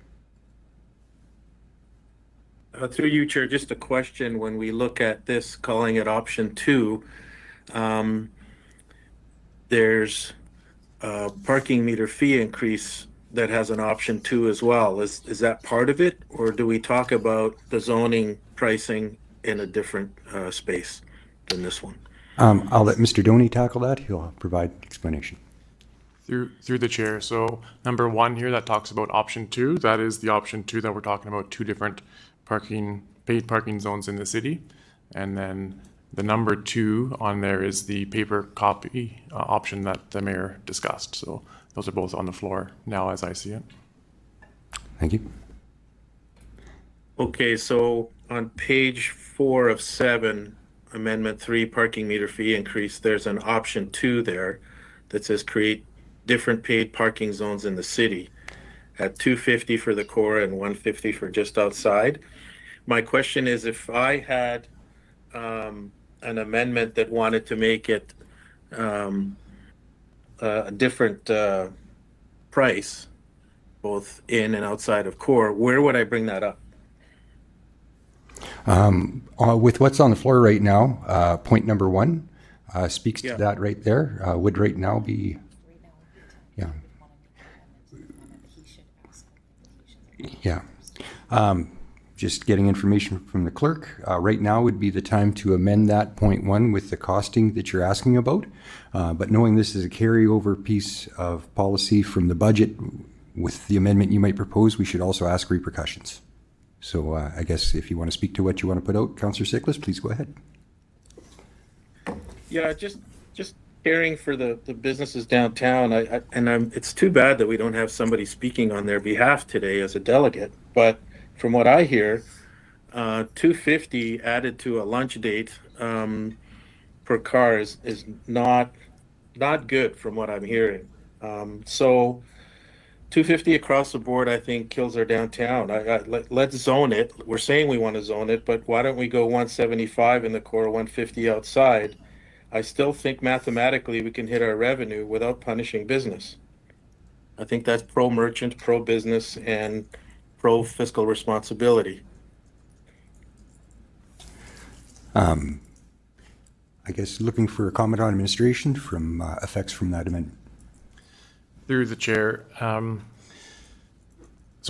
Through you, Chair, just a question. When we look at this, calling it option 2, there's a parking meter fee increase that has an option 2 as well. Is that part of it, or do we talk about the zoning pricing in a different space than this one? I'll let Mr. Doney tackle that. He'll provide explanation. Through the chair. So number 1 here that talks about option 2, that is the option 2 that we're talking about, 2 different paid parking zones in the city. And then the number 2 on there is the paper copy option that the mayor discussed. So those are both on the floor now as I see it. Thank you. Okay, so on page 4 of 7, Amendment 3, parking meter fee increase, there's an option 2 there that says create different paid parking zones in the city at $250 for the core and $150 for just outside. My question is, if I had an amendment that wanted to make it a different price, both in and outside of core, where would I bring that up? With what's on the floor right now, point number 1 speaks Yeah. to that right there. Would right now be, yeah. Yeah. Just getting information from the clerk. Right now would be the time to amend that point 1 with the costing that you're asking about. But knowing this is a carryover piece of policy from the budget, with the amendment you might propose, we should also ask repercussions. So I guess if you want to speak to what you want to put out, Councillor Siklis, please go ahead. Yeah, just caring for the businesses downtown. It's too bad that we don't have somebody speaking on their behalf today as a delegate. But from what I hear, $250 added to a lunch date per car is not good from what I'm hearing. So $250 across the board, I think, kills our downtown. Let's zone it. We're saying we want to zone it, but why don't we go $175 in the core, $150 outside? I still think mathematically we can hit our revenue without punishing business. I think that's pro-merchant, pro-business, and pro-fiscal responsibility. I guess looking for a comment on administration from effects from that amendment. Through the chair. So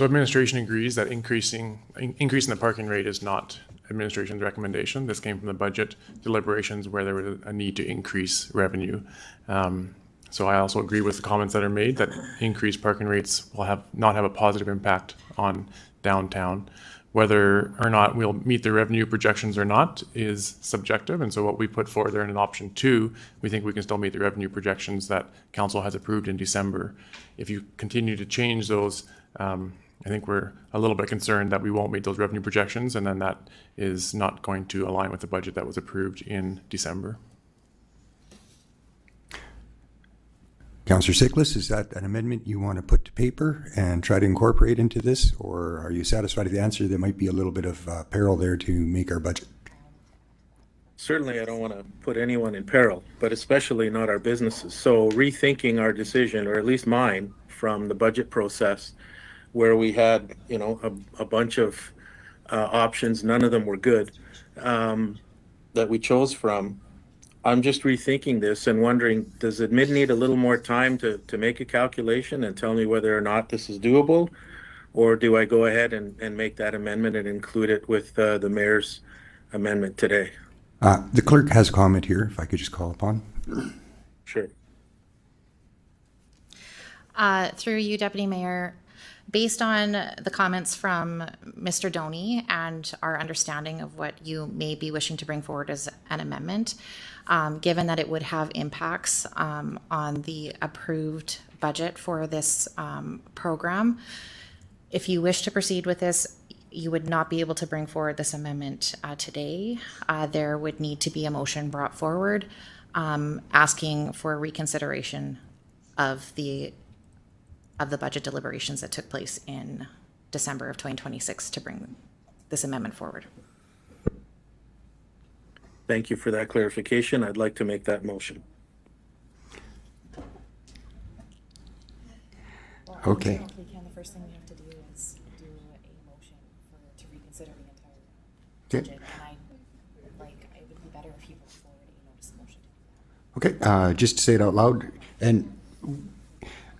administration agrees that increasing the parking rate is not administration's recommendation. This came from the budget deliberations where there was a need to increase revenue. So I also agree with the comments that are made that increased parking rates will not have a positive impact on downtown. Whether or not we'll meet the revenue projections or not is subjective. And so what we put forward there in an option 2, we think we can still meet the revenue projections that council has approved in December. If you continue to change those, I think we're a little bit concerned that we won't meet those revenue projections, and then that is not going to align with the budget that was approved in December. Councillor Siklis, is that an amendment you want to put to paper and try to incorporate into this, or are you satisfied with the answer? There might be a little bit of peril there to make our budget. Certainly, I don't want to put anyone in peril, but especially not our businesses. So rethinking our decision, or at least mine, from the budget process, where we had, a bunch of options, none of them were good, that we chose from. I'm just rethinking this and wondering, does admin need a little more time to make a calculation and tell me whether or not this is doable? Or do I go ahead and make that amendment and include it with the mayor's amendment today? The clerk has a comment here, if I could just call upon. Sure. Through you, Deputy Mayor, based on the comments from Mr. Doney and our understanding of what you may be wishing to bring forward as an amendment, given that it would have impacts on the approved budget for this program, if you wish to proceed with this, you would not be able to bring forward this amendment today. There would need to be a motion brought forward asking for reconsideration of the budget deliberations that took place in December of 2026 to bring this amendment forward. Thank you for that clarification. I'd like to make that motion. Okay. The first thing we have to do is do a motion to reconsider the entire Okay. budget, and it would be better if you brought forward a notice of motion. Okay, just to say it out loud, and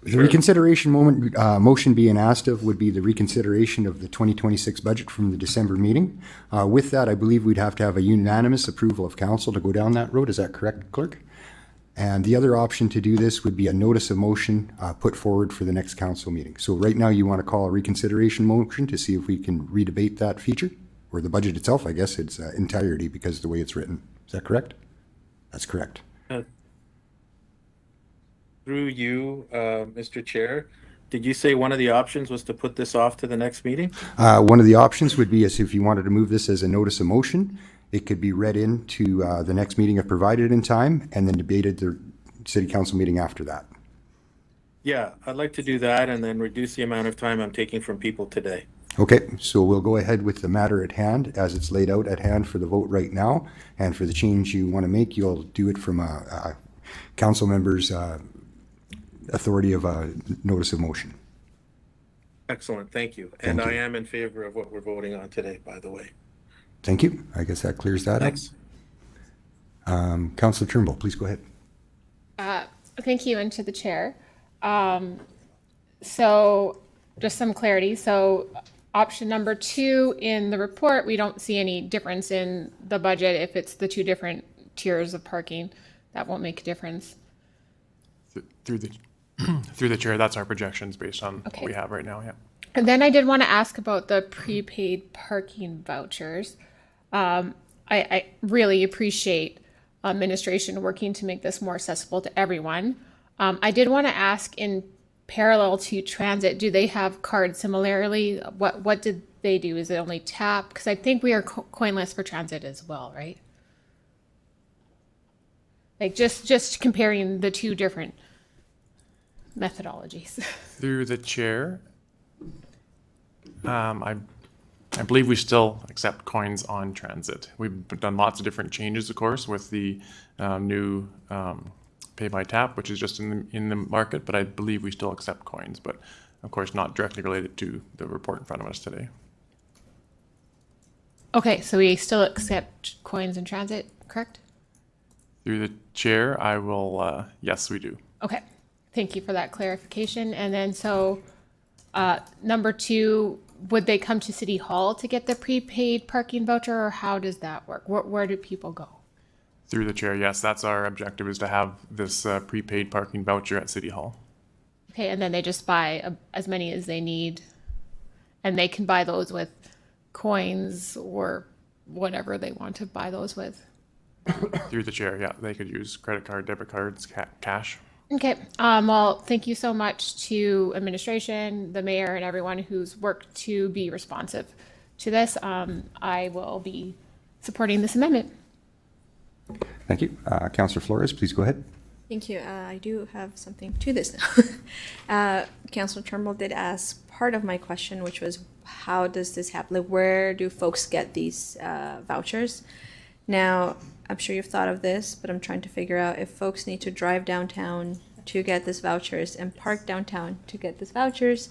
The reconsideration motion being asked of would be the reconsideration of the 2026 budget from the December meeting. With that, I believe we'd have to have a unanimous approval of council to go down that road. Is that correct, Clerk? And the other option to do this would be a notice of motion put forward for the next council meeting. So right now you want to call a reconsideration motion to see if we can redebate that feature, or the budget itself, I guess, its entirety because of the way it's written. Is that correct? That's correct. Through you, Mr. Chair, did you say one of the options was to put this off to the next meeting? One of the options would be as if you wanted to move this as a notice of motion, it could be read into the next meeting if provided in time, and then debated the city council meeting after that. Yeah, I'd like to do that and then reduce the amount of time I'm taking from people today. Okay, so we'll go ahead with the matter at hand as it's laid out at hand for the vote right now. And for the change you want to make, you'll do it from a council member's authority of a notice of motion. Excellent, thank you. And I am in favor of what we're voting on today, by the way. Thank you. I guess that clears that Thanks. up. Councillor Turnbull, please go ahead. Thank you, and to the chair. So just some clarity. So option number 2 in the report, we don't see any difference in the budget if it's the 2 different tiers of parking. That won't make a difference. Through the chair, that's our projections based on what we have right now. Yeah. And then I did want to ask about the prepaid parking vouchers. I really appreciate administration working to make this more accessible to everyone. I did want to ask, in parallel to transit, do they have cards similarly? What did they do? Is it only tap? Because I think we are coinless for transit as well, right? Like just comparing the 2 different methodologies. Through the chair, I believe we still accept coins on transit. We've done lots of different changes, of course, with the new pay by tap, which is just in the market, but I believe we still accept coins, but of course not directly related to the report in front of us today. Okay, so we still accept coins in transit, correct? Through the chair, I will, yes, we do. Okay, thank you for that clarification. And then so number 2, would they come to City Hall to get the prepaid parking voucher, or how does that work? Where do people go? Through the chair, yes, that's our objective, is to have this prepaid parking voucher at City Hall. Okay, and then they just buy as many as they need, and they can buy those with coins or whatever they want to buy those with. Through the chair, yeah, they could use credit card, debit cards, cash. Okay, well, thank you so much to administration, the mayor, and everyone who's worked to be responsive to this. I will be supporting this amendment. Thank you. Councillor Flores, please go ahead. Thank you. I do have something to this now. Councilor Turnbull did ask part of my question, which was, how does this happen? Like, where do folks get these vouchers? Now, I'm sure you've thought of this, but I'm trying to figure out if folks need to drive downtown to get these vouchers and park downtown to get these vouchers,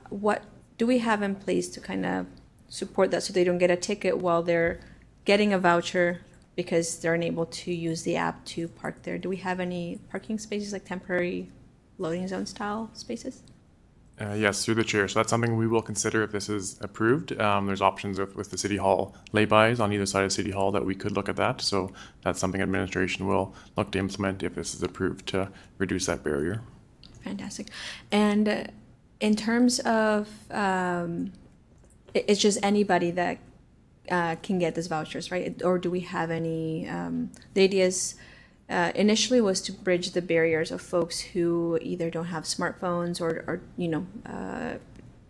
what do we have in place to kind of support that so they don't get a ticket while they're getting a voucher because they're unable to use the app to park there? Do we have any parking spaces, like temporary loading zone style spaces? Yes, through the chair. So that's something we will consider if this is approved. There's options with the City Hall laybys on either side of City Hall that we could look at that. So that's something administration will look to implement if this is approved to reduce that barrier. Fantastic. And in terms of, it's just anybody that can get these vouchers, right? Or do we have any, the idea is, initially was to bridge the barriers of folks who either don't have smartphones or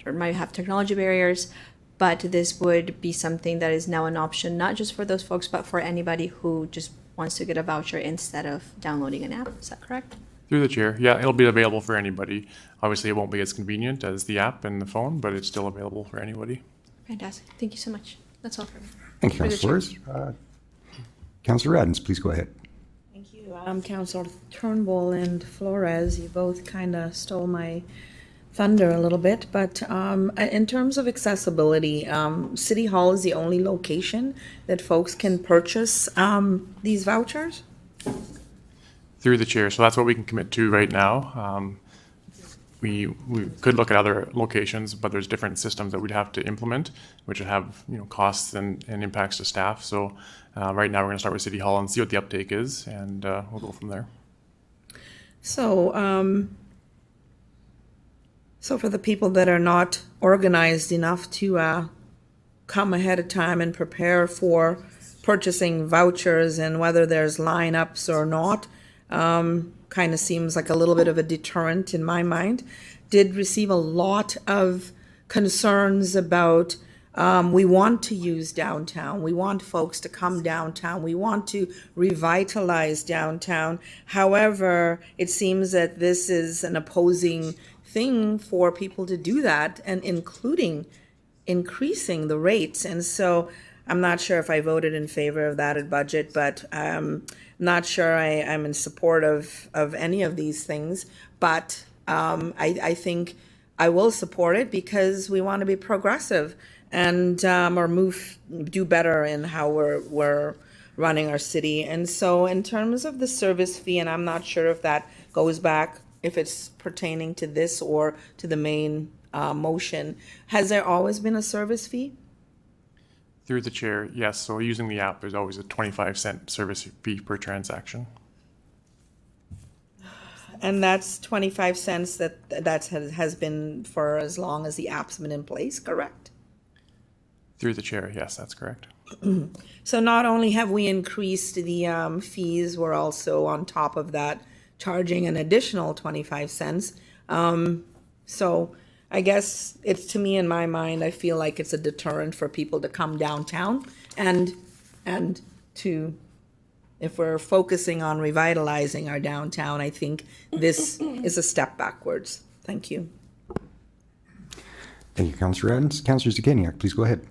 or might have technology barriers, but this would be something that is now an option, not just for those folks, but for anybody who just wants to get a voucher instead of downloading an app. Is that correct? Through the chair, yeah, it'll be available for anybody. Obviously, it won't be as convenient as the app and the phone, but it's still available for anybody. Fantastic. Thank you so much. That's all for me. Thank you, Councillor Flores. Councillor Adams, please go ahead. Councillor Turnbull and Flores, you both kind of stole my thunder a little bit, but in terms of accessibility, City Hall is the only location that folks can purchase these vouchers? Through the chair, so that's what we can commit to right now. we could look at other locations, but there's different systems that we'd have to implement, which would have costs and impacts to staff. So right now we're going to start with City Hall and see what the uptake is, and we'll go from there. So, so for the people that are not organized enough to come ahead of time and prepare for purchasing vouchers, and whether there's lineups or not, kind of seems like a little bit of a deterrent in my mind. Did receive a lot of concerns about we want to use downtown. We want folks to come downtown. We want to revitalize downtown. However, it seems that this is an opposing thing for people to do that, and including increasing the rates. And so I'm not sure if I voted in favor of that at budget, but not sure I'm in support of any of these things. But I think I will support it because we want to be progressive and or do better in how we're running our city. And so in terms of the service fee, and I'm not sure if that goes back, if it's pertaining to this or to the main motion, has there always been a service fee? Through the chair, yes. So using the app, there's always a 25-cent service fee per transaction. And that's 25 cents that has been for as long as the app's been in place, correct? Through the chair, yes, that's correct. So not only have we increased the fees, we're also on top of that charging an additional 25 cents. So I guess it's, to me, in my mind, I feel like it's a deterrent for people to come downtown and to, if we're focusing on revitalizing our downtown, I think this is a step backwards. Thank you. Thank you, Councillor Adams. Councillor Zakaniak, please go ahead.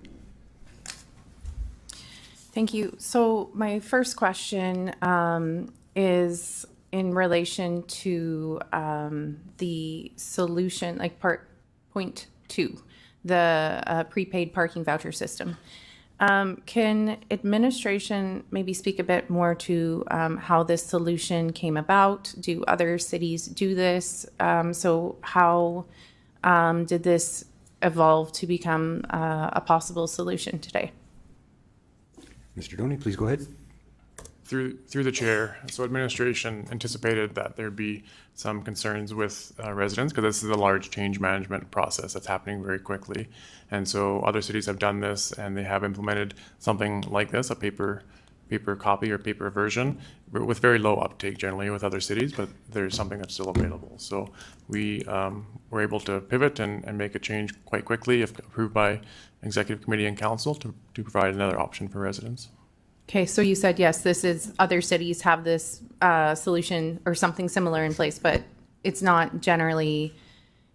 Thank you. So my first question is in relation to the solution, like point 2, the prepaid parking voucher system. Can administration maybe speak a bit more to how this solution came about? Do other cities do this? So how did this evolve to become a possible solution today? Mr. Doney, please go ahead. Through the chair, so administration anticipated that there'd be some concerns with residents, because this is a large change management process that's happening very quickly. And so other cities have done this, and they have implemented something like this, a paper copy or paper version, with very low uptake generally with other cities, but there's something that's still available. So we were able to pivot and make a change quite quickly, if approved by executive committee and council, to provide another option for residents. Okay, so you said, yes, this is, other cities have this solution or something similar in place, but it's not generally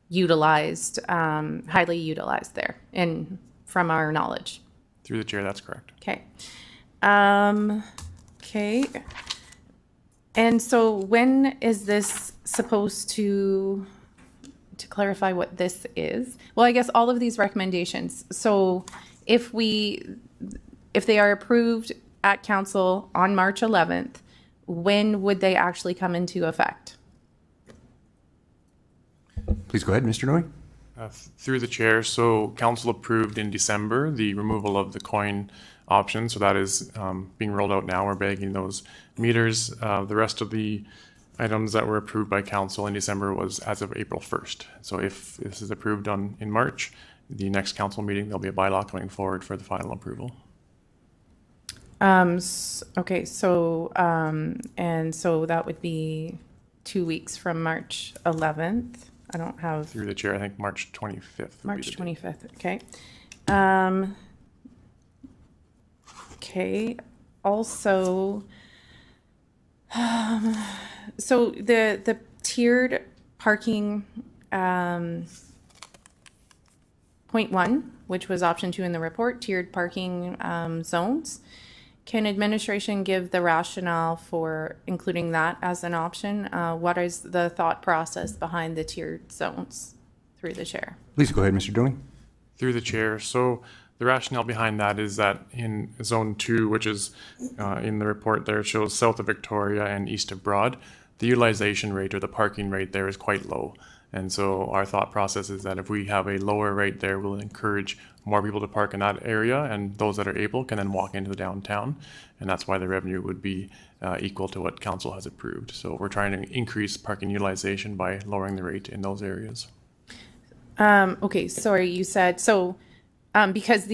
utilized, highly utilized there, and from our knowledge. Through the chair, that's correct. Okay. Okay. And so when is this supposed to clarify what this is? Well, I guess all of these recommendations. So if they are approved at council on March 11th, when would they actually come into effect? Please go ahead, Mr. Noy. Through the chair, so council approved in December the removal of the coin option. So that is being rolled out now. We're bagging those meters. The rest of the items that were approved by council in December was as of April 1st. So if this is approved in March, the next council meeting, there'll be a bylaw coming forward for the final approval. Okay, so, and so that would be 2 weeks from March 11th. I don't have. Through the chair, I think March 25th. March 25th, okay. Okay, also, so the tiered parking, point 1, which was option 2 in the report, tiered parking zones. Can administration give the rationale for including that as an option? What is the thought process behind the tiered zones? Through the chair. Please go ahead, Mr. Doney. Through the chair. So the rationale behind that is that in zone 2, which is in the report there, it shows south of Victoria and east of Broad, the utilization rate or the parking rate there is quite low. And so our thought process is that if we have a lower rate there, we'll encourage more people to park in that area, and those that are able can then walk into the downtown. And that's why the revenue would be equal to what council has approved. So we're trying to increase parking utilization by lowering the rate in those areas. Okay, sorry, you said, so, because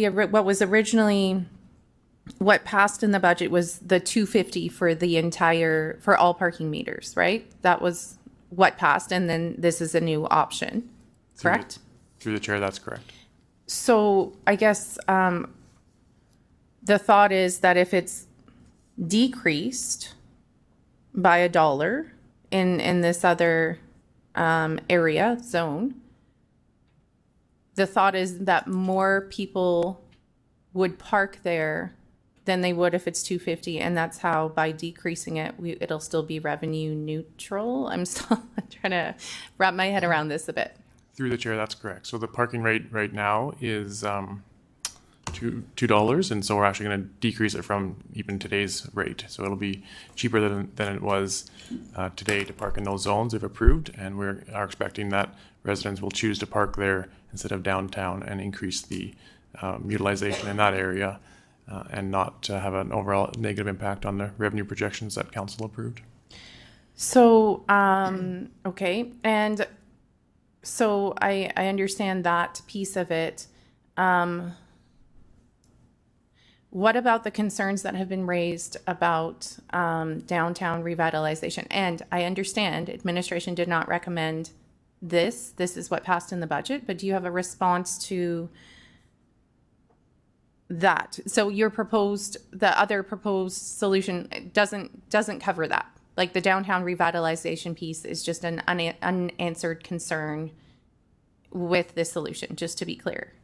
what passed in the budget was the $250 for all parking meters, right? That was what passed, and then this is a new option, correct? Through the chair, that's correct. So I guess the thought is that if it's decreased by $1 in this other area zone, the thought is that more people would park there than they would if it's $250, and that's how by decreasing it, it'll still be revenue neutral. I'm still trying to wrap my head around this a bit. Through the chair, that's correct. So the parking rate right now is $2, and so we're actually going to decrease it from even today's rate. So it'll be cheaper than it was today to park in those zones if approved, and we are expecting that residents will choose to park there instead of downtown and increase the utilization in that area and not have an overall negative impact on the revenue projections that council approved. So, okay, and so I understand that piece of it. What about the concerns that have been raised about downtown revitalization? And I understand administration did not recommend this. This is what passed in the budget, but do you have a response to that? So the other proposed solution doesn't cover that. Like the downtown revitalization piece is just an unanswered concern with this solution, just to be clear.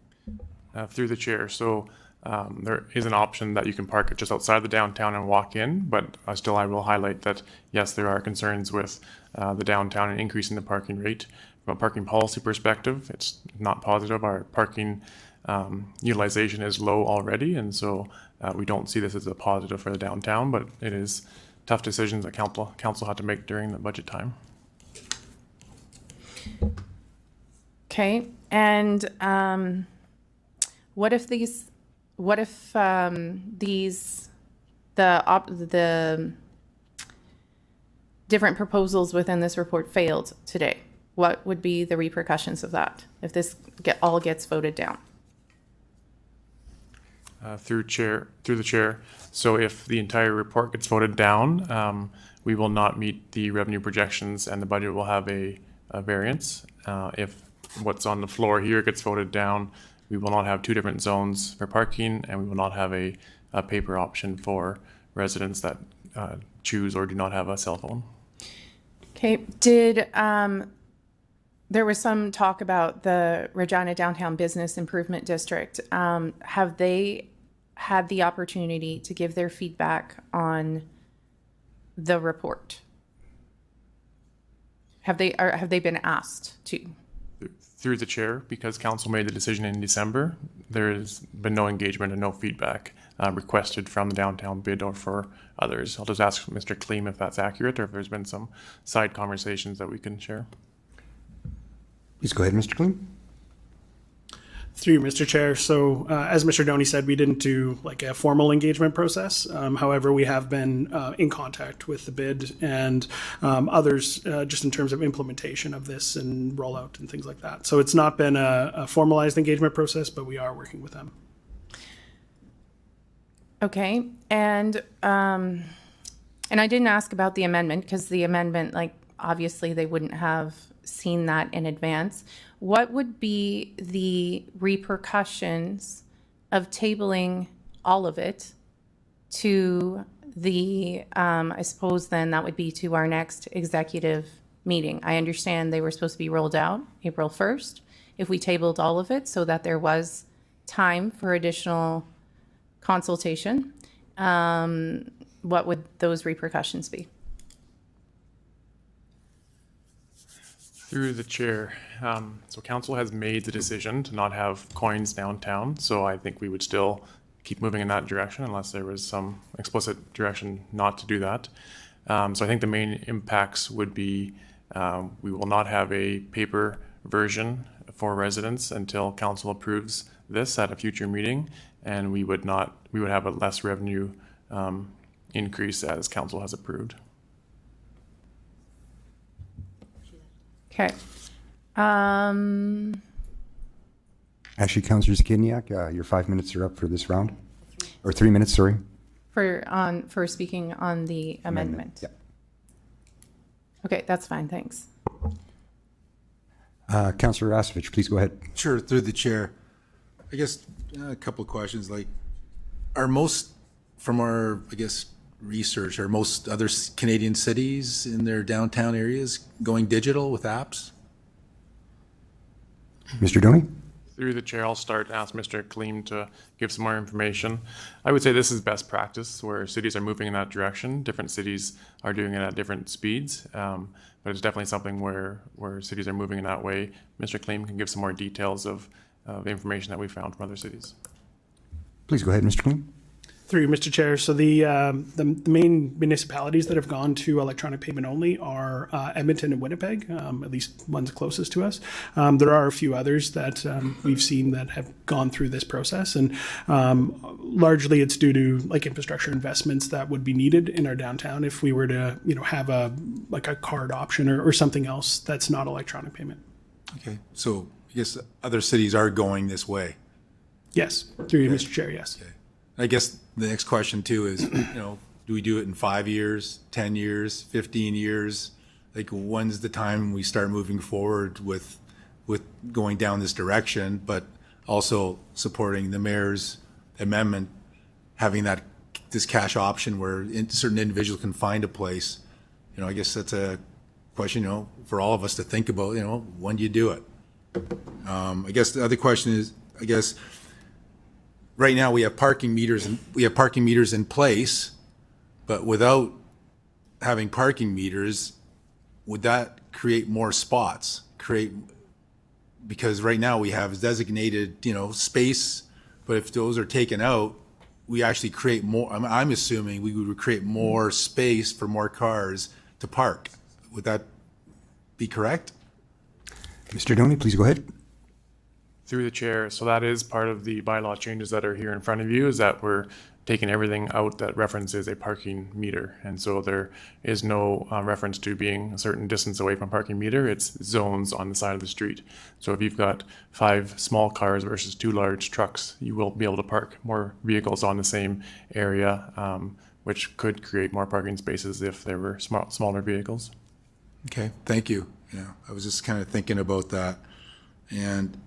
Through the chair. So there is an option that you can park just outside the downtown and walk in, but still I will highlight that, yes, there are concerns with the downtown and increasing the parking rate. From a parking policy perspective, it's not positive. Our parking utilization is low already, and so we don't see this as a positive for the downtown, but it is tough decisions that council had to make during the budget time. Okay, and what if the different proposals within this report failed today? What would be the repercussions of that if this all gets voted down? Through the chair. So if the entire report gets voted down, we will not meet the revenue projections and the budget will have a variance. If what's on the floor here gets voted down, we will not have two different zones for parking, and we will not have a paper option for residents that choose or do not have a cell phone. Okay, there was some talk about the Regina Downtown Business Improvement District. Have they had the opportunity to give their feedback on the report? Have they been asked to? Through the chair, because council made the decision in December, there has been no engagement and no feedback requested from the downtown bid or for others. I'll just ask Mr. Kleem if that's accurate or if there's been some side conversations that we can share. Please go ahead, Mr. Kleem. Through you, Mr. Chair. So as Mr. Doney said, we didn't do like a formal engagement process. However, we have been in contact with the bid and others just in terms of implementation of this and rollout and things like that. So it's not been a formalized engagement process, but we are working with them. Okay. And I didn't ask about the amendment because the amendment, like, obviously they wouldn't have seen that in advance. What would be the repercussions of tabling all of it to the, I suppose then that would be to our next executive meeting? I understand they were supposed to be rolled out April 1st. If we tabled all of it so that there was time for additional consultation, what would those repercussions be? Through the chair. So council has made the decision to not have coins downtown. So I think we would still keep moving in that direction unless there was some explicit direction not to do that. So I think the main impacts would be We will not have a paper version for residents until council approves this at a future meeting, and we would have a less revenue increase as council has approved. Okay. Actually, Councillor Zakiniak, your 5 minutes are up for this round. Or 3 minutes, sorry. For speaking on the amendment. Yeah. Okay, that's fine, thanks. Councillor Rasevich, please go ahead. Sure, through the chair. I guess a couple of questions. Like, are most, from our, I guess, research, are most other Canadian cities in their downtown areas going digital with apps? Mr. Doney? Through the chair, I'll start and ask Mr. Kleem to give some more information. I would say this is best practice where cities are moving in that direction. Different cities are doing it at different speeds, but it's definitely something where cities are moving in that way. Mr. Kleem can give some more details of information that we found from other cities. Please go ahead, Mr. Kleem. Through you, Mr. Chair. So the main municipalities that have gone to electronic payment only are Edmonton and Winnipeg, at least ones closest to us. There are a few others that we've seen that have gone through this process, and largely it's due to like infrastructure investments that would be needed in our downtown if we were to have a card option or something else that's not electronic payment. Okay, so I guess other cities are going this way. Yes, through you, Mr. Chair. Yes. Okay. I guess the next question too is, do we do it in 5 years, 10 years, 15 years? Like, when's the time we start moving forward with going down this direction, but also supporting the mayor's amendment, having this cash option where certain individuals can find a place? I guess that's a question, for all of us to think about, when do you do it? I guess the other question is, right now we have parking meters in place, but without having parking meters, would that create more spots? Because right now we have designated, space, but if those are taken out, we actually create more. I'm assuming we would create more space for more cars to park. Would that be correct? Mr. Doney, please go ahead. Through the chair, so that is part of the bylaw changes that are here in front of you, is that we're taking everything out that references a parking meter. And so there is no reference to being a certain distance away from a parking meter. It's zones on the side of the street. So if you've got 5 small cars versus 2 large trucks, you will be able to park more vehicles on the same area, which could create more parking spaces if there were smaller vehicles. Okay, thank you. Yeah, I was just kind of thinking about that. And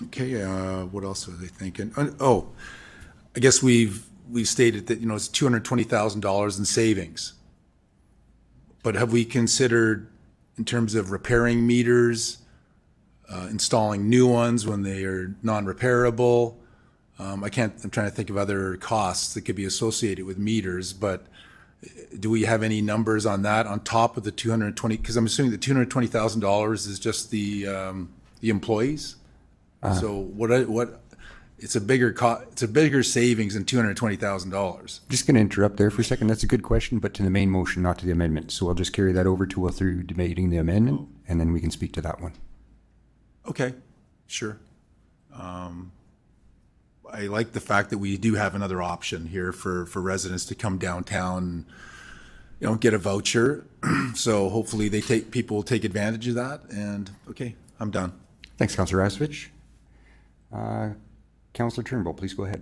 okay, what else are they thinking? Oh, I guess we've stated that, it's $220,000 in savings. But have we considered, in terms of repairing meters, installing new ones when they are non-repairable? I'm trying to think of other costs that could be associated with meters, but do we have any numbers on that on top of the $220? Because I'm assuming the $220,000 is just the employees. So what? It's a bigger savings than $220,000. Just going to interrupt there for a second. That's a good question, but to the main motion, not to the amendment. So I'll just carry that over to through debating the amendment, and then we can speak to that one. Okay, sure. I like the fact that we do have another option here for residents to come downtown and, get a voucher. So hopefully people will take advantage of that. And okay, I'm done. Thanks, Councillor Rasevich. Councillor Turnbull, please go ahead.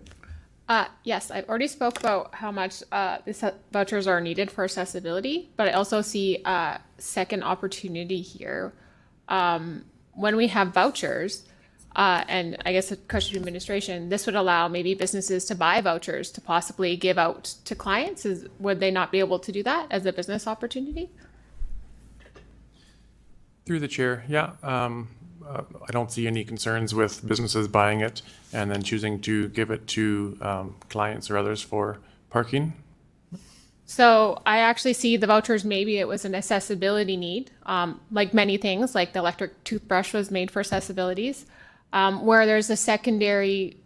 Yes, I've already spoke about how much these vouchers are needed for accessibility, but I also see a second opportunity here. When we have vouchers, and I guess a question to administration, this would allow maybe businesses to buy vouchers to possibly give out to clients. Would they not be able to do that as a business opportunity? Through the chair, yeah. I don't see any concerns with businesses buying it and then choosing to give it to clients or others for parking. So I actually see the vouchers, maybe it was an accessibility need, like many things, like the electric toothbrush was made for accessibilities, where there's a secondary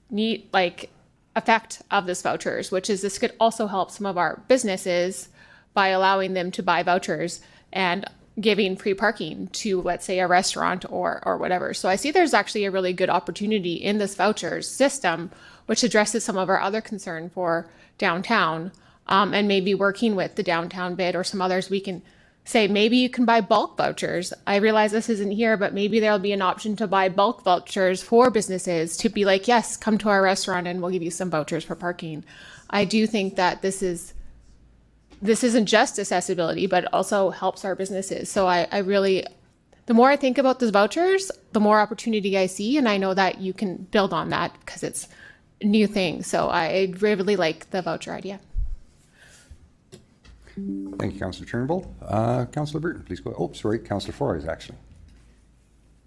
need, like effect of this vouchers, which is this could also help some of our businesses by allowing them to buy vouchers and giving free parking to, let's say, a restaurant or whatever. So I see there's actually a really good opportunity in this vouchers system, which addresses some of our other concern for downtown, and maybe working with the downtown bid or some others, we can say maybe you can buy bulk vouchers. I realize this isn't here, but maybe there'll be an option to buy bulk vouchers for businesses to be like, yes, come to our restaurant and we'll give you some vouchers for parking. I do think that this isn't just accessibility, but it also helps our businesses. So I really, the more I think about those vouchers, the more opportunity I see, and I know that you can build on that because it's a new thing. So I really like the voucher idea. Thank you, Councillor Turnbull. Councillor Burton, please go. Oh, sorry, Councillor Flores, actually.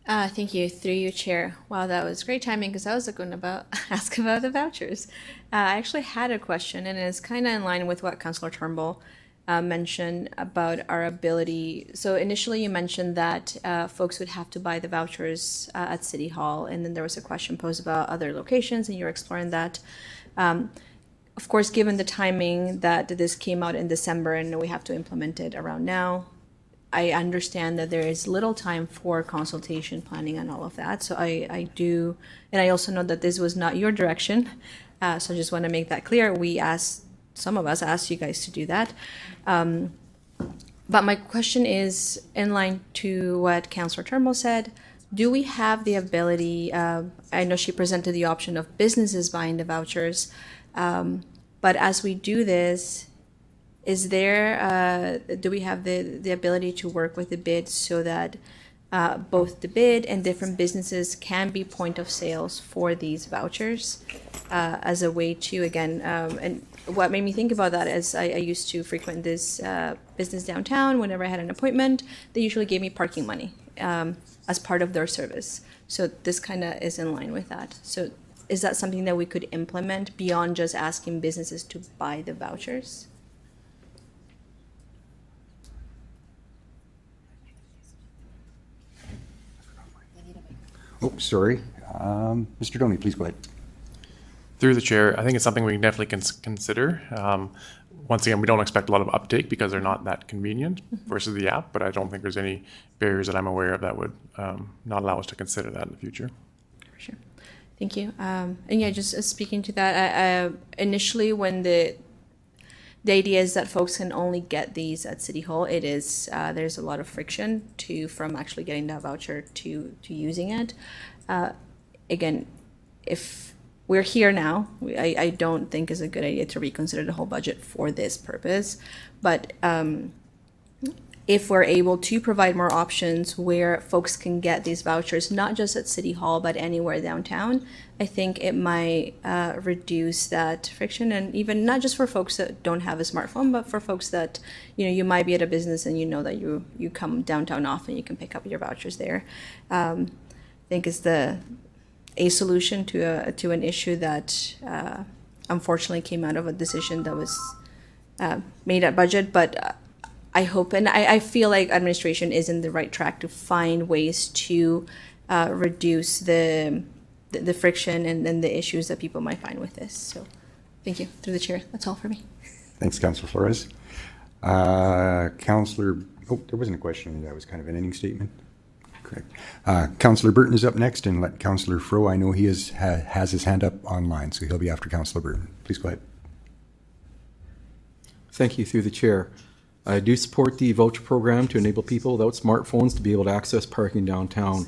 Thank you, through you, Chair. Wow, that was great timing because I was going to ask about the vouchers. I actually had a question, and it's kind of in line with what Councillor Turnbull mentioned about our ability. So initially you mentioned that folks would have to buy the vouchers at City Hall, and then there was a question posed about other locations, and you're exploring that. Of course, given the timing that this came out in December and we have to implement it around now, I understand that there is little time for consultation, planning, and all of that. So I do, and I also know that this was not your direction. So I just want to make that clear. Some of us asked you guys to do that. But my question is in line to what Councillor Turnbull said. Do we have the ability, I know she presented the option of businesses buying the vouchers, but as we do this, is there, do we have the ability to work with the bid so that both the bid and different businesses can be point of sales for these vouchers as a way to, again, and what made me think about that is I used to frequent this business downtown. Whenever I had an appointment, they usually gave me parking money as part of their service. So this kind of is in line with that. So is that something that we could implement beyond just asking businesses to buy the vouchers? Oh, sorry. Mr. Doney, please go ahead. Through the chair, I think it's something we can definitely consider. Once again, we don't expect a lot of uptake because they're not that convenient versus the app, but I don't think there's any barriers that I'm aware of that would not allow us to consider that in the future. Sure. Thank you. And yeah, just speaking to that, initially when the idea is that folks can only get these at City Hall, it is, there's a lot of friction from actually getting that voucher to using it. Again, if we're here now, I don't think is a good idea to reconsider the whole budget for this purpose. But if we're able to provide more options where folks can get these vouchers, not just at City Hall, but anywhere downtown, I think it might reduce that friction. And even not just for folks that don't have a smartphone, but for folks that, you might be at a business and you know that you come downtown often, you can pick up your vouchers there. I think is a solution to an issue that unfortunately came out of a decision that was made at budget. But I hope, and I feel like administration is in the right track to find ways to reduce the friction and the issues that people might find with this. So thank you. Through the chair, that's all for me. Thanks, Councillor Flores. Councillor, there wasn't a question. That was kind of an ending statement. Correct. Councillor Burton is up next, and let Councillor Fro, I know he has his hand up online, so he'll be after Councillor Burton. Please go ahead. Thank you, through the chair. I do support the voucher program to enable people without smartphones to be able to access parking downtown.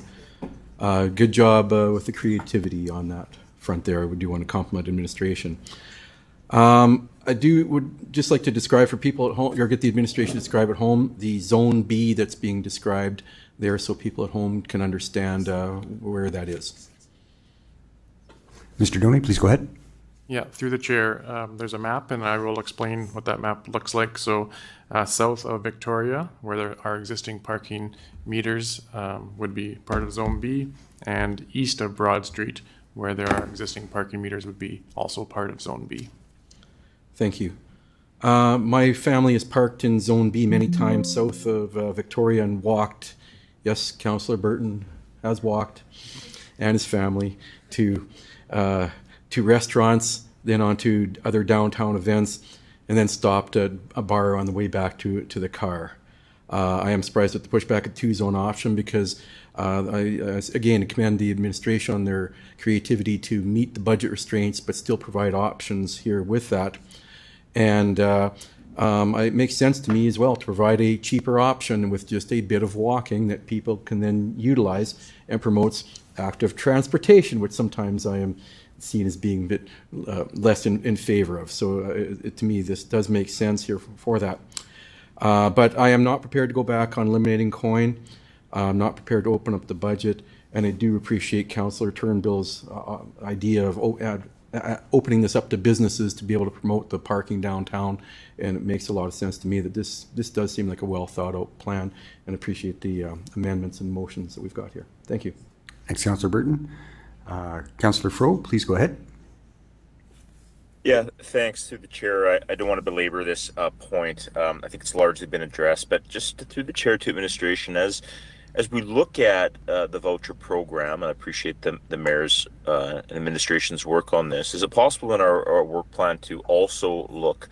Good job with the creativity on that front there. I do want to compliment administration. I would just like to describe for people at home, or get the administration to describe at home, the Zone B that's being described there so people at home can understand where that is. Mr. Doney, please go ahead. Yeah, through the chair, there's a map, and I will explain what that map looks like. So south of Victoria, where there are existing parking meters, would be part of Zone B, and east of Broad Street, where there are existing parking meters, would be also part of Zone B. Thank you. My family has parked in Zone B many times south of Victoria and walked. Yes, Councillor Burton has walked, and his family, to restaurants, then on to other downtown events, and then stopped at a bar on the way back to the car. I am surprised at the pushback at two-zone option because again, commend the administration on their creativity to meet the budget restraints but still provide options here with that. And it makes sense to me as well to provide a cheaper option with just a bit of walking that people can then utilize, and promotes active transportation, which sometimes I am seen as being a bit less in favor of. So to me, this does make sense here for that. But I am not prepared to go back on eliminating coin. I'm not prepared to open up the budget, and I do appreciate Councillor Turnbull's idea of opening this up to businesses to be able to promote the parking downtown, and it makes a lot of sense to me that this does seem like a well thought out plan, and appreciate the amendments and motions that we've got here. Thank you. Thanks, Councillor Burton. Councillor Fro, please go ahead. Yeah, thanks. Through the chair, I don't want to belabor this point. I think it's largely been addressed, but just through the chair to administration, as we look at the voucher program, and I appreciate the mayor's and administration's work on this, is it possible in our work plan to also look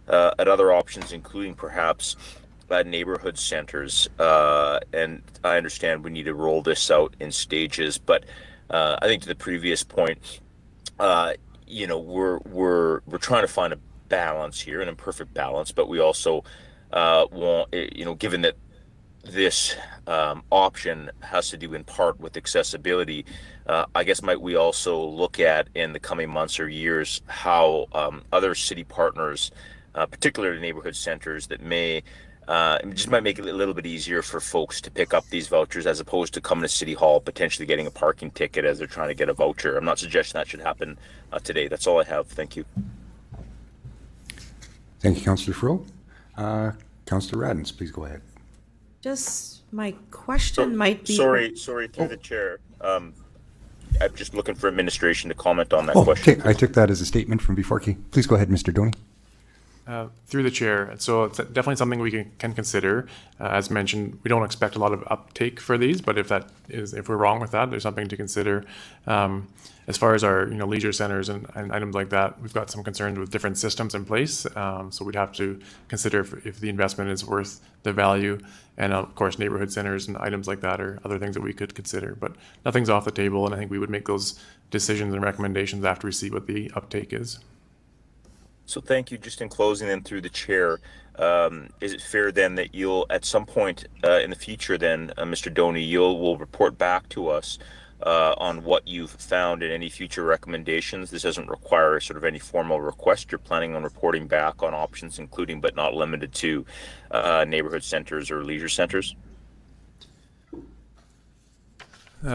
at other options, including perhaps neighborhood centers? And I understand we need to roll this out in stages, but I think to the previous point, we're trying to find a balance here, an imperfect balance, but we also want, given that this option has to do in part with accessibility, I guess might we also look at in the coming months or years how other city partners, particularly neighborhood centers, that may just might make it a little bit easier for folks to pick up these vouchers as opposed to coming to City Hall, potentially getting a parking ticket as they're trying to get a voucher. I'm not suggesting that should happen today. That's all I have. Thank you. Thank you, Councillor Fro. Councillor Radens, please go ahead. Just my question might be. Sorry, through the chair. I'm just looking for administration to comment on that Oh, question. okay. I took that as a statement from before. Okay, please go ahead, Mr. Doney. Through the chair. So it's definitely something we can consider. As mentioned, we don't expect a lot of uptake for these, but if we're wrong with that, there's something to consider. As far as our leisure centers and items like that, we've got some concerns with different systems in place. So we'd have to consider if the investment is worth the value. And of course, neighborhood centers and items like that are other things that we could consider. But nothing's off the table, and I think we would make those decisions and recommendations after we see what the uptake is. So thank you. Just in closing then through the chair, is it fair then that you'll at some point in the future then, Mr. Doney, will report back to us on what you've found and any future recommendations? This doesn't require sort of any formal request. You're planning on reporting back on options, including but not limited to neighborhood centers or leisure centers?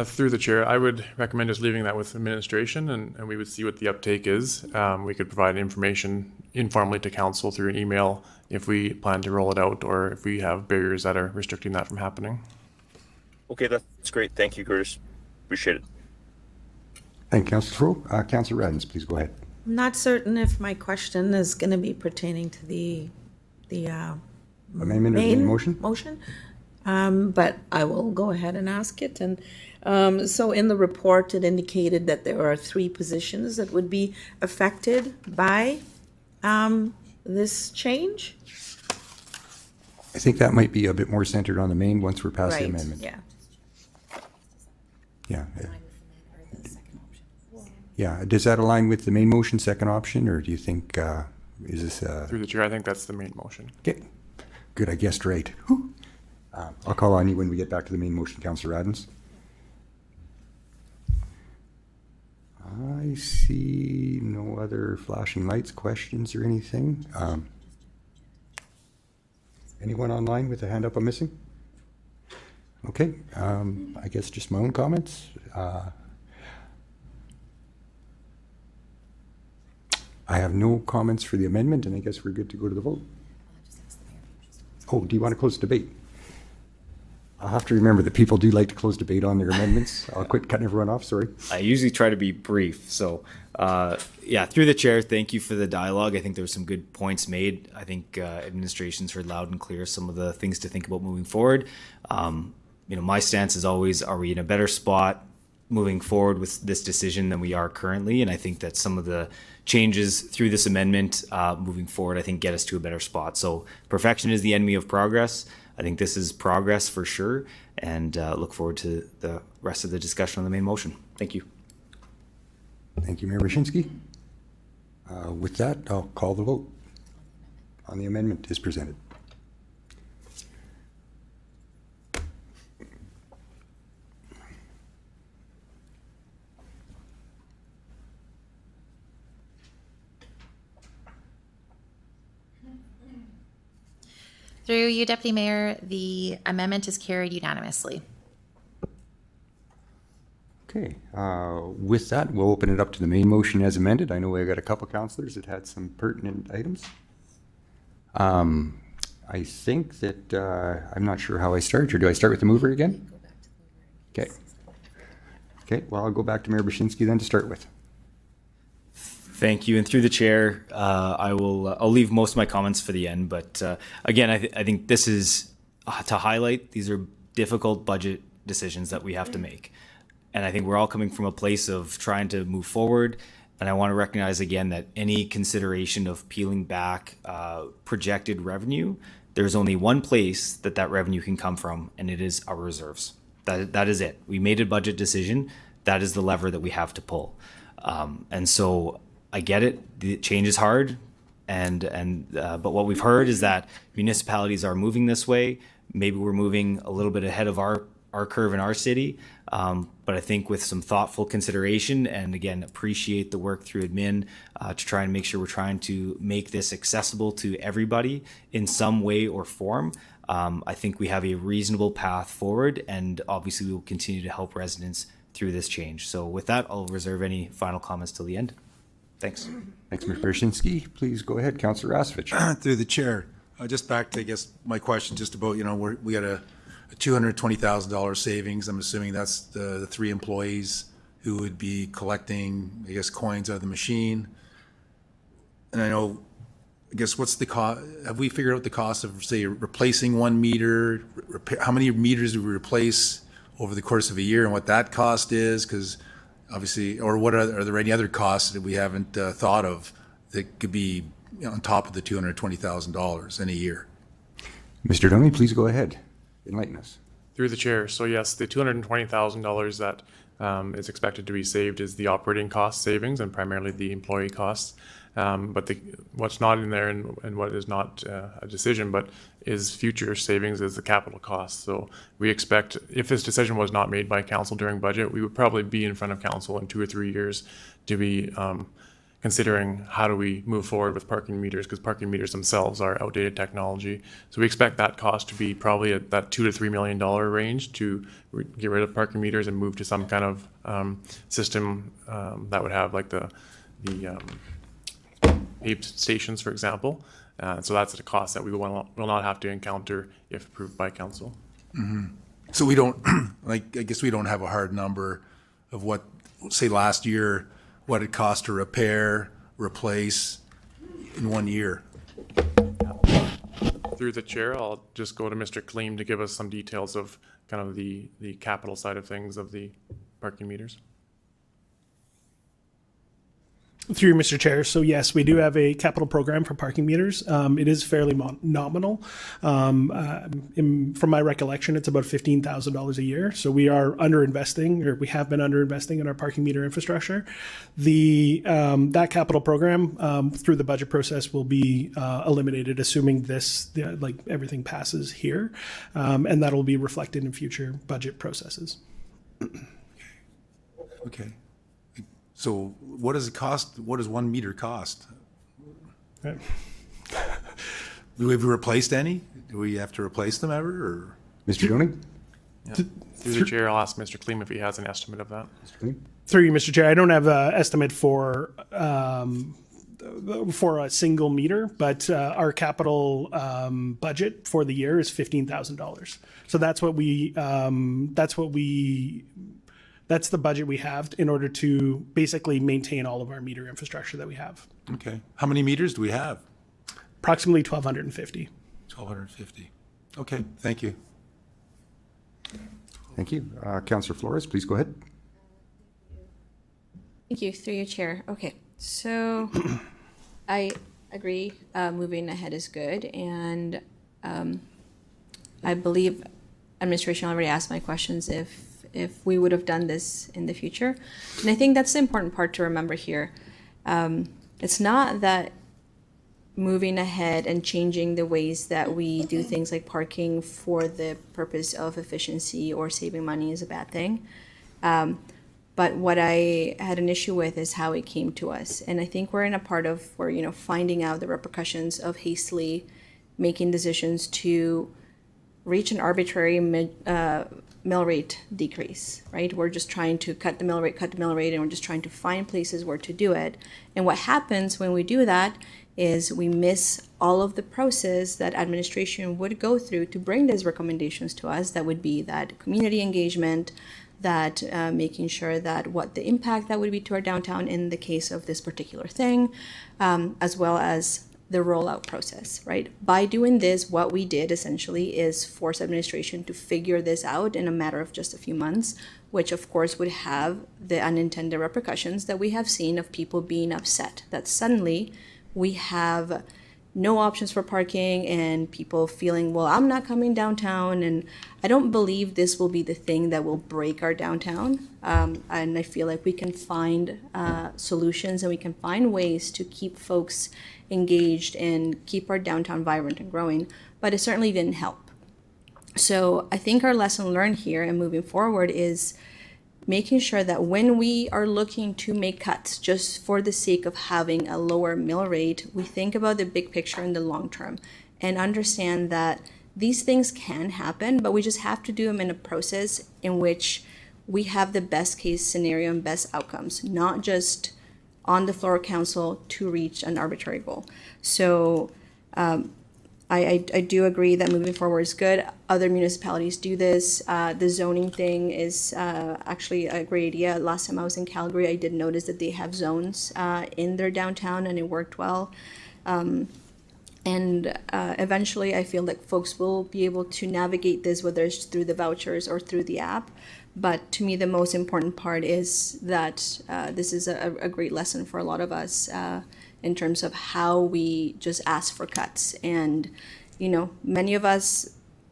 Through the chair, I would recommend just leaving that with administration, and we would see what the uptake is. We could provide information informally to council through an email if we plan to roll it out or if we have barriers that are restricting that from happening. Okay, that's great. Thank you, Curtis. Appreciate it. Thank you, Councillor Fro. Councillor Radens, please go ahead. I'm not certain if my question is going to be pertaining to the Amendment or the motion? But I will go ahead and ask it. And so in the report, it indicated that there are 3 positions that would be affected by this change. I think that might be a bit more centered on the main once we're past the amendment. Yeah. Yeah. Yeah. Does that align with the main motion, second option, or do you think is this? Through the chair, I think that's the main motion. Okay. Good. I guessed right. I'll call on you when we get back to the main motion, Councillor Radens. I see no other flashing lights, questions, or anything. Anyone online with a hand up I'm missing? Okay, I guess just my own comments. I have no comments for the amendment, and I guess we're good to go to the vote. Oh, do you want to close the debate? I'll have to remember that people do like to close debate on their amendments. I'll quit cutting everyone off, sorry. I usually try to be brief. So, yeah, through the chair, thank you for the dialogue. I think there were some good points made. I think administration's heard loud and clear some of the things to think about moving forward. My stance is always, are we in a better spot moving forward with this decision than we are currently? And I think that some of the changes through this amendment moving forward, I think get us to a better spot. So perfection is the enemy of progress. I think this is progress for sure, and look forward to the rest of the discussion on the main motion. Thank you. Thank you, Mayor Wyszynski. With that, I'll call the vote on the amendment as presented. Through you, Deputy Mayor, the amendment is carried unanimously. Okay, with that, we'll open it up to the main motion as amended. I know we got a couple councillors that had some pertinent items. I think that, I'm not sure how I start, or do I start with the mover again? Okay. Okay, well, I'll go back to Mayor Wyszynski then to start with. Thank you. And through the chair, I'll leave most of my comments for the end. But again, I think this is to highlight these are difficult budget decisions that we have to make. And I think we're all coming from a place of trying to move forward. And I want to recognize again that any consideration of peeling back projected revenue, there's only one place that revenue can come from, and it is our reserves. That is it. We made a budget decision. That is the lever that we have to pull. And so I get it. The change is hard, but what we've heard is that municipalities are moving this way. Maybe we're moving a little bit ahead of our curve in our city, but I think with some thoughtful consideration, and again, appreciate the work through admin to try and make sure we're trying to make this accessible to everybody in some way or form. I think we have a reasonable path forward, and obviously we will continue to help residents through this change. So with that, I'll reserve any final comments till the end. Thanks. Thanks, Mr. Wyszynski. Please go ahead, Councillor Rasevich. Through the chair, just back to, I guess, my question just about, we got a $220,000 savings. I'm assuming that's the 3 employees who would be collecting, I guess, coins out of the machine. And I guess, what's the cost? Have we figured out the cost of, say, replacing 1 meter? How many meters do we replace over the course of a year, and what that cost is? Because obviously, or what are there any other costs that we haven't thought of that could be on top of the $220,000 in a year? Mr. Doney, please go ahead. Enlighten us. Through the chair. So yes, the $220,000 that is expected to be saved is the operating cost savings and primarily the employee costs. But what's not in there and what is not a decision, but is future savings is the capital cost. So we expect, if this decision was not made by council during budget, we would probably be in front of council in 2 or 3 years to be considering how do we move forward with parking meters, because parking meters themselves are outdated technology. So we expect that cost to be probably at that $2 to $3 million range to get rid of parking meters and move to some kind of system that would have like the paved stations, for example. So that's the cost that we will not have to encounter if approved by council. Mm-hmm. So we don't, I guess we don't have a hard number of what, say last year, what it cost to repair, replace in 1 year. Through the chair, I'll just go to Mr. Kleem to give us some details of kind of the capital side of things of the parking meters. Through you, Mr. Chair. So yes, we do have a capital program for parking meters. It is fairly nominal. From my recollection, it's about $15,000 a year. So we are underinvesting, or we have been underinvesting in our parking meter infrastructure. That capital program through the budget process will be eliminated, assuming like everything passes here, and that will be reflected in future budget processes. Okay. So what does it cost? What does 1 meter cost? Right. Do we have replaced any? Do we have to replace them ever? Or? Mr. Doney? Yeah. Through the chair, I'll ask Mr. Kleem if he has an estimate of that. Through you, Mr. Chair, I don't have an estimate for a single meter, but our capital budget for the year is $15,000. So that's the budget we have in order to basically maintain all of our meter infrastructure that we have. Okay. How many meters do we have? Approximately 1,250. 1,250. Okay. Thank you. Thank you. Councillor Flores, please go ahead. Thank you. Through your chair. Okay. So I agree. Moving ahead is good. And I believe administration already asked my questions if we would have done this in the future. And I think that's the important part to remember here. It's not that moving ahead and changing the ways that we do things like parking for the purpose of efficiency or saving money is a bad thing. But what I had an issue with is how it came to us. And I think we're in a part of where, you know, finding out the repercussions of hastily making decisions to reach an arbitrary mill rate decrease, right? We're just trying to cut the mill rate, and we're just trying to find places where to do it. And what happens when we do that is we miss all of the process that administration would go through to bring these recommendations to us. That would be that community engagement, that making sure that what the impact that would be to our downtown in the case of this particular thing, as well as the rollout process, right? By doing this, what we did essentially is force administration to figure this out in a matter of just a few months, which of course would have the unintended repercussions that we have seen of people being upset that suddenly we have no options for parking and people feeling, well, I'm not coming downtown. And I don't believe this will be the thing that will break our downtown. And I feel like we can find solutions and we can find ways to keep folks engaged and keep our downtown vibrant and growing, but it certainly didn't help. So I think our lesson learned here and moving forward is making sure that when we are looking to make cuts just for the sake of having a lower mill rate, we think about the big picture in the long term and understand that these things can happen, but we just have to do them in a process in which we have the best case scenario and best outcomes, not just on the floor of council to reach an arbitrary goal. So I do agree that moving forward is good. Other municipalities do this. The zoning thing is actually a great idea. Last time I was in Calgary, I did notice that they have zones in their downtown and it worked well. And eventually I feel like folks will be able to navigate this, whether it's through the vouchers or through the app. But to me, the most important part is that this is a great lesson for a lot of us in terms of how we just ask for cuts. And, you know, many of us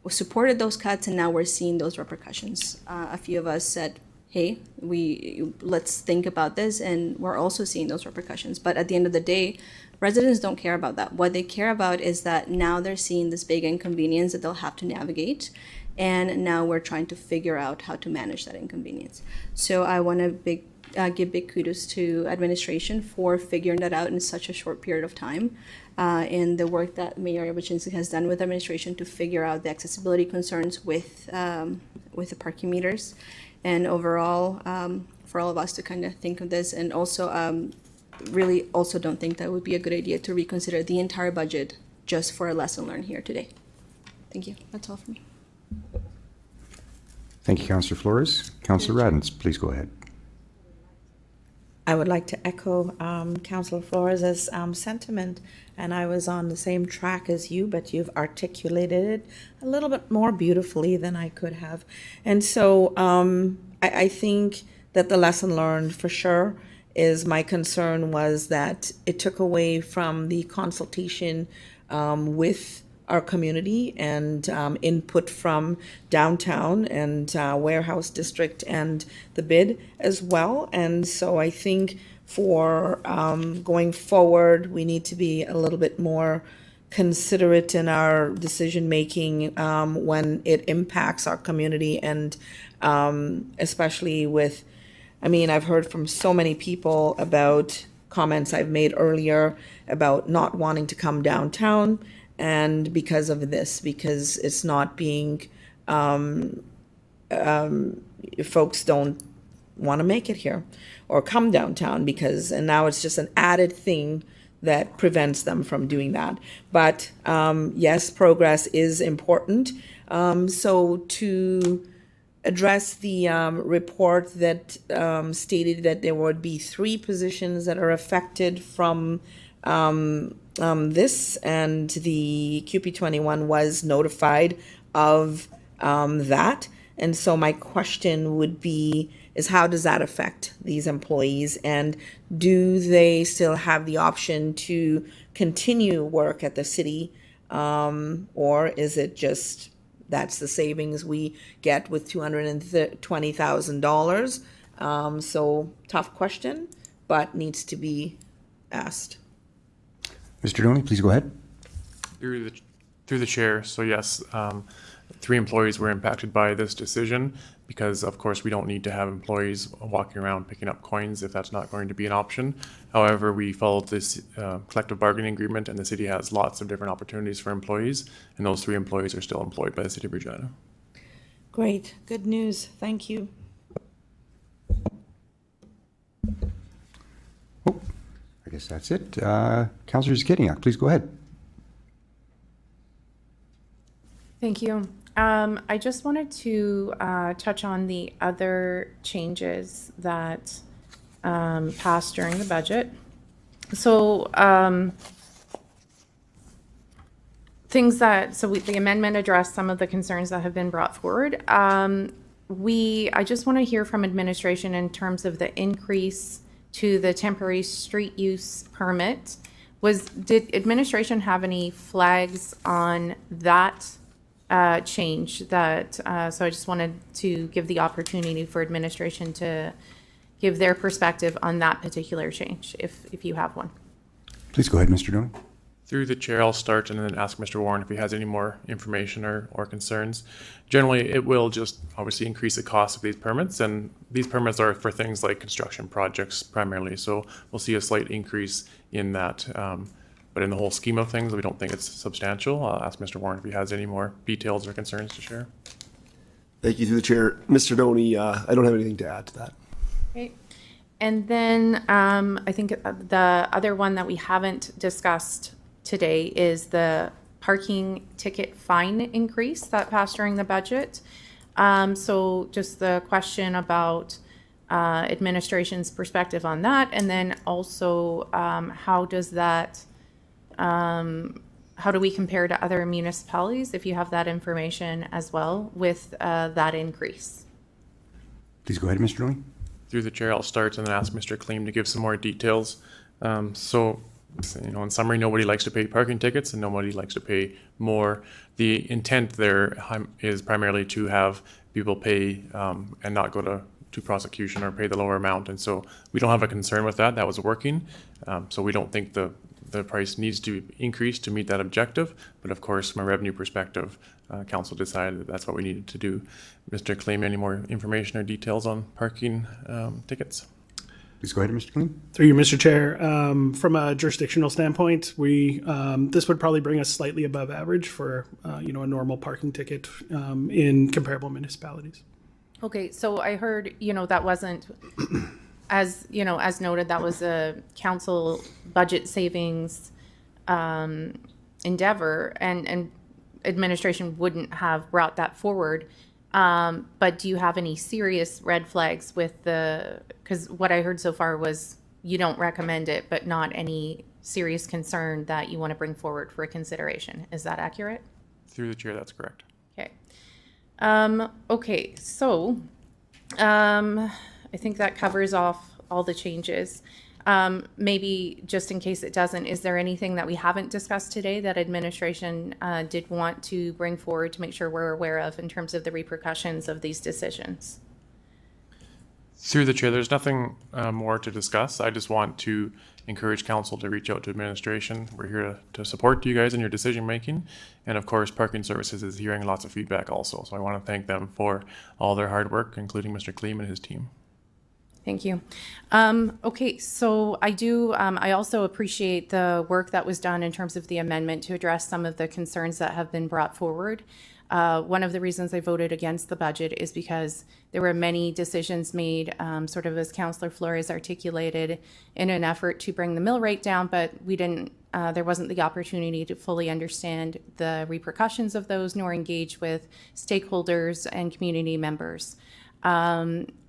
supported those cuts and now we're seeing those repercussions. A few of us said, hey, let's think about this, and we're also seeing those repercussions. But at the end of the day, residents don't care about that. What they care about is that now they're seeing this big inconvenience that they'll have to navigate. And now we're trying to figure out how to manage that inconvenience. So I want to give big kudos to administration for figuring that out in such a short period of time. And the work that Mayor Regina has done with administration to figure out the accessibility concerns with the parking meters. And overall, for all of us to kind of think of this, and also really also don't think that would be a good idea to reconsider the entire budget just for a lesson learned here today. Thank you. That's all for me. Thank you, Councillor Flores. Councillor Radens, please go ahead. I would like to echo Councillor Flores' sentiment, and I was on the same track as you, but you've articulated it a little bit more beautifully than I could have. And so I think that the lesson learned for sure is my concern was that it took away from the consultation with our community and input from downtown and warehouse district and the bid as well. And so I think for going forward, we need to be a little bit more considerate in our decision making when it impacts our community, and especially with, I mean, I've heard from so many people about comments I've made earlier about not wanting to come downtown. And because of this, because it's not being, folks don't want to make it here or come downtown because, and now it's just an added thing that prevents them from doing that. But yes, progress is important. So to address the report that stated that there would be 3 positions that are affected from this, and the QP21 was notified of that. And so my question would be, is how does that affect these employees? And do they still have the option to continue work at the city? Or is it just That's the savings we get with $220,000. So tough question, but needs to be asked. Mr. Doney, please go ahead. Through the chair, so yes, 3 employees were impacted by this decision because, of course, we don't need to have employees walking around picking up coins if that's not going to be an option. However, we followed this collective bargaining agreement, and the city has lots of different opportunities for employees, and those 3 employees are still employed by the city of Regina. Great, good news. Thank you. Oh, I guess that's it. Councillor Zakiniak, please go ahead. Thank you. I just wanted to touch on the other changes that passed during the budget. So the amendment addressed some of the concerns that have been brought forward. I just want to hear from administration in terms of the increase to the temporary street use permit. Did administration have any flags on that change that, so I just wanted to give the opportunity for administration to give their perspective on that particular change, if you have one. Please go ahead, Mr. Doney. Through the chair, I'll start and then ask Mr. Warren if he has any more information or concerns. Generally, it will just obviously increase the cost of these permits, and these permits are for things like construction projects primarily, so we'll see a slight increase in that. But in the whole scheme of things, we don't think it's substantial. I'll ask Mr. Warren if he has any more details or concerns to share. Thank you, through the chair. Mr. Doney, I don't have anything to add to that. Okay. And then I think the other one that we haven't discussed today is the parking ticket fine increase that passed during the budget. So just the question about administration's perspective on that, and then also how does that how do we compare to other municipalities, if you have that information as well, with that increase? Please go ahead, Mr. Doney. Through the chair, I'll start and then ask Mr. Kleem to give some more details. So, in summary, nobody likes to pay parking tickets and nobody likes to pay more. The intent there is primarily to have people pay and not go to prosecution or pay the lower amount. And so we don't have a concern with that. That was working. So we don't think the price needs to increase to meet that objective. But of course, from a revenue perspective, council decided that that's what we needed to do. Mr. Kleem, any more information or details on parking tickets? Please go ahead, Mr. Kleem. Through you, Mr. Chair. From a jurisdictional standpoint, this would probably bring us slightly above average for a normal parking ticket in comparable municipalities. Okay, so I heard, that wasn't, as noted, that was a council budget savings endeavor, and administration wouldn't have brought that forward. But do you have any serious red flags with because what I heard so far was you don't recommend it, but not any serious concern that you want to bring forward for consideration. Is that accurate? Through the chair, that's correct. Okay. Okay, so I think that covers off all the changes. Maybe just in case it doesn't, is there anything that we haven't discussed today that administration did want to bring forward to make sure we're aware of in terms of the repercussions of these decisions? Through the chair, there's nothing more to discuss. I just want to encourage council to reach out to administration. We're here to support you guys in your decision making. And of course, Parking Services is hearing lots of feedback also. So I want to thank them for all their hard work, including Mr. Kleem and his team. Thank you. Okay, so I also appreciate the work that was done in terms of the amendment to address some of the concerns that have been brought forward. One of the reasons I voted against the budget is because there were many decisions made, sort of as Councillor Flores articulated, in an effort to bring the mill rate down, but we didn't, there wasn't the opportunity to fully understand the repercussions of those, nor engage with stakeholders and community members.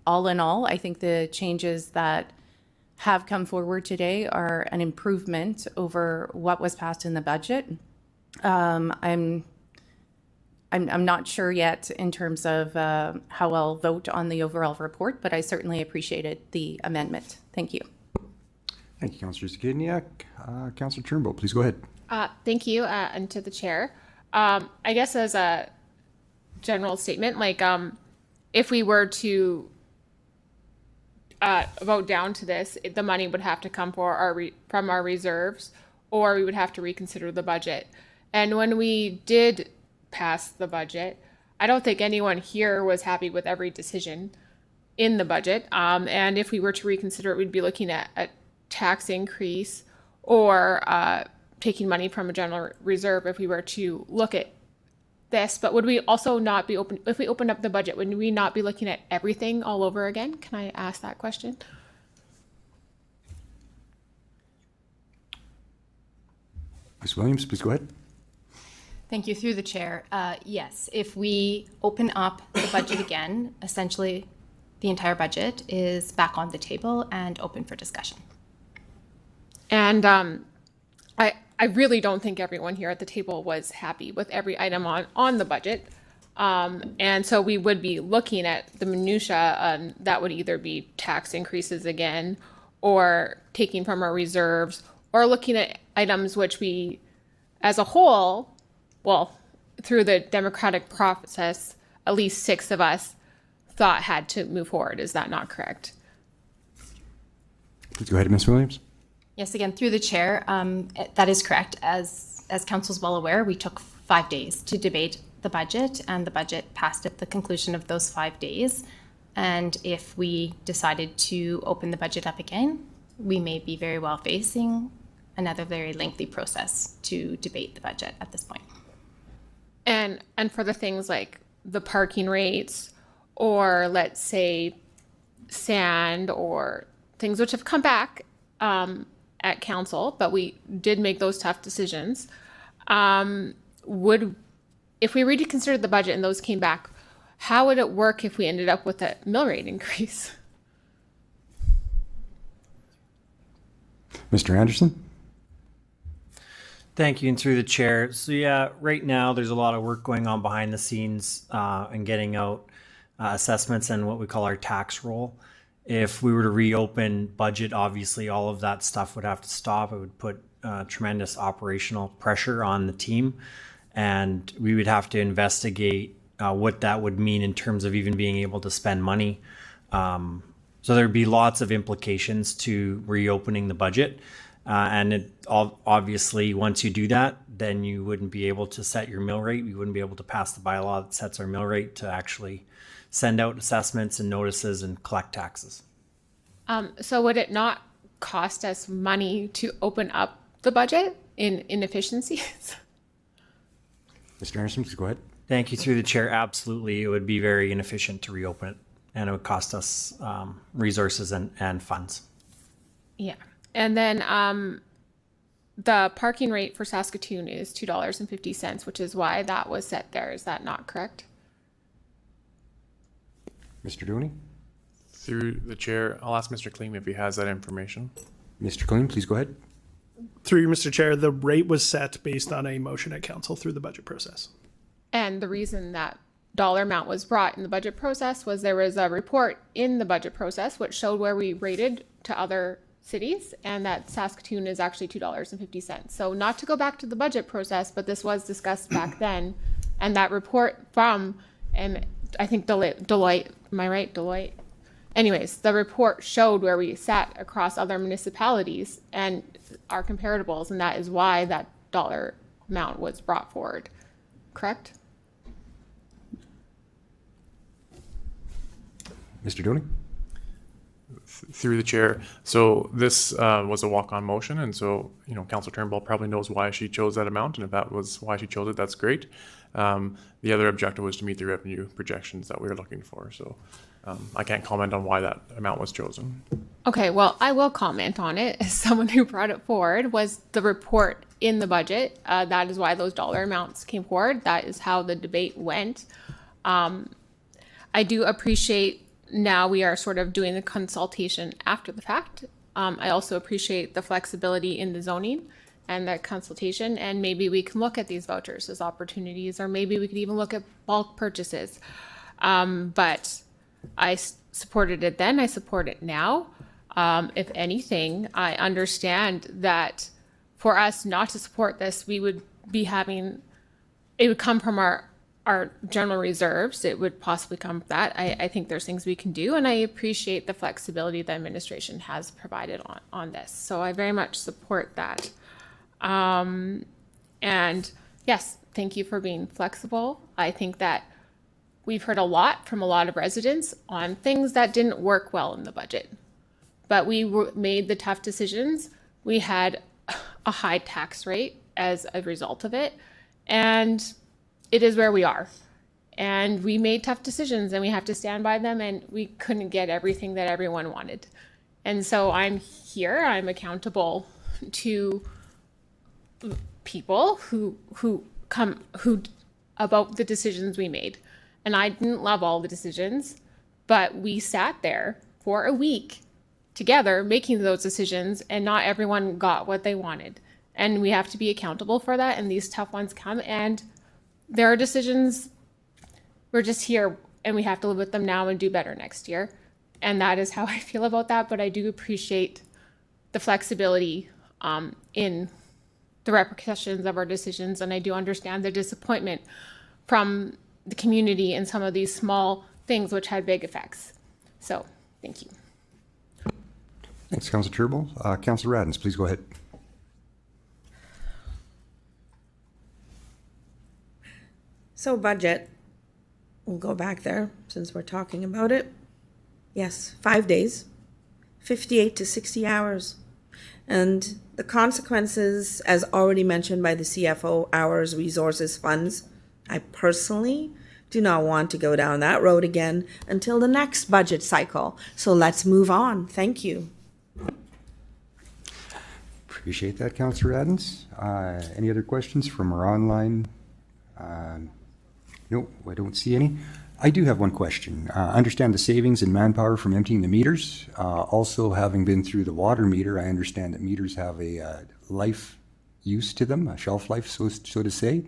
All in all, I think the changes that have come forward today are an improvement over what was passed in the budget. I'm not sure yet in terms of how I'll vote on the overall report, but I certainly appreciated the amendment. Thank you. Thank you, Councillor Zakiniak. Councillor Turnbull, please go ahead. Thank you, and to the chair. I guess as a general statement. Like, if we were to vote down to this, the money would have to come from our reserves, or we would have to reconsider the budget. And when we did pass the budget, I don't think anyone here was happy with every decision in the budget. And if we were to reconsider it, we'd be looking at a tax increase or taking money from a general reserve if we were to look at this. But would we also not be open, if we opened up the budget, would we not be looking at everything all over again? Can I ask that question? Ms. Williams, please go ahead. Thank you. Through the chair. Yes, if we open up the budget again, essentially the entire budget is back on the table and open for discussion. And I really don't think everyone here at the table was happy with every item on the budget. And so we would be looking at the minutia that would either be tax increases again, or taking from our reserves, or looking at items which we, as a whole, well, through the democratic process, at least 6 of us thought had to move forward. Is that not correct? Please go ahead, Ms. Williams. Yes, again, through the chair, that is correct. As council is well aware, we took 5 days to debate the budget, and the budget passed at the conclusion of those 5 days. And if we decided to open the budget up again, we may be very well facing another very lengthy process to debate the budget at this point. And for the things like the parking rates, or let's say sand, or things which have come back at council, but we did make those tough decisions. If we reconsidered the budget and those came back, how would it work if we ended up with a mill rate increase? Mr. Anderson? Thank you, and through the chair. So yeah, right now there's a lot of work going on behind the scenes and getting out assessments and what we call our tax roll. If we were to reopen budget, obviously all of that stuff would have to stop. It would put tremendous operational pressure on the team, and we would have to investigate what that would mean in terms of even being able to spend money. So there'd be lots of implications to reopening the budget. Obviously, once you do that, then you wouldn't be able to set your mill rate. You wouldn't be able to pass the bylaw that sets our mill rate to actually send out assessments and notices and collect taxes. So would it not cost us money to open up the budget in inefficiencies? Mr. Anderson, please go ahead. Thank you. Through the chair, absolutely. It would be very inefficient to reopen it, and it would cost us resources and funds. Yeah. And then the parking rate for Saskatoon is $2.50, which is why that was set there. Is that not correct? Mr. Dooney? Through the chair, I'll ask Mr. Kleem if he has that information. Mr. Kleem, please go ahead. Through you, Mr. Chair, the rate was set based on a motion at council through the budget process. And the reason that dollar amount was brought in the budget process was there was a report in the budget process which showed where we rated to other cities, and that Saskatoon is actually $2.50. So not to go back to the budget process, but this was discussed back then. And that report from, I think Deloitte, am I right? Deloitte? Anyways, the report showed where we sat across other municipalities and our comparables, and that is why that dollar amount was brought forward. Correct? Mr. Dooney? Through the chair. So this was a walk-on motion, and so, Councillor Turnbull probably knows why she chose that amount, and if that was why she chose it, that's great. The other objective was to meet the revenue projections that we were looking for, so I can't comment on why that amount was chosen. Okay, well, I will comment on it. As someone who brought it forward, was the report in the budget. That is why those dollar amounts came forward. That is how the debate went. I do appreciate now we are sort of doing the consultation after the fact. I also appreciate the flexibility in the zoning and the consultation, and maybe we can look at these vouchers as opportunities, or maybe we could even look at bulk purchases. But I supported it then, I support it now. If anything, I understand that for us not to support this, we would be having, it would come from our our general reserves, it would possibly come from that. I think there's things we can do, and I appreciate the flexibility the administration has provided on this. So I very much support that. And yes, thank you for being flexible. I think that we've heard a lot from a lot of residents on things that didn't work well in the budget, but we made the tough decisions. We had a high tax rate as a result of it, and it is where we are. And we made tough decisions, and we have to stand by them, and we couldn't get everything that everyone wanted. And so I'm here, I'm accountable to people who about the decisions we made. And I didn't love all the decisions, but we sat there for a week together making those decisions, and not everyone got what they wanted. And we have to be accountable for that, and these tough ones come, and there are decisions, we're just here, and we have to live with them now and do better next year. And that is how I feel about that, but I do appreciate the flexibility in the repercussions of our decisions, and I do understand the disappointment from the community in some of these small things which had big effects. So, thank you. Thanks, Councillor Turnbull. Councillor Radens, please go ahead. So budget, we'll go back there since we're talking about it. Yes, 5 days, 58 to 60 hours. And the consequences, as already mentioned by the CFO, hours, resources, funds, I personally do not want to go down that road again until the next budget cycle. So let's move on. Thank you. Appreciate that, Councillor Radens. Any other questions from our online? No, I don't see any. I do have one question. Understand the savings in manpower from emptying the meters. Also, having been through the water meter, I understand that meters have a life use to them, a shelf life, so to say.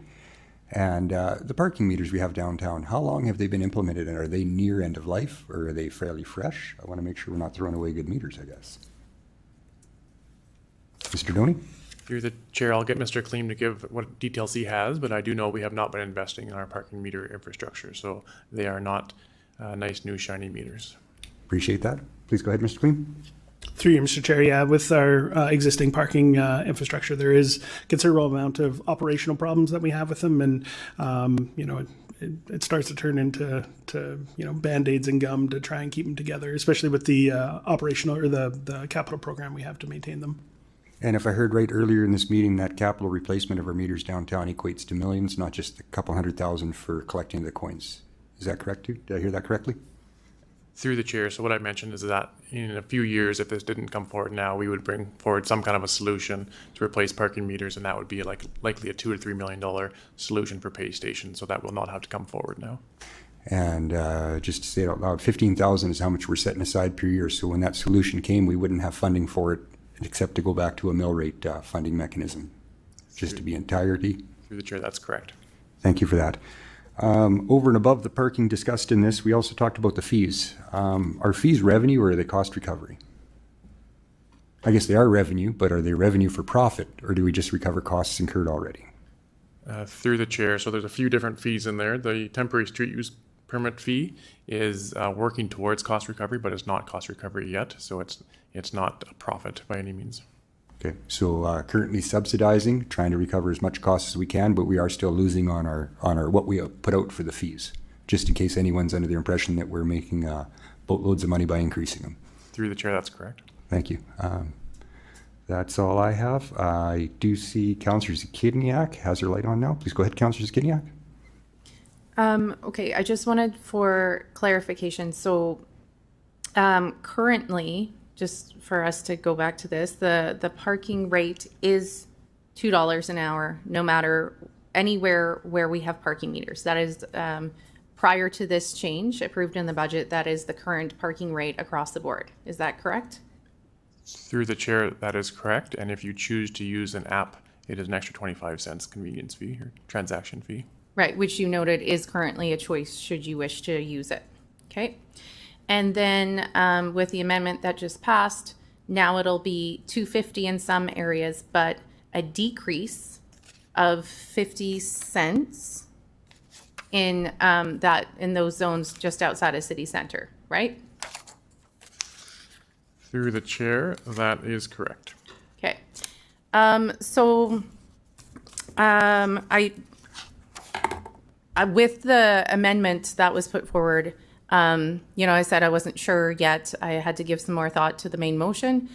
And the parking meters we have downtown, how long have they been implemented, and are they near end of life, or are they fairly fresh? I want to make sure we're not throwing away good meters, I guess. Mr. Doney? Through the chair, I'll get Mr. Kleem to give what details he has, but I do know we have not been investing in our parking meter infrastructure, so they are not nice, new, shiny meters. Appreciate that. Please go ahead, Mr. Kleem. Through you, Mr. Chair, yeah, with our existing parking infrastructure, there is a considerable amount of operational problems that we have with them, and it starts to turn into Band-Aids and gum to try and keep them together, especially with the operational or the capital program we have to maintain them. And if I heard right earlier in this meeting, that capital replacement of our meters downtown equates to millions, not just a couple $100,000 for collecting the coins. Is that correct? Did I hear that correctly? Through the chair, so what I mentioned is that in a few years, if this didn't come forward now, we would bring forward some kind of a solution to replace parking meters, and that would be likely a $2 to $3 million solution for pay stations. So that will not have to come forward now. And just to say it out loud, $15,000 is how much we're setting aside per year. So when that solution came, we wouldn't have funding for it except to go back to a mill rate funding mechanism. Just to be entirety. Through the chair, that's correct. Thank you for that. Over and above the parking discussed in this, we also talked about the fees. Are fees revenue or are they cost recovery? I guess they are revenue, but are they revenue for profit, or do we just recover costs incurred already? Through the chair, so there's a few different fees in there. The temporary street use permit fee is working towards cost recovery, but it's not cost recovery yet, so it's not a profit by any means. Okay, so currently subsidizing, trying to recover as much cost as we can, but we are still losing on our what we put out for the fees, just in case anyone's under the impression that we're making boatloads of money by increasing them. Through the chair, that's correct. Thank you. That's all I have. I do see Councillor Zakidniak has her light on now. Please go ahead, Councillor Zakidniak. Okay, I just wanted for clarification. So currently, just for us to go back to this, the parking rate is $2 an hour, no matter anywhere where we have parking meters. That is prior to this change approved in the budget. That is the current parking rate across the board. Is that correct? Through the chair, that is correct. And if you choose to use an app, it is an extra 25 cents convenience fee or transaction fee. Right, which you noted is currently a choice should you wish to use it. Okay. And then with the amendment that just passed, now it'll be $2.50 in some areas, but a decrease of 50 cents in in those zones just outside of city center, right? Through the chair, that is correct. Okay. So I with the amendment that was put forward, I said I wasn't sure yet. I had to give some more thought to the main motion.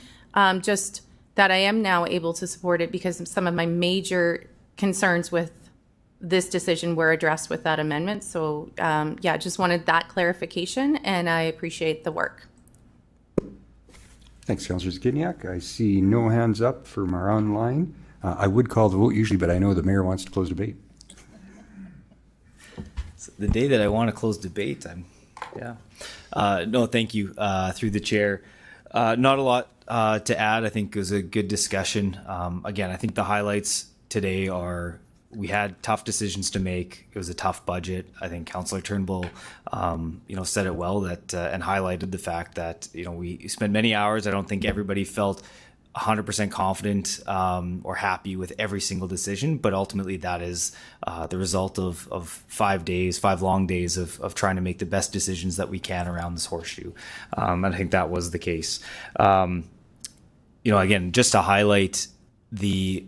Just that I am now able to support it because some of my major concerns with this decision were addressed with that amendment. So just wanted that clarification, and I appreciate the work. Thanks, Councillor Skidniak. I see no hands up from our online. I would call the vote usually, but I know the mayor wants to close debate. So the day that I want to close debate, no, thank you. Through the chair, not a lot to add. I think it was a good discussion. Again, I think the highlights today are we had tough decisions to make. It was a tough budget. I think Councillor Turnbull, said it well that and highlighted the fact that we spent many hours. I don't think everybody felt 100% confident or happy with every single decision, but ultimately that is the result of 5 long days of trying to make the best decisions that we can around this horseshoe. And I think that was the case. Again, just to highlight the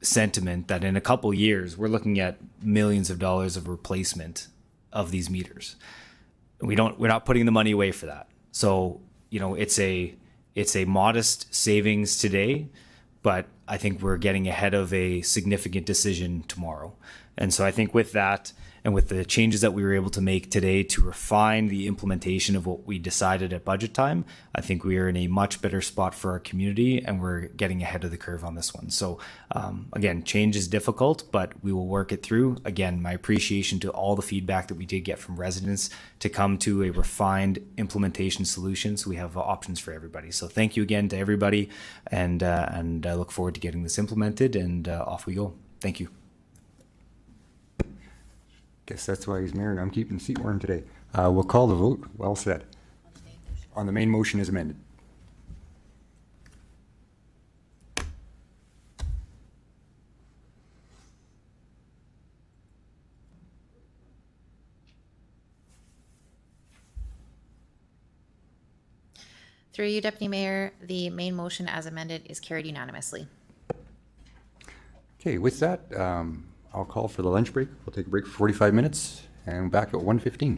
sentiment that in a couple years we're looking at millions of dollars of replacement of these meters. We're not putting the money away for that. So it's a modest savings today, but I think we're getting ahead of a significant decision tomorrow. And so I think with that and with the changes that we were able to make today to refine the implementation of what we decided at budget time, I think we are in a much better spot for our community and we're getting ahead of the curve on this one. So again, change is difficult, but we will work it through. Again, my appreciation to all the feedback that we did get from residents to come to a refined implementation solution so we have options for everybody. So thank you again to everybody, and I look forward to getting this implemented, and off we go. Thank you. Guess that's why he's mayor and I'm keeping the seat warm today. We'll call the vote. Well said. On the main motion as amended. Through you, Deputy Mayor, the main motion as amended is carried unanimously. Okay, with that, I'll call for the lunch break. We'll take a break for 45 minutes and back at 1:15.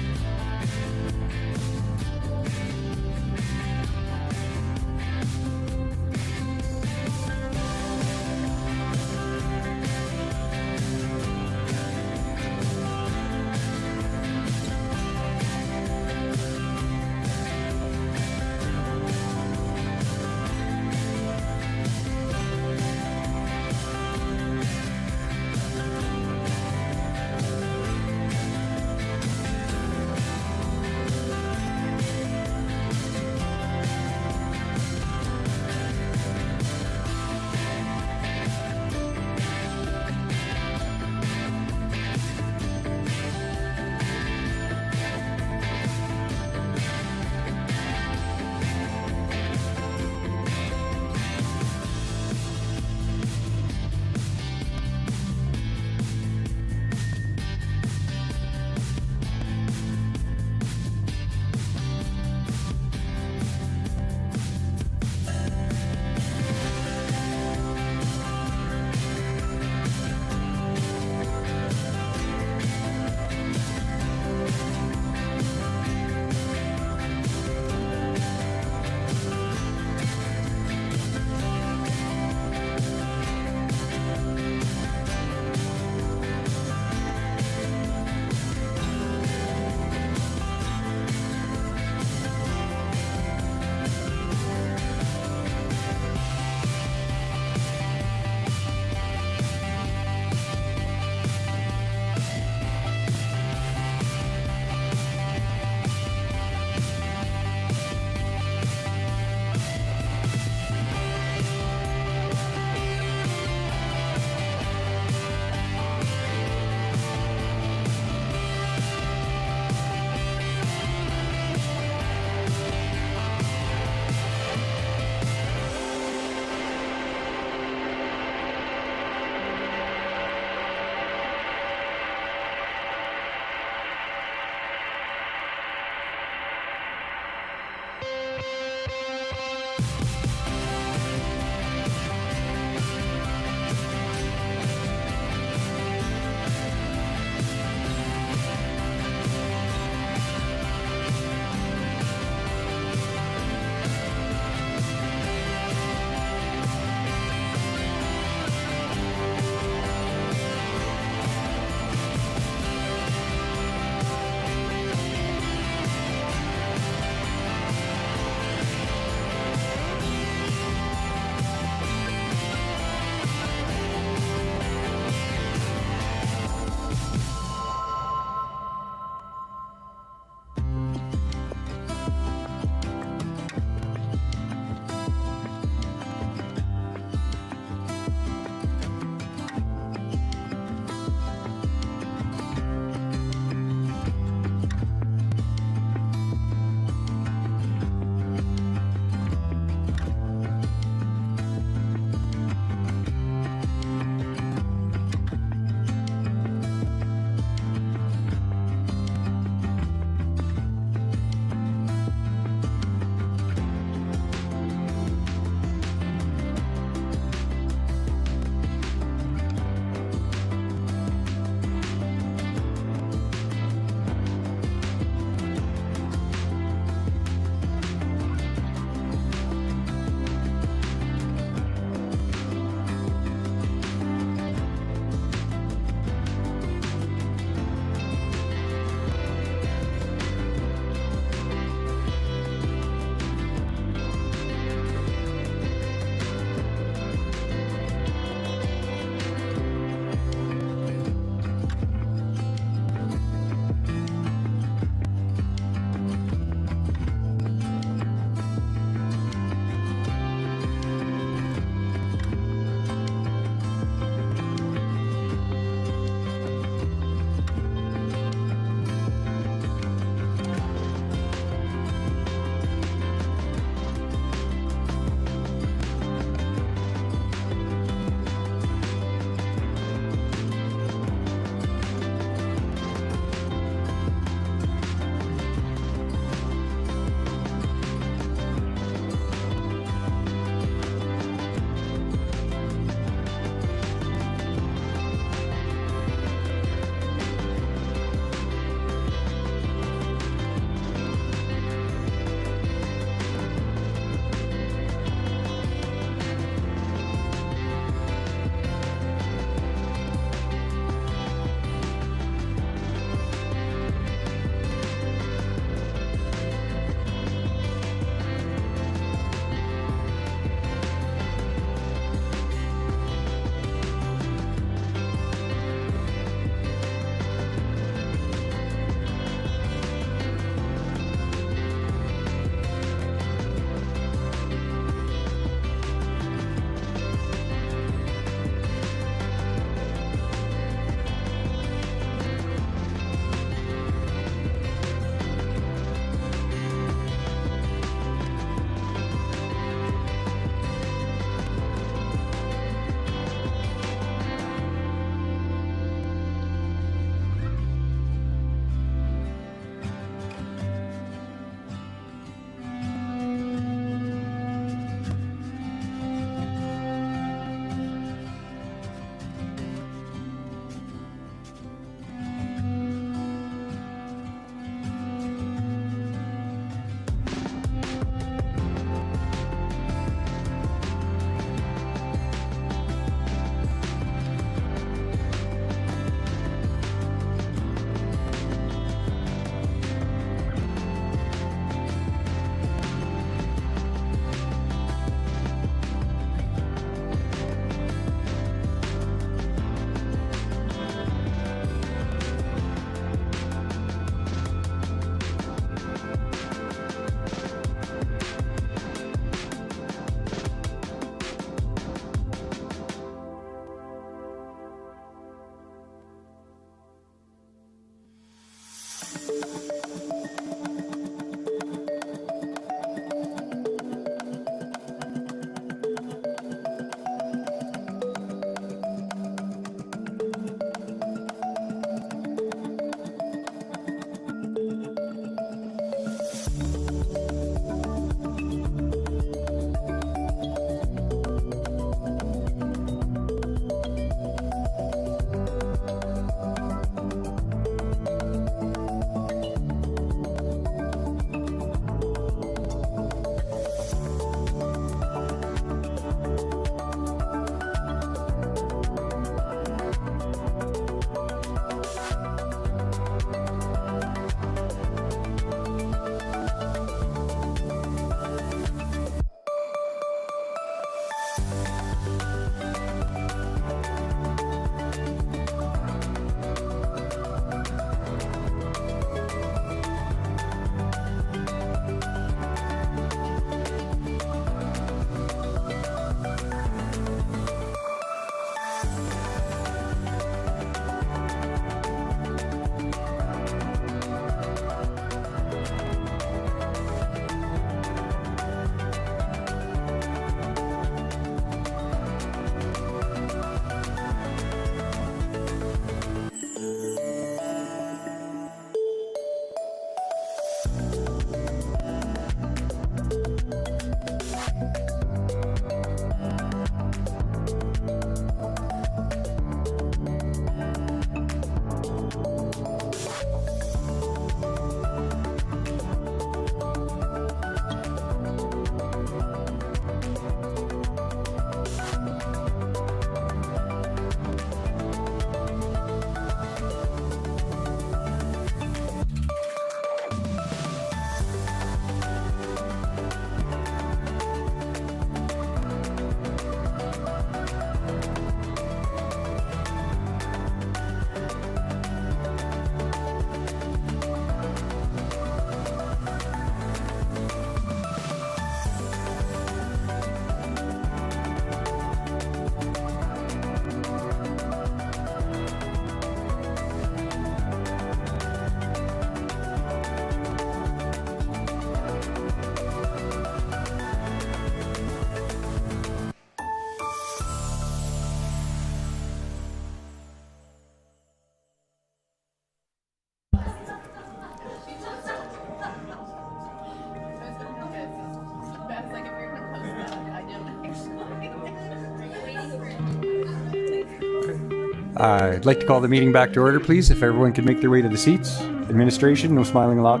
I'd like to call the meeting back to order, please, if everyone could make their way to the seats. Administration, no smiling allowed.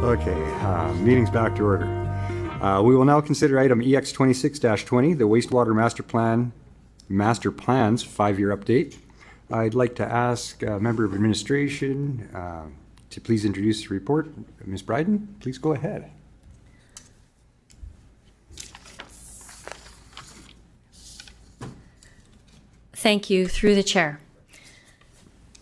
Okay, meeting's back to order. We will now consider item EX 26-20, the wastewater master plan's 5-year update. I'd like to ask a member of administration to please introduce the report. Ms. Bryden, please go ahead. Thank you, through the chair.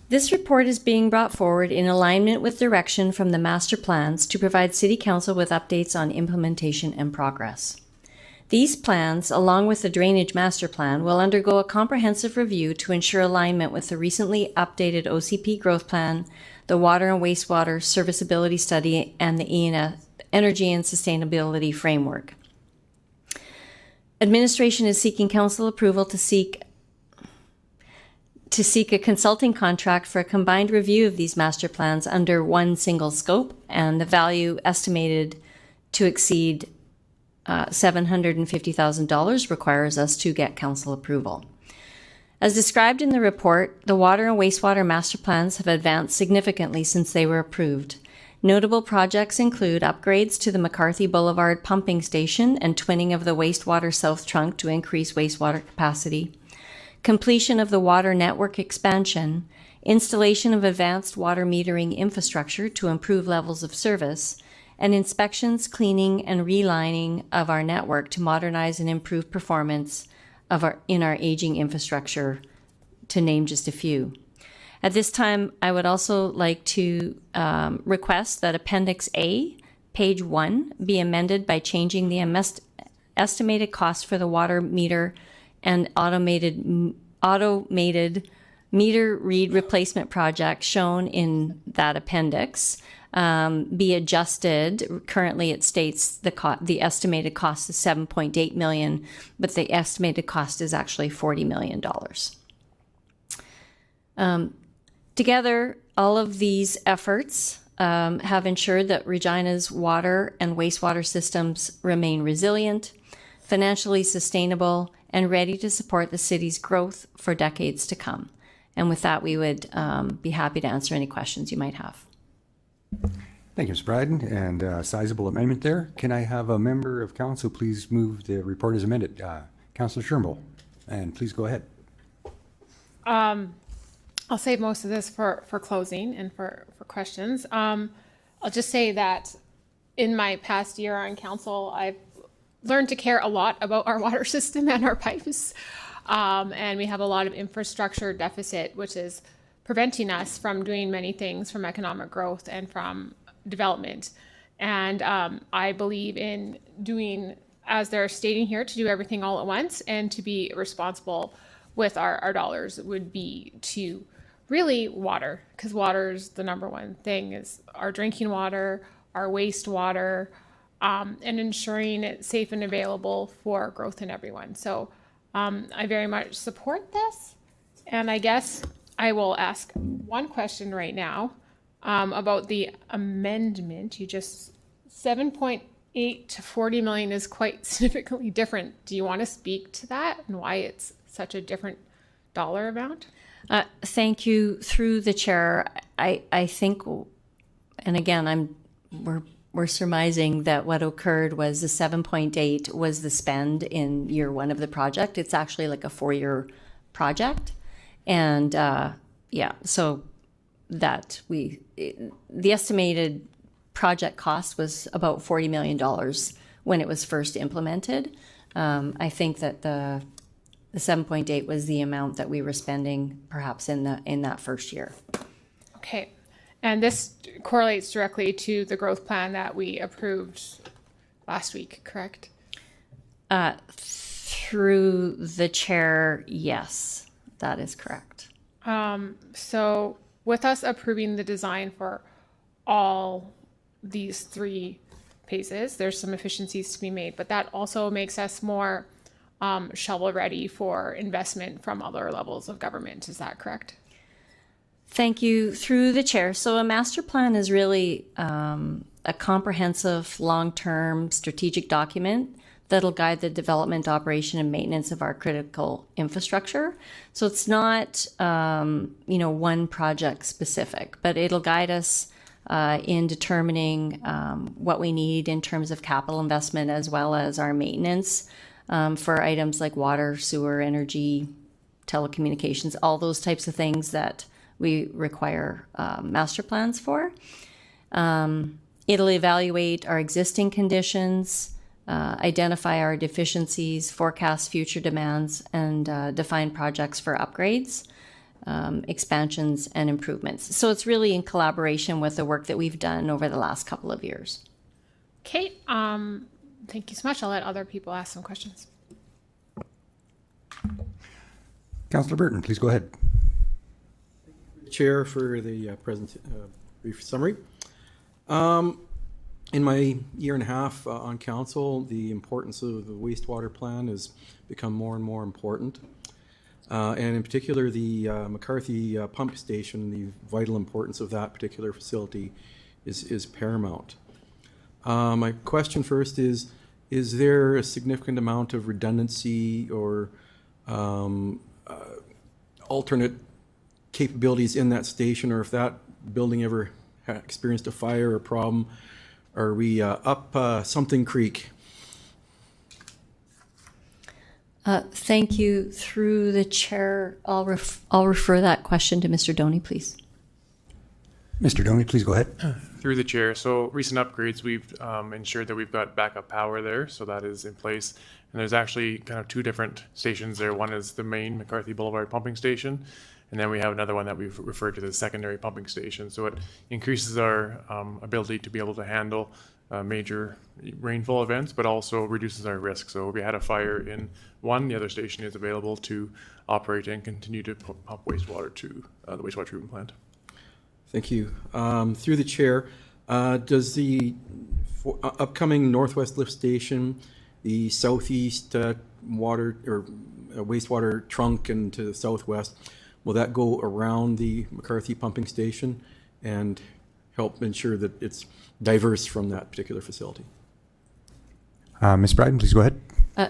This report is being brought forward in alignment with direction from the master plans to provide City Council with updates on implementation and progress. These plans, along with the Drainage Master Plan, will undergo a comprehensive review to ensure alignment with the recently updated OCP Growth Plan, the Water and Wastewater Serviceability Study, and the Energy and Sustainability Framework. Administration is seeking Council approval to seek a consulting contract for a combined review of these master plans under one single scope, and the value estimated to exceed $750,000 requires us to get Council approval. As described in the report, the water and wastewater master plans have advanced significantly since they were approved. Notable projects include upgrades to the McCarthy Boulevard pumping station and twinning of the wastewater south trunk to increase wastewater capacity, completion of the water network expansion, installation of advanced water metering infrastructure to improve levels of service, and inspections, cleaning, and relining of our network to modernize and improve performance in our aging infrastructure, to name just a few. At this time, I would also like to request that Appendix A, page 1, be amended by changing the estimated cost for the water meter and automated meter read replacement project shown in that appendix be adjusted. Currently, it states the estimated cost is $7.8 million, but the estimated cost is actually $40 million. Together, all of these efforts have ensured that Regina's water and wastewater systems remain resilient, financially sustainable, and ready to support the city's growth for decades to come. And with that, we would be happy to answer any questions you might have. Thank you, Ms. Bryden, and a sizable amendment there. Can I have a member of council please move the report as amended? Councillor Schirmble, and please go ahead. I'll save most of this for closing and for questions. I'll just say that in my past year on council, I've learned to care a lot about our water system and our pipes. And we have a lot of infrastructure deficit, which is preventing us from doing many things, from economic growth and from development. And I believe in doing, as they're stating here, to do everything all at once and to be responsible with our dollars would be to really water, because water is the number one thing, is our drinking water, our wastewater, and ensuring it's safe and available for growth in everyone. So I very much support this. And I guess I will ask one question right now about the amendment. You just, 7.8 to 40 million is quite significantly different. Do you want to speak to that and why it's such a different dollar amount? Thank you. Through the chair, I think, and again, we're surmising that what occurred was the 7.8 was the spend in year one of the project. It's actually like a 4-year project, and so that the estimated project cost was about $40 million when it was first implemented. I think that the 7.8 was the amount that we were spending perhaps in that first year. Okay. And this correlates directly to the growth plan that we approved last week, correct? Through the chair, yes, that is correct. So with us approving the design for all these 3 phases, there's some efficiencies to be made, but that also makes us more shovel ready for investment from other levels of government. Is that correct? Thank you. Through the chair. So a master plan is really a comprehensive, long-term strategic document that'll guide the development, operation, and maintenance of our critical infrastructure. So it's not, one project specific, but it'll guide us in determining what we need in terms of capital investment as well as our maintenance for items like water, sewer, energy, telecommunications, all those types of things that we require master plans for. It'll evaluate our existing conditions, identify our deficiencies, forecast future demands, and define projects for upgrades, expansions, and improvements. So it's really in collaboration with the work that we've done over the last couple of years. Okay, thank you so much. I'll let other people ask some questions. Councillor Burton, please go ahead. Chair, for the present brief summary. In my year and a half on council, the importance of the wastewater plan has become more and more important. And in particular, the McCarthy pump station, the vital importance of that particular facility is paramount. My question first is there a significant amount of redundancy or alternate capabilities in that station, or if that building ever experienced a fire or problem, are we up something creek? Thank you. Through the chair, I'll refer that question to Mr. Doney, please. Mr. Doney, please go ahead. Through the chair. So recent upgrades, we've ensured that we've got backup power there, so that is in place. And there's actually kind of 2 different stations there. One is the main McCarthy Boulevard pumping station, and then we have another one that we've referred to as the secondary pumping station. So it increases our ability to be able to handle major rainfall events, but also reduces our risk. So if we had a fire in one, the other station is available to operate and continue to pump wastewater to the wastewater treatment plant. Thank you. Through the chair, does the upcoming Northwest Lift Station, the southeast water or wastewater trunk and to the southwest, will that go around the McCarthy pumping station and help ensure that it's diverse from that particular facility? Ms. Bryden, please go ahead.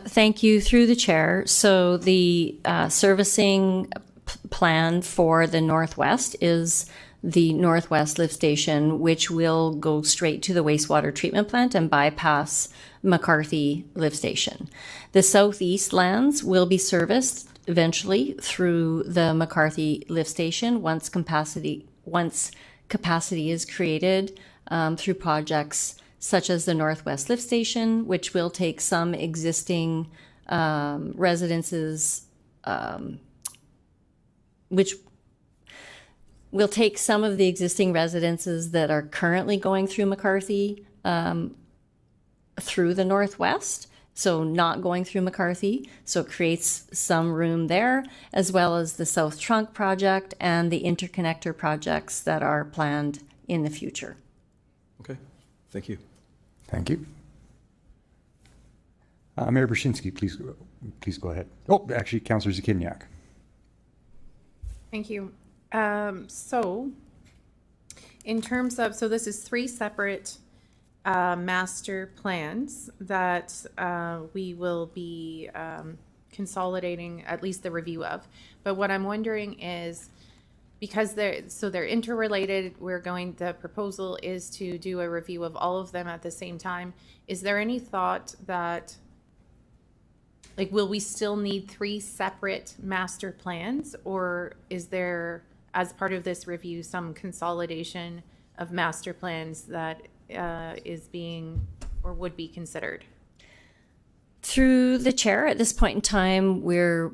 Thank you. Through the chair. So the servicing plan for the Northwest is the Northwest Lift Station, which will go straight to the wastewater treatment plant and bypass McCarthy Lift Station. The Southeast lands will be serviced eventually through the McCarthy Lift Station once capacity is created through projects such as the Northwest Lift Station, which will take some existing residences, which will take some of the existing residences that are currently going through McCarthy through the Northwest, so not going through McCarthy, so it creates some room there, as well as the South Trunk project and the interconnector projects that are planned in the future. Okay, thank you. Thank you. Mayor Brzezinski, please go ahead. Oh, actually, Councillor Zakinyak. Thank you. So in terms of, so this is 3 separate master plans that we will be consolidating at least the review of. But what I'm wondering is, because they're interrelated, the proposal is to do a review of all of them at the same time. Is there any thought that, like, will we still need 3 separate master plans, or is there, as part of this review, some consolidation of master plans that is being or would be considered? Through the chair, at this point in time, we're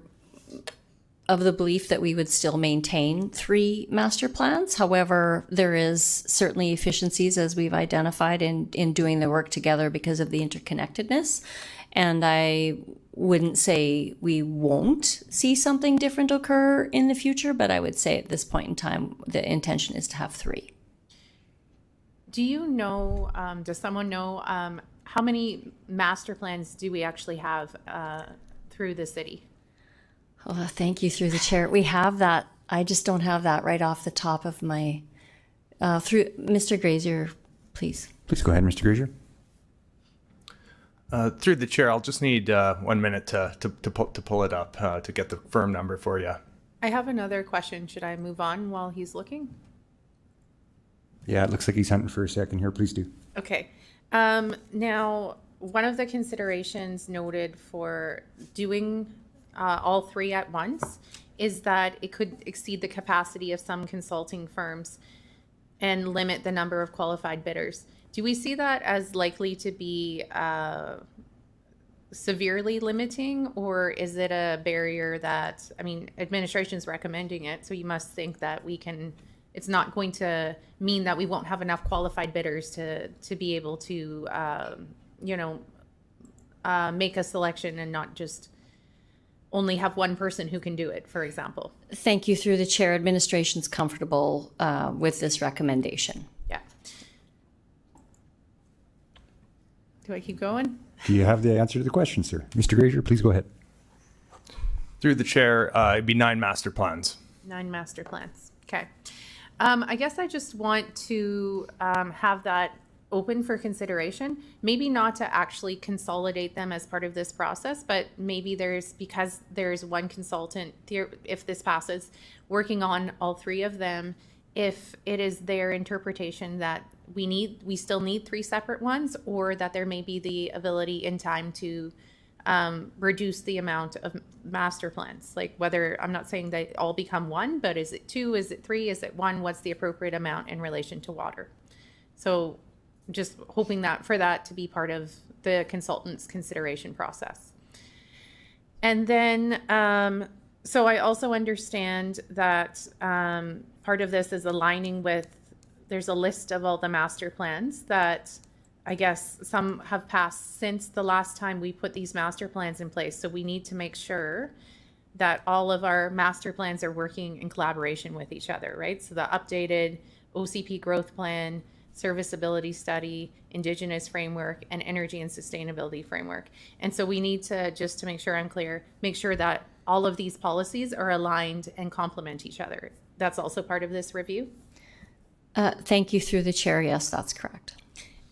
of the belief that we would still maintain 3 master plans. However, there is certainly efficiencies, as we've identified, in doing the work together because of the interconnectedness. And I wouldn't say we won't see something different occur in the future, but I would say at this point in time, the intention is to have 3. Do you know, does someone know how many master plans do we actually have through the city? Oh, thank you, through the chair. We have that. I just don't have that right off the top of my, through Mr. Grazier, please. Please go ahead, Mr. Grazier. Through the chair, I'll just need 1 minute to pull it up to get the firm number for you. I have another question. Should I move on while he's looking? Yeah, it looks like he's hunting for a second here. Please do. Okay. Now, one of the considerations noted for doing all 3 at once is that it could exceed the capacity of some consulting firms and limit the number of qualified bidders. Do we see that as likely to be severely limiting, or is it a barrier that, I mean, administration is recommending it, so you must think that we can, it's not going to mean that we won't have enough qualified bidders to be able to, make a selection and not just only have one person who can do it, for example? Thank you. Through the chair, administration's comfortable with this recommendation. Yeah. Do I keep going? Do you have the answer to the question, sir? Mr. Grazier, please go ahead. Through the chair, it'd be 9 master plans. 9 master plans. Okay. I guess I just want to have that open for consideration. Maybe not to actually consolidate them as part of this process, but maybe because there's one consultant, if this passes, working on all 3 of them, if it is their interpretation that we still need 3 separate ones, or that there may be the ability in time to reduce the amount of master plans. Like, whether, I'm not saying they all become 1, but is it 2, is it 3, is it 1? What's the appropriate amount in relation to water? So just hoping that for that to be part of the consultant's consideration process. And then, so I also understand that part of this is aligning with, there's a list of all the master plans that I guess some have passed since the last time we put these master plans in place. So we need to make sure that all of our master plans are working in collaboration with each other, right? So the updated OCP growth plan, serviceability study, Indigenous framework, and energy and sustainability framework. And so we need to, just to make sure I'm clear, make sure that all of these policies are aligned and complement each other. That's also part of this review. Thank you through the chair. Yes, that's correct.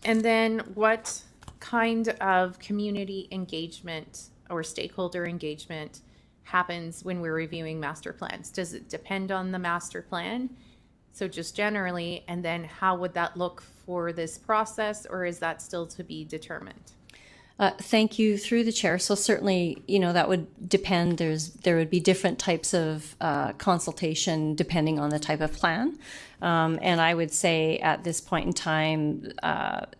And then what kind of community engagement or stakeholder engagement happens when we're reviewing master plans? Does it depend on the master plan? So just generally, and then how would that look for this process, or is that still to be determined? Thank you through the chair. So certainly, that would depend. There would be different types of consultation depending on the type of plan. And I would say at this point in time,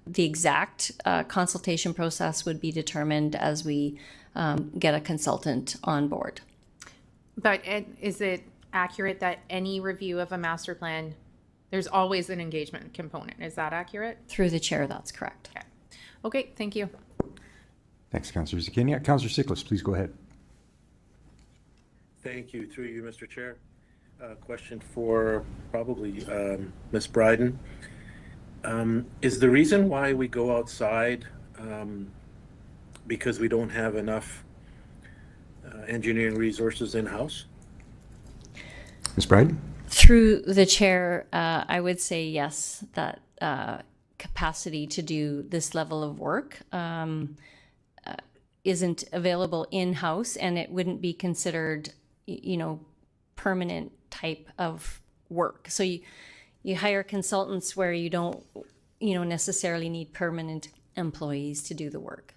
the exact consultation process would be determined as we get a consultant on board. But is it accurate that any review of a master plan, there's always an engagement component? Is that accurate? Through the chair, that's correct. Okay, thank you. Thanks, Councillor Zakiniak. Councillor Siklis, please go ahead. Thank you. Through you, Mr. Chair. Question for probably Ms. Bryden. Is the reason why we go outside because we don't have enough engineering resources in-house? Ms. Bryden? Through the chair, I would say yes, that capacity to do this level of work isn't available in-house, and it wouldn't be considered, permanent type of work. So you hire consultants where you don't, necessarily need permanent employees to do the work.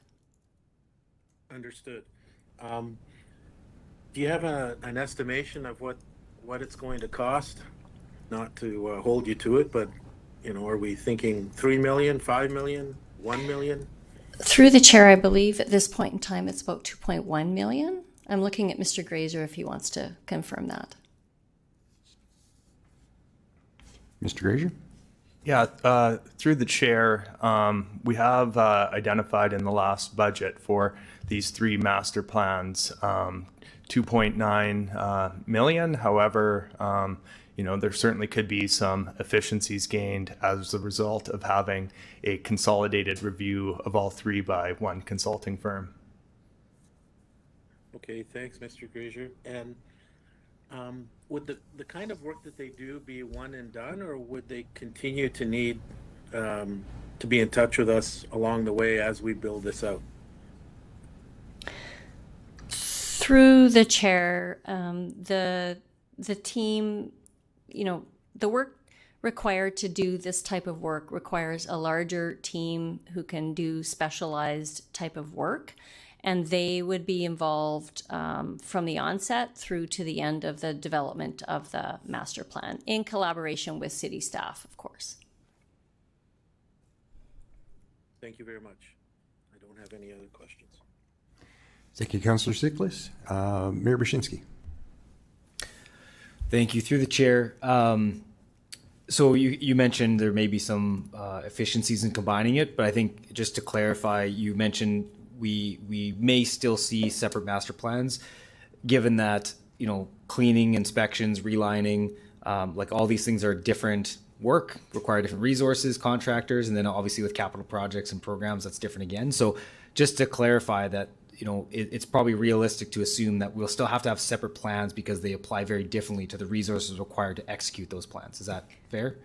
Understood. Do you have an estimation of what it's going to cost? Not to hold you to it, but are we thinking 3 million, 5 million, 1 million? Through the chair, I believe at this point in time it's about 2.1 million. I'm looking at Mr. Grazer if he wants to confirm that. Mr. Grazer? Yeah, through the chair, we have identified in the last budget for these 3 master plans 2.9 million. However, there certainly could be some efficiencies gained as a result of having a consolidated review of all 3 by one consulting firm. Okay, thanks, Mr. Grazer. And would the kind of work that they do be one and done, or would they continue to need to be in touch with us along the way as we build this out? Through the chair, the team, the work required to do this type of work requires a larger team who can do specialized type of work. And they would be involved from the onset through to the end of the development of the master plan in collaboration with city staff, of course. Thank you very much. I don't have any other questions. Thank you, Councillor Siklis. Mayor Brzezinski. Thank you. Through the chair. So you mentioned there may be some efficiencies in combining it, but I think just to clarify, you mentioned we may still see separate master plans, given that cleaning, inspections, relining, like all these things are different work, require different resources, contractors, and then obviously with capital projects and programs, that's different again. So just to clarify that, it's probably realistic to assume that we'll still have to have separate plans because they apply very differently to the resources required to execute those plans. Is that fair?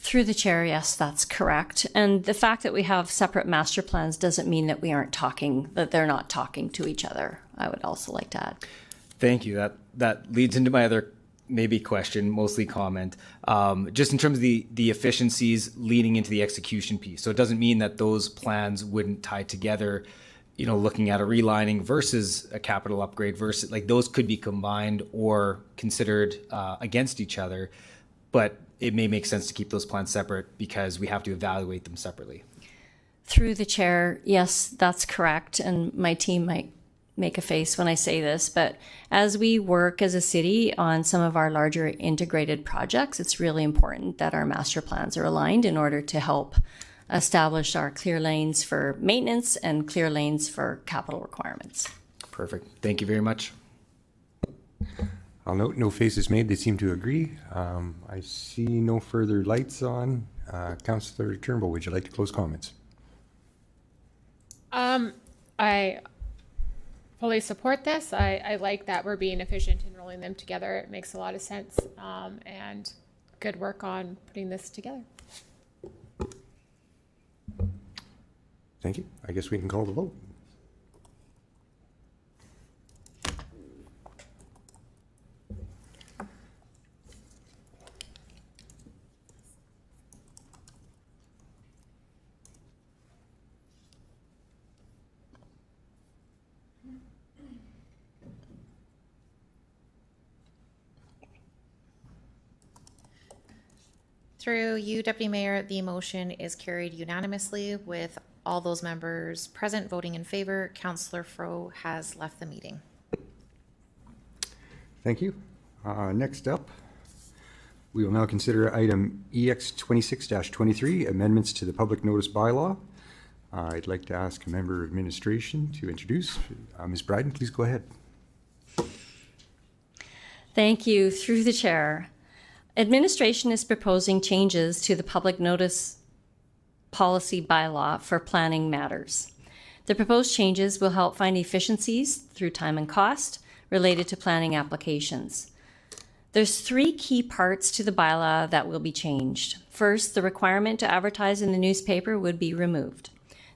Through the chair, yes, that's correct. And the fact that we have separate master plans doesn't mean that we aren't talking, that they're not talking to each other. I would also like to add. Thank you. That leads into my other maybe question, mostly comment, just in terms of the efficiencies leading into the execution piece. So it doesn't mean that those plans wouldn't tie together, looking at a relining versus a capital upgrade versus, like, those could be combined or considered against each other, but it may make sense to keep those plans separate because we have to evaluate them separately. Through the chair, yes, that's correct. And my team might make a face when I say this, but as we work as a city on some of our larger integrated projects, it's really important that our master plans are aligned in order to help establish our clear lanes for maintenance and clear lanes for capital requirements. Perfect. Thank you very much. I'll note no faces made. They seem to agree. I see no further lights on. Councillor Turnbull, would you like to close comments? I fully support this. I like that we're being efficient in rolling them together. It makes a lot of sense, and good work on putting this together. Thank you. I guess we can call the vote. Through you, Deputy Mayor, the motion is carried unanimously with all those members present voting in favor. Councillor Fro has left the meeting. Thank you. Next up, we will now consider item EX 26-23, amendments to the public notice bylaw. I'd like to ask a member of administration to introduce. Ms. Bryden, please go ahead. Thank you. Through the chair. Administration is proposing changes to the public notice policy bylaw for planning matters. The proposed changes will help find efficiencies through time and cost related to planning applications. There's 3 key parts to the bylaw that will be changed. First, the requirement to advertise in the newspaper would be removed.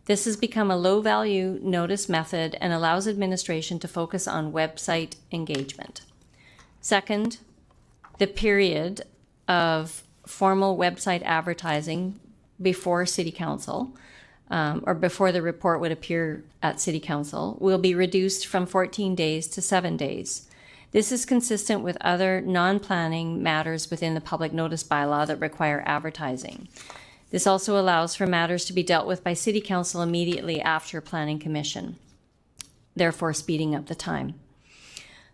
This has become a low-value notice method and allows administration to focus on website engagement. Second, the period of formal website advertising before City Council, or before the report would appear at City Council, will be reduced from 14 days to 7 days. This is consistent with other non-planning matters within the public notice bylaw that require advertising. This also allows for matters to be dealt with by City Council immediately after Planning Commission, therefore speeding up the time.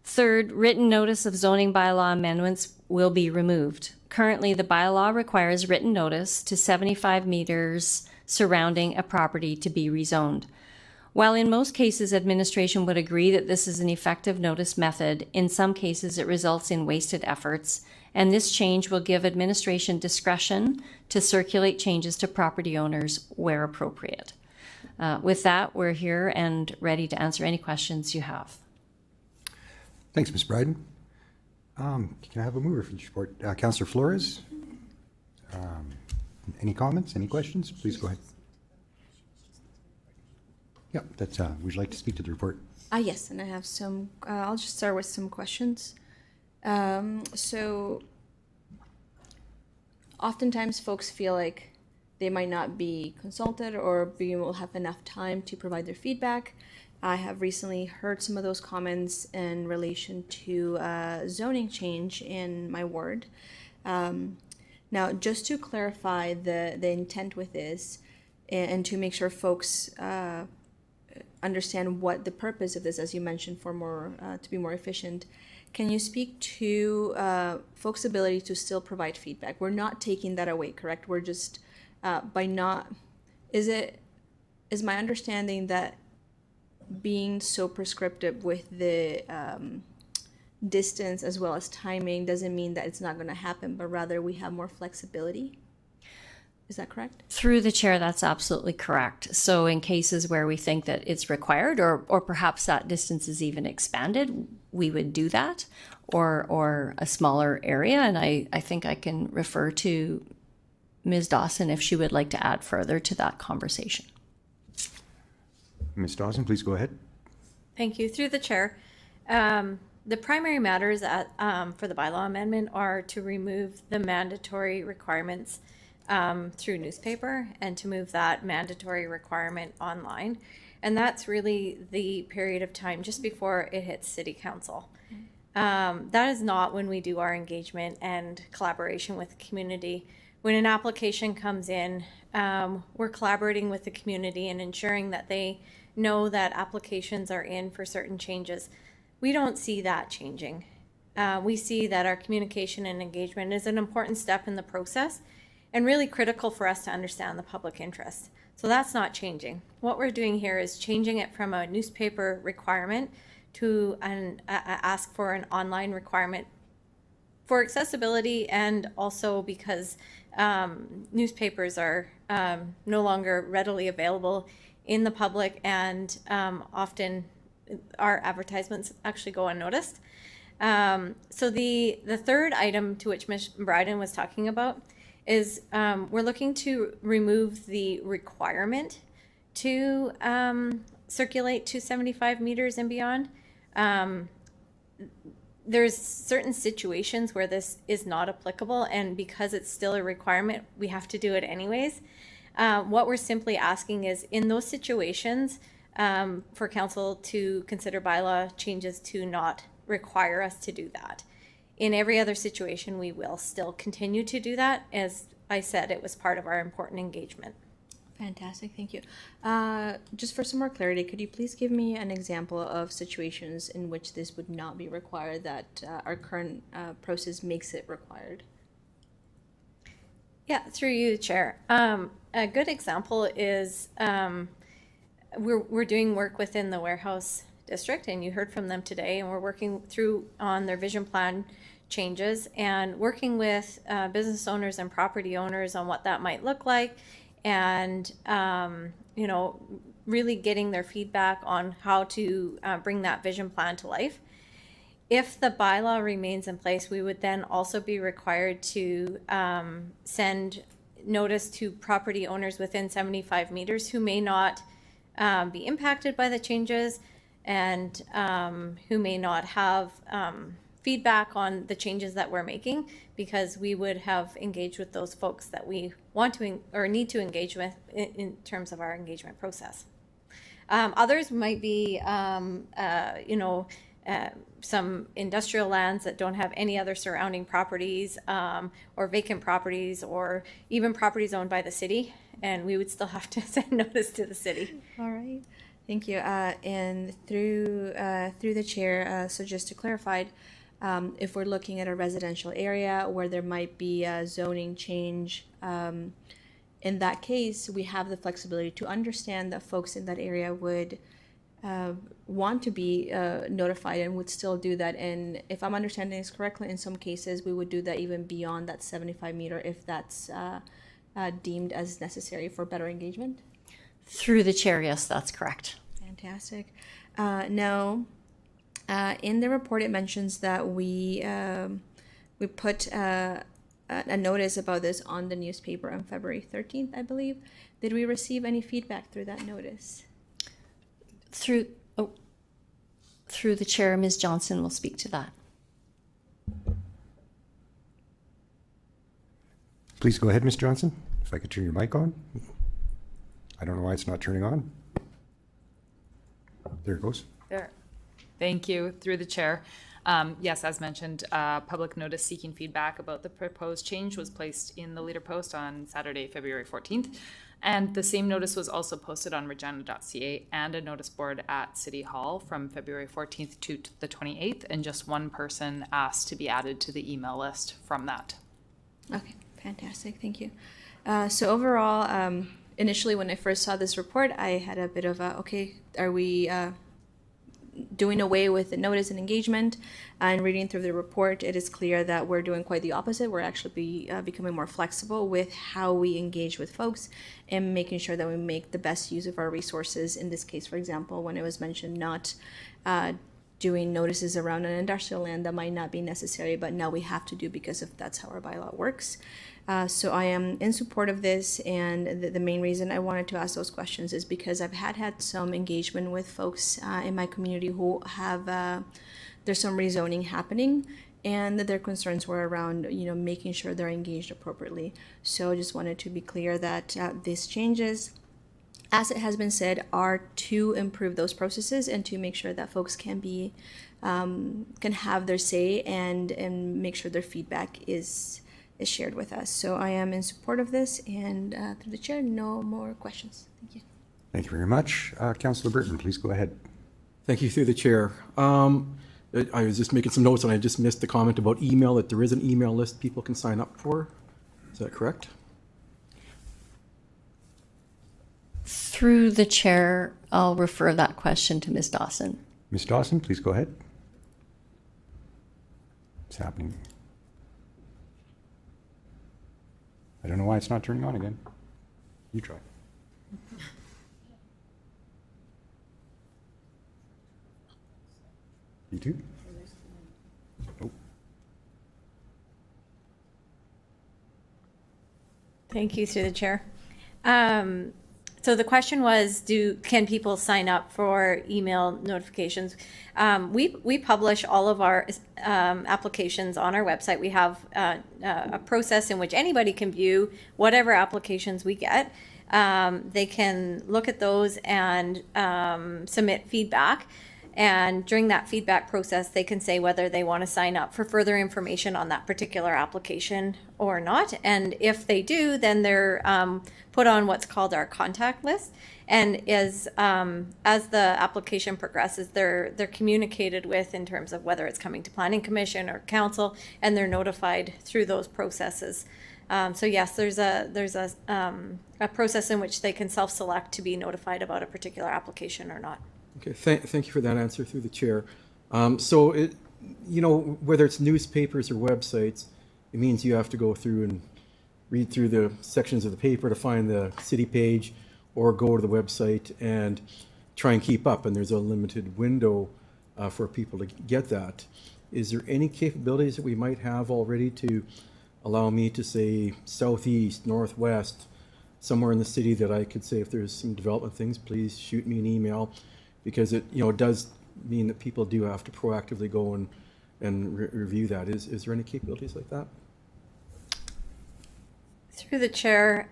Third, written notice of zoning bylaw amendments will be removed. Currently, the bylaw requires written notice to 75 meters surrounding a property to be rezoned. While in most cases administration would agree that this is an effective notice method, in some cases it results in wasted efforts, and this change will give administration discretion to circulate changes to property owners where appropriate. With that, we're here and ready to answer any questions you have. Thanks, Ms. Bryden. Can I have a mover for the report? Councillor Flores? Any comments, any questions? Please go ahead. Yeah, that's, would you like to speak to the report? Yes, and I have some, I'll just start with some questions. So oftentimes folks feel like they might not be consulted or will have enough time to provide their feedback. I have recently heard some of those comments in relation to zoning change in my ward. Now, just to clarify the intent with this and to make sure folks understand what the purpose of this, as you mentioned, for more to be more efficient, can you speak to folks' ability to still provide feedback? We're not taking that away, correct? We're just by not. Is my understanding that being so prescriptive with the distance as well as timing doesn't mean that it's not going to happen, but rather we have more flexibility? Is that correct? Through the chair, that's absolutely correct. So in cases where we think that it's required or perhaps that distance is even expanded, we would do that, or a smaller area. And I think I can refer to Ms. Dawson if she would like to add further to that conversation. Ms. Dawson, please go ahead. Thank you. Through the chair. The primary matters for the bylaw amendment are to remove the mandatory requirements through newspaper and to move that mandatory requirement online. And that's really the period of time just before it hits City Council. That is not when we do our engagement and collaboration with the community. When an application comes in, we're collaborating with the community and ensuring that they know that applications are in for certain changes. We don't see that changing. We see that our communication and engagement is an important step in the process, and really critical for us to understand the public interest. So that's not changing. What we're doing here is changing it from a newspaper requirement to an ask for an online requirement for accessibility, and also because newspapers are no longer readily available in the public, and often our advertisements actually go unnoticed. So the third item to which Ms. Bryden was talking about is we're looking to remove the requirement to circulate to 75 meters and beyond. There's certain situations where this is not applicable, and because it's still a requirement, we have to do it anyways. What we're simply asking is, in those situations, for council to consider bylaw changes to not require us to do that. In every other situation, we will still continue to do that. As I said, it was part of our important engagement. Fantastic, thank you. Just for some more clarity, could you please give me an example of situations in which this would not be required, that our current process makes it required? Yeah, through you, Chair. A good example is we're doing work within the warehouse district, and you heard from them today, and we're working through on their vision plan changes and working with business owners and property owners on what that might look like, and you know, really getting their feedback on how to bring that vision plan to life. If the bylaw remains in place, we would then also be required to send notice to property owners within 75 meters who may not be impacted by the changes, and who may not have feedback on the changes that we're making, because we would have engaged with those folks that we want to or need to engage with in terms of our engagement process. Others might be, you know, some industrial lands that don't have any other surrounding properties, or vacant properties, or even properties owned by the city, and we would still have to send notice to the city. All right, thank you. And through the chair, so just to clarify, if we're looking at a residential area where there might be a zoning change, in that case, we have the flexibility to understand that folks in that area would want to be notified and would still do that. And if I'm understanding this correctly, in some cases, we would do that even beyond that 75 meter if that's deemed as necessary for better engagement. Through the chair, yes, that's correct. Fantastic. Now, in the report, it mentions that we put a notice about this on the newspaper on February 13th, I believe. Did we receive any feedback through that notice? Through the chair, Ms. Johnson will speak to that. Please go ahead, Ms. Johnson. If I could turn your mic on. I don't know why it's not turning on. There it goes. There. Thank you. Through the chair. Yes, as mentioned, public notice seeking feedback about the proposed change was placed in the Leader Post on Saturday, February 14th. And the same notice was also posted on regina.ca and a notice board at City Hall from February 14th to the 28th. And just one person asked to be added to the email list from that. Okay, fantastic. Thank you. So overall, initially when I first saw this report, I had a bit of a, okay, are we doing away with the notice and engagement? And reading through the report, it is clear that we're doing quite the opposite. We're actually becoming more flexible with how we engage with folks and making sure that we make the best use of our resources. In this case, for example, when it was mentioned not doing notices around an industrial land that might not be necessary, but now we have to do because of that's how our bylaw works. So I am in support of this, and the main reason I wanted to ask those questions is because I've had some engagement with folks in my community who have, there's some rezoning happening, and their concerns were around, you know, making sure they're engaged appropriately. So I just wanted to be clear that these changes, as it has been said, are to improve those processes and to make sure that folks can be, can have their say and make sure their feedback is shared with us. So I am in support of this, and through the chair, no more questions. Thank you. Thank you very much. Councillor Burton, please go ahead. Thank you, through the chair. I was just making some notes, and I just missed the comment about email, that there is an email list people can sign up for. Is that correct? Through the chair, I'll refer that question to Ms. Dawson. Ms. Dawson, please go ahead. It's happening. I don't know why it's not turning on again. You try. You too? Oh. Thank you, through the chair. So the question was, can people sign up for email notifications? We publish all of our applications on our website. We have a process in which anybody can view whatever applications we get. They can look at those and submit feedback. And during that feedback process, they can say whether they want to sign up for further information on that particular application or not. And if they do, then they're put on what's called our contact list. And as the application progresses, they're communicated with in terms of whether it's coming to Planning Commission or Council, and they're notified through those processes. So yes, there's a process in which they can self-select to be notified about a particular application or not. Okay, thank you for that answer through the chair. So whether it's newspapers or websites, it means you have to go through and read through the sections of the paper to find the city page, or go to the website and try and keep up. And there's a limited window for people to get that. Is there any capabilities that we might have already to allow me to say southeast, northwest, somewhere in the city that I could say if there's some development things, please shoot me an email? Because it does mean that people do have to proactively go and review that. Is there any capabilities like that? Through the chair,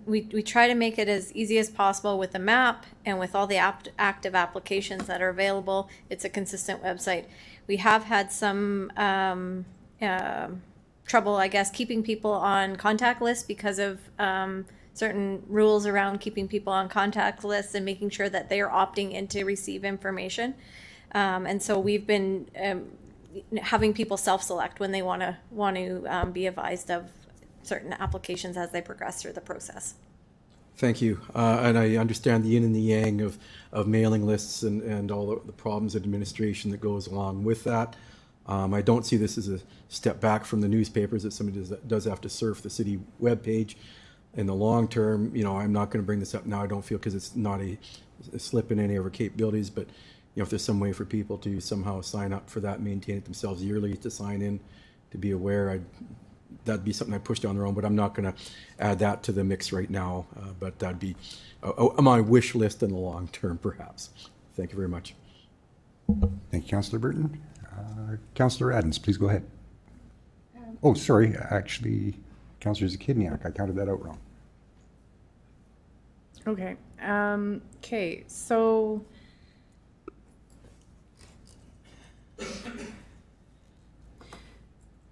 we try to make it as easy as possible with the map and with all the active applications that are available. It's a consistent website. We have had some trouble, I guess, keeping people on contact lists because of certain rules around keeping people on contact lists and making sure that they are opting in to receive information. And so we've been having people self-select when they want to be advised of certain applications as they progress through the process. Thank you. And I understand the yin and the yang of mailing lists and all the problems of administration that goes along with that. I don't see this as a step back from the newspapers that somebody does have to surf the city webpage. In the long term, I'm not going to bring this up now, I don't feel, because it's not a slip in any of our capabilities, but if there's some way for people to somehow sign up for that, maintain it themselves yearly, to sign in, to be aware, that'd be something I push down the road, but I'm not going to add that to the mix right now. But that'd be on my wish list in the long term, perhaps. Thank you very much. Thank you, Councillor Burton. Councillor Adams, please go ahead. Oh, sorry, actually, Councillor Zakidniak, I counted that out wrong. Okay. Okay, so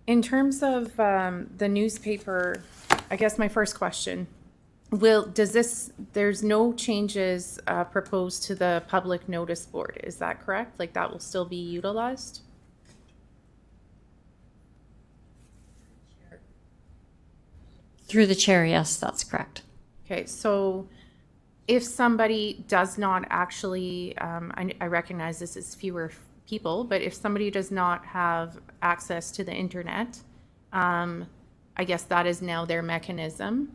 in terms of the newspaper, I guess my first question, there's no changes proposed to the public notice board, is that correct? Like that will still be utilized? Through the chair, yes, that's correct. Okay, so if somebody does not actually, I recognize this is fewer people, but if somebody does not have access to the internet, I guess that is now their mechanism,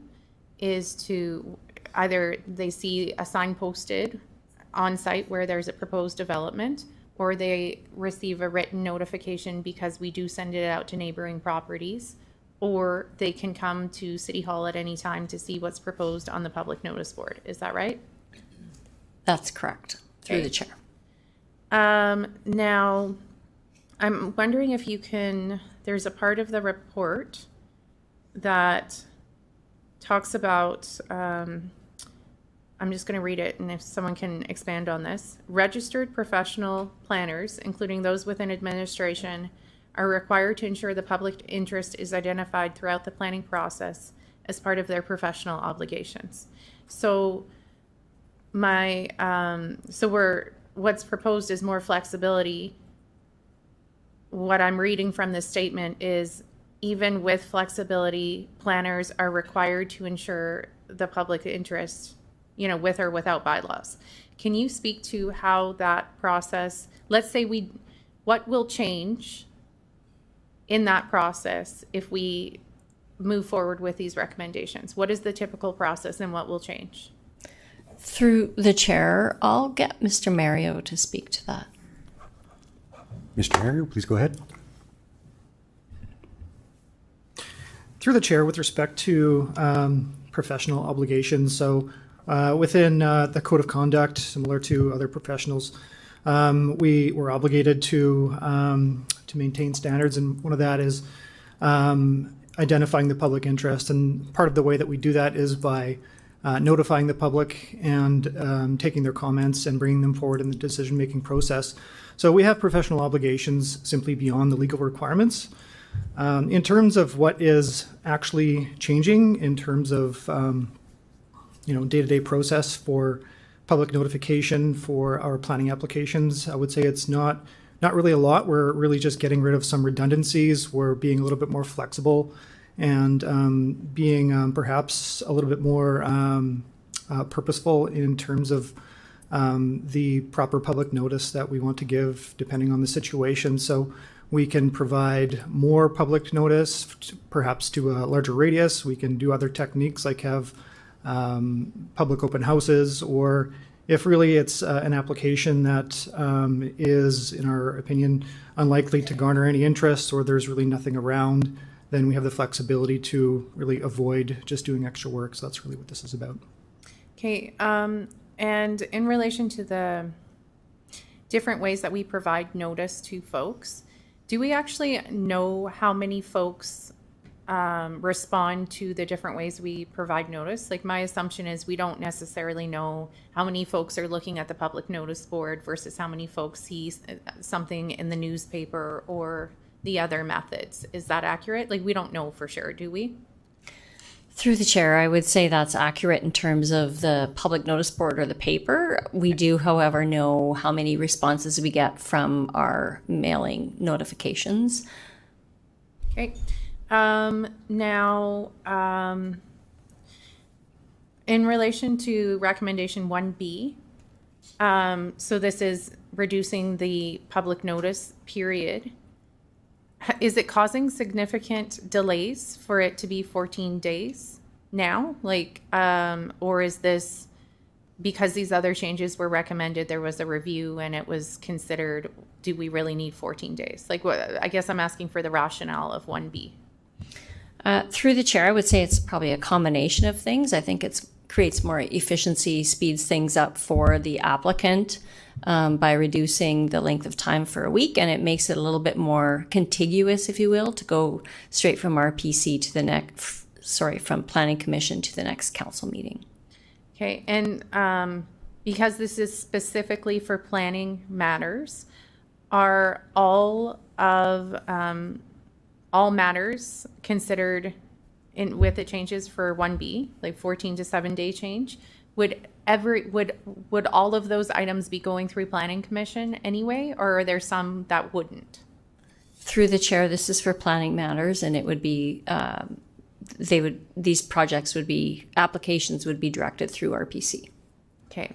is to either they see a sign posted on site where there's a proposed development, or they receive a written notification because we do send it out to neighboring properties, or they can come to City Hall at any time to see what's proposed on the public notice board. Is that right? That's correct, through the chair. Now, I'm wondering if you can, there's a part of the report that talks about, I'm just going to read it, and if someone can expand on this. Registered professional planners, including those within administration, are required to ensure the public interest is identified throughout the planning process as part of their professional obligations. So what's proposed is more flexibility. What I'm reading from this statement is, even with flexibility, planners are required to ensure the public interest with or without bylaws. Can you speak to how that process, let's say what will change in that process if we move forward with these recommendations? What is the typical process and what will change? Through the chair, I'll get Mr. Mario to speak to that. Mr. Mario, please go ahead. Through the chair, with respect to professional obligations, so within the code of conduct, similar to other professionals, we were obligated to maintain standards, and one of that is identifying the public interest. And part of the way that we do that is by notifying the public and taking their comments and bringing them forward in the decision-making process. So we have professional obligations simply beyond the legal requirements. In terms of what is actually changing in terms of day-to-day process for public notification for our planning applications, I would say it's not really a lot. We're really just getting rid of some redundancies. We're being a little bit more flexible and being perhaps a little bit more purposeful in terms of the proper public notice that we want to give depending on the situation. So we can provide more public notice, perhaps to a larger radius. We can do other techniques like have public open houses, or if really it's an application that is, in our opinion, unlikely to garner any interest, or there's really nothing around, then we have the flexibility to really avoid just doing extra work. So that's really what this is about. Okay, and in relation to the different ways that we provide notice to folks, do we actually know how many folks respond to the different ways we provide notice? Like, my assumption is we don't necessarily know how many folks are looking at the public notice board versus how many folks see something in the newspaper or the other methods. Is that accurate? Like, we don't know for sure, do we? Through the chair, I would say that's accurate in terms of the public notice board or the paper. We do, however, know how many responses we get from our mailing notifications. Okay. Now, in relation to recommendation 1B, so this is reducing the public notice period. Is it causing significant delays for it to be 14 days now? Like, or is this because these other changes were recommended, there was a review and it was considered, do we really need 14 days? Like, I guess I'm asking for the rationale of 1B. Through the chair, I would say it's probably a combination of things. I think it creates more efficiency, speeds things up for the applicant by reducing the length of time for a week, and it makes it a little bit more contiguous, if you will, to go straight from RPC to the next, from Planning Commission to the next council meeting. Okay, and because this is specifically for planning matters, are all matters considered with the changes for 1B, like 14 to 7 day change? Would all of those items be going through Planning Commission anyway, or are there some that wouldn't? Through the chair, this is for planning matters, and it would be these applications would be directed through RPC. Okay,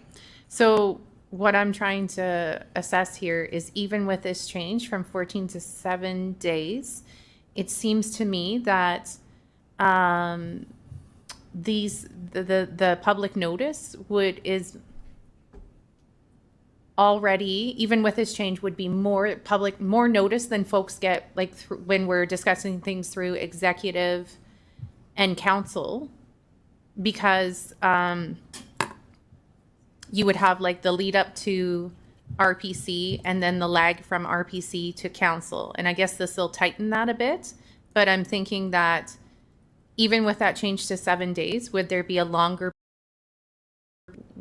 so what I'm trying to assess here is, even with this change from 14 to 7 days, it seems to me that the public notice is already, even with this change, would be more notice than folks get, like when we're discussing things through executive and council, because you would have like the lead up to RPC and then the lag from RPC to council. And I guess this will tighten that a bit, but I'm thinking that even with that change to 7 days, would there be a longer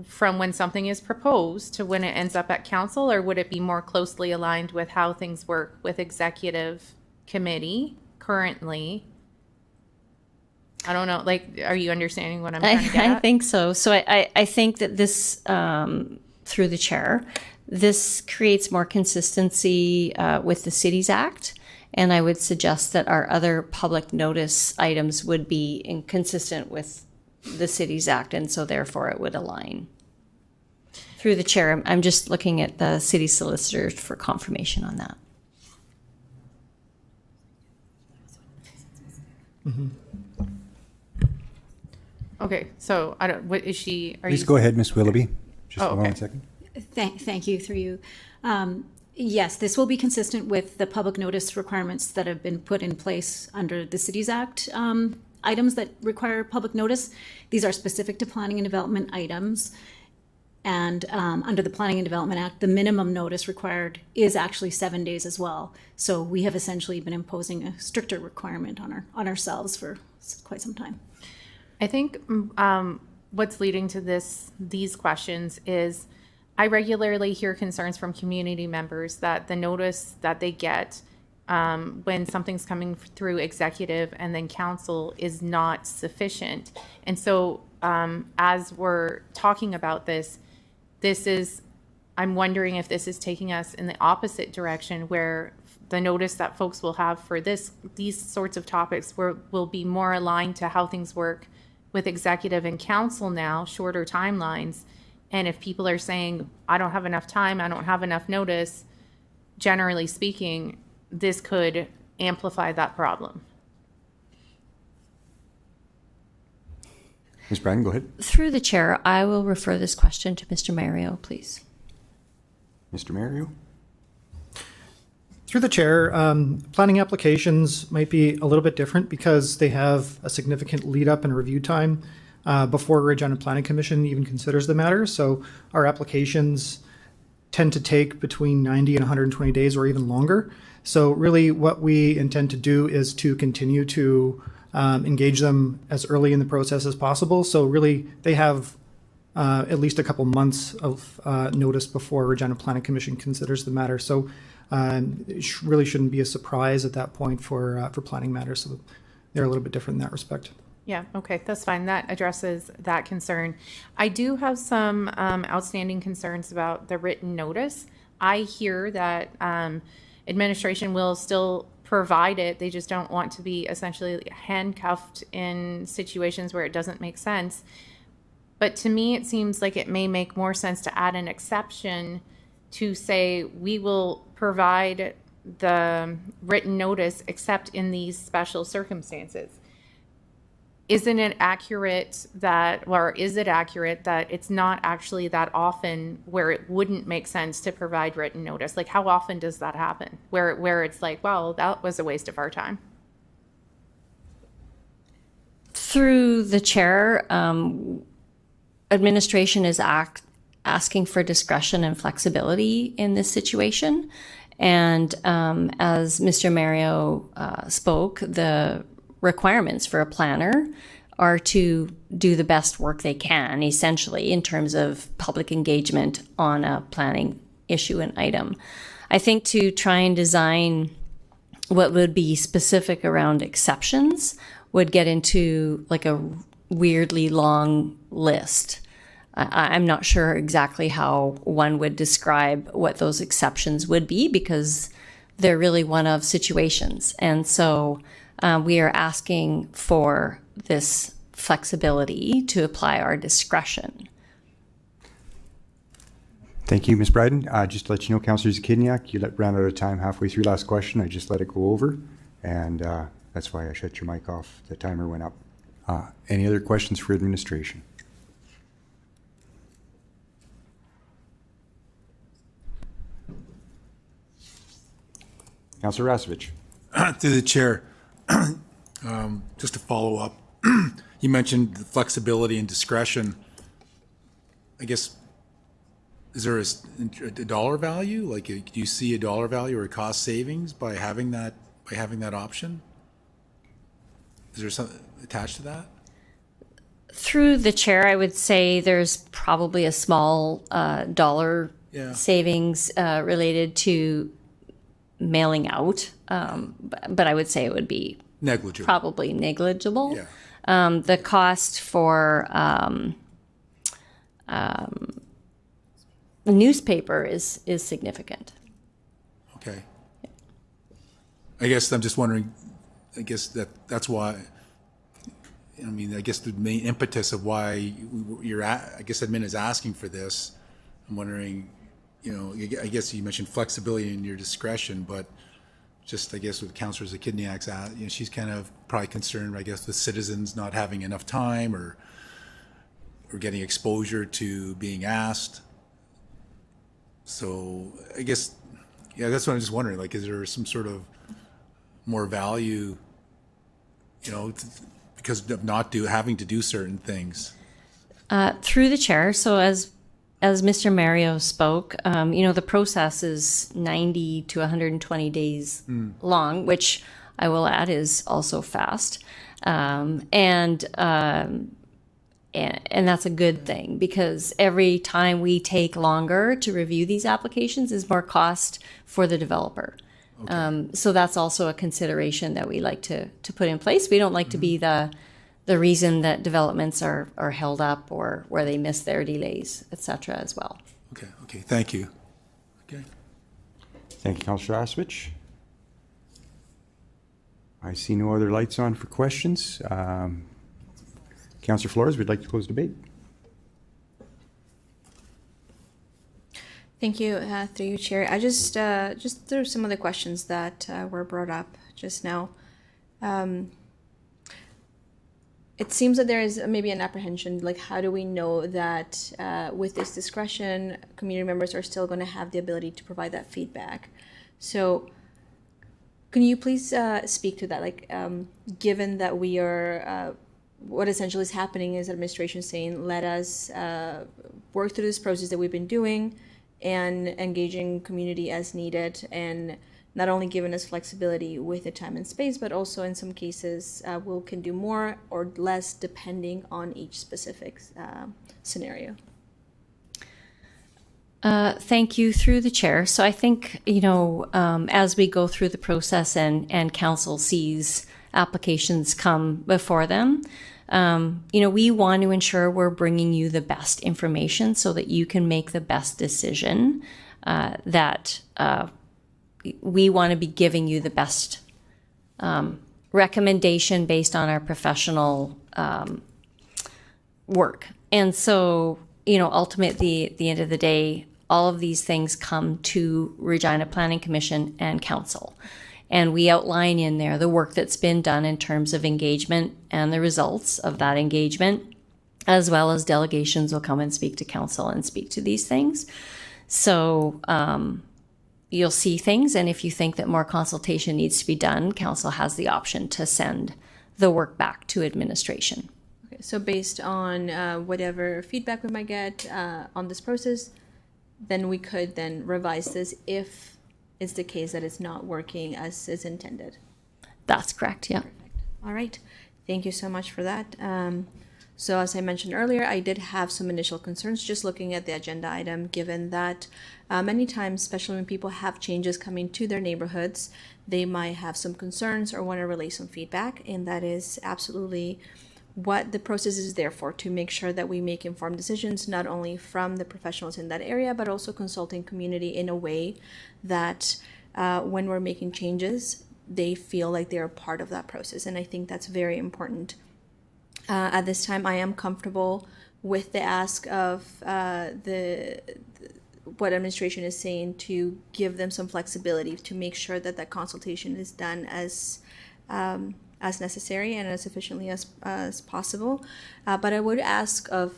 from when something is proposed to when it ends up at council, or would it be more closely aligned with how things work with executive committee currently? I don't know, like, are you understanding what I'm trying to get at? I think so. So I think that this, through the chair, this creates more consistency with the Cities Act. And I would suggest that our other public notice items would be inconsistent with the Cities Act, and so therefore it would align. Through the chair, I'm just looking at the city solicitor for confirmation on that. Okay, so I don't, what is she? Are Please you? go ahead, Ms. Willoughby. Just Oh, hold on okay. a second. Thank you, through you. Yes, this will be consistent with the public notice requirements that have been put in place under the Cities Act. Items that require public notice, these are specific to planning and development items. And under the Planning and Development Act, the minimum notice required is actually 7 days as well. So we have essentially been imposing a stricter requirement on ourselves for quite some time. I think what's leading to these questions is I regularly hear concerns from community members that the notice that they get when something's coming through executive and then council is not sufficient. And so as we're talking about this is, I'm wondering if this is taking us in the opposite direction, where the notice that folks will have for these sorts of topics will be more aligned to how things work with executive and council now, shorter timelines. And if people are saying, I don't have enough time, I don't have enough notice, generally speaking, this could amplify that problem. Ms. Brandon, go ahead. Through the chair, I will refer this question to Mr. Mario, please. Mr. Mario? Through the chair, planning applications might be a little bit different because they have a significant lead up and review time before Regina Planning Commission even considers the matter. So our applications tend to take between 90 and 120 days or even longer. So really what we intend to do is to continue to engage them as early in the process as possible. So really they have at least a couple months of notice before Regina Planning Commission considers the matter. So it really shouldn't be a surprise at that point for planning matters. So they're a little bit different in that respect. Yeah, okay, that's fine. That addresses that concern. I do have some outstanding concerns about the written notice. I hear that administration will still provide it. They just don't want to be essentially handcuffed in situations where it doesn't make sense. But to me, it seems like it may make more sense to add an exception to say we will provide the written notice except in these special circumstances. Isn't it accurate that, or is it accurate that it's not actually that often where it wouldn't make sense to provide written notice? Like, how often does that happen? Where it's like, well, that was a waste of our time. Through the chair, administration is asking for discretion and flexibility in this situation. And as Mr. Mario spoke, the requirements for a planner are to do the best work they can, essentially, in terms of public engagement on a planning issue and item. I think to try and design what would be specific around exceptions would get into like a weirdly long list. I'm not sure exactly how one would describe what those exceptions would be, because they're really one-off situations. And so we are asking for this flexibility to apply our discretion. Thank you, Ms. Bryden. Just to let you know, Councillor Zakidniak, you ran out of time halfway through last question. I just let it go over, and that's why I shut your mic off. The timer went up. Any other questions for administration? Councillor Rasevich. To the chair, just to follow up, you mentioned the flexibility and discretion. I guess, is there a dollar value? Like, do you see a dollar value or a cost savings by having that option? Is there something attached to that? Through the chair, I would say there's probably a small dollar savings related to mailing out, but I would say it would be negligible. Probably negligible. Yeah. The cost for the newspaper is significant. Okay. I guess I'm just wondering. I guess that's why I mean, I guess the main impetus of why I guess admin is asking for this. I'm wondering, you know, I guess you mentioned flexibility in your discretion, but just, I guess, with Councillor Zakidniak's, you know, she's kind of probably concerned, I guess, with citizens not having enough time or getting exposure to being asked. So I guess, yeah, that's what I'm just wondering. Like, is there some sort of more value, you know, because of not having to do certain things? Through the chair, so as Mr. Mario spoke, you know, the process is 90 to 120 days long, which I will add is also fast. And that's a good thing, because every time we take longer to review these applications is more cost for the developer. Okay. So that's also a consideration that we like to put in place. We don't like to be the reason that developments are held up or where they miss their delays, et cetera, as well. Okay, thank you. Okay. Thank you, Councillor Aswich. I see no other lights on for questions. Councillor Flores, we'd like to close debate. Thank you, through you, Chair. I just through some of the questions that were brought up just now. It seems that there is maybe an apprehension, like, how do we know that with this discretion, community members are still going to have the ability to provide that feedback? So can you please speak to that? Like, given that we are, what essentially is happening is administration saying, let us work through this process that we've been doing and engaging community as needed, and not only giving us flexibility with the time and space, but also in some cases we can do more or less depending on each specific scenario. Thank you, through the chair. So I think, you know, as we go through the process and council sees applications come before them, you know, we want to ensure we're bringing you the best information so that you can make the best decision, that we want to be giving you the best recommendation based on our professional work. And so, you know, ultimately, at the end of the day, all of these things come to Regina Planning Commission and Council. And we outline in there the work that's been done in terms of engagement and the results of that engagement, as well as delegations will come and speak to Council and speak to these things. So you'll see things, and if you think that more consultation needs to be done, Council has the option to send the work back to administration. Okay, so based on whatever feedback we might get on this process, then we could then revise this if it's the case that it's not working as is intended. That's correct, yeah. Perfect. All right, thank you so much for that. So as I mentioned earlier, I did have some initial concerns just looking at the agenda item, given that many times, especially when people have changes coming to their neighborhoods, they might have some concerns or want to relay some feedback, and that is absolutely what the process is there for, to make sure that we make informed decisions, not only from the professionals in that area, but also consulting community in a way that when we're making changes, they feel like they're a part of that process. And I think that's very important. At this time, I am comfortable with the ask of what administration is saying, to give them some flexibility to make sure that that consultation is done as necessary and as efficiently as possible. But I would ask of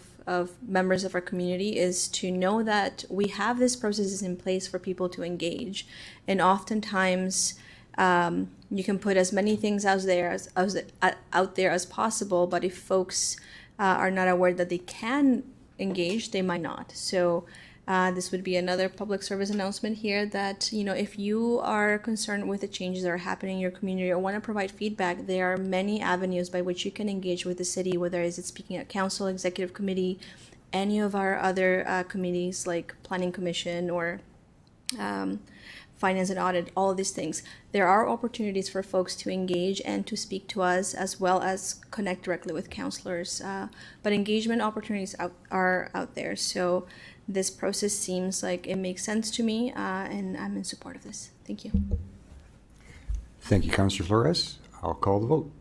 members of our community is to know that we have these processes in place for people to engage. And oftentimes you can put as many things out there as possible, but if folks are not aware that they can engage, they might not. So this would be another public service announcement here that, you know, if you are concerned with the changes that are happening in your community or want to provide feedback, there are many avenues by which you can engage with the city, whether it's speaking at council, executive committee, any of our other committees like planning commission or finance and audit, all of these things. There are opportunities for folks to engage and to speak to us, as well as connect directly with councillors. But engagement opportunities are out there. So this process seems like it makes sense to me, and I'm in support of this. Thank you. Thank you, Councillor Flores. I'll call the vote.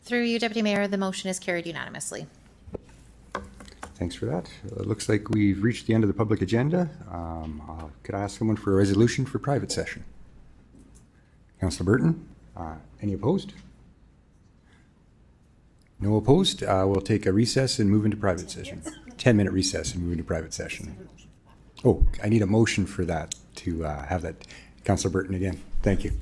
Through you, Deputy Mayor, the motion is carried unanimously. Thanks for that. It looks like we've reached the end of the public agenda. Could I ask someone for a resolution for private session? Councillor Burton, any opposed? No opposed. We'll take a recess and move into private session. 10-minute recess and move into private session. Oh, I need a motion for that to have that. Councillor Burton again. Thank you.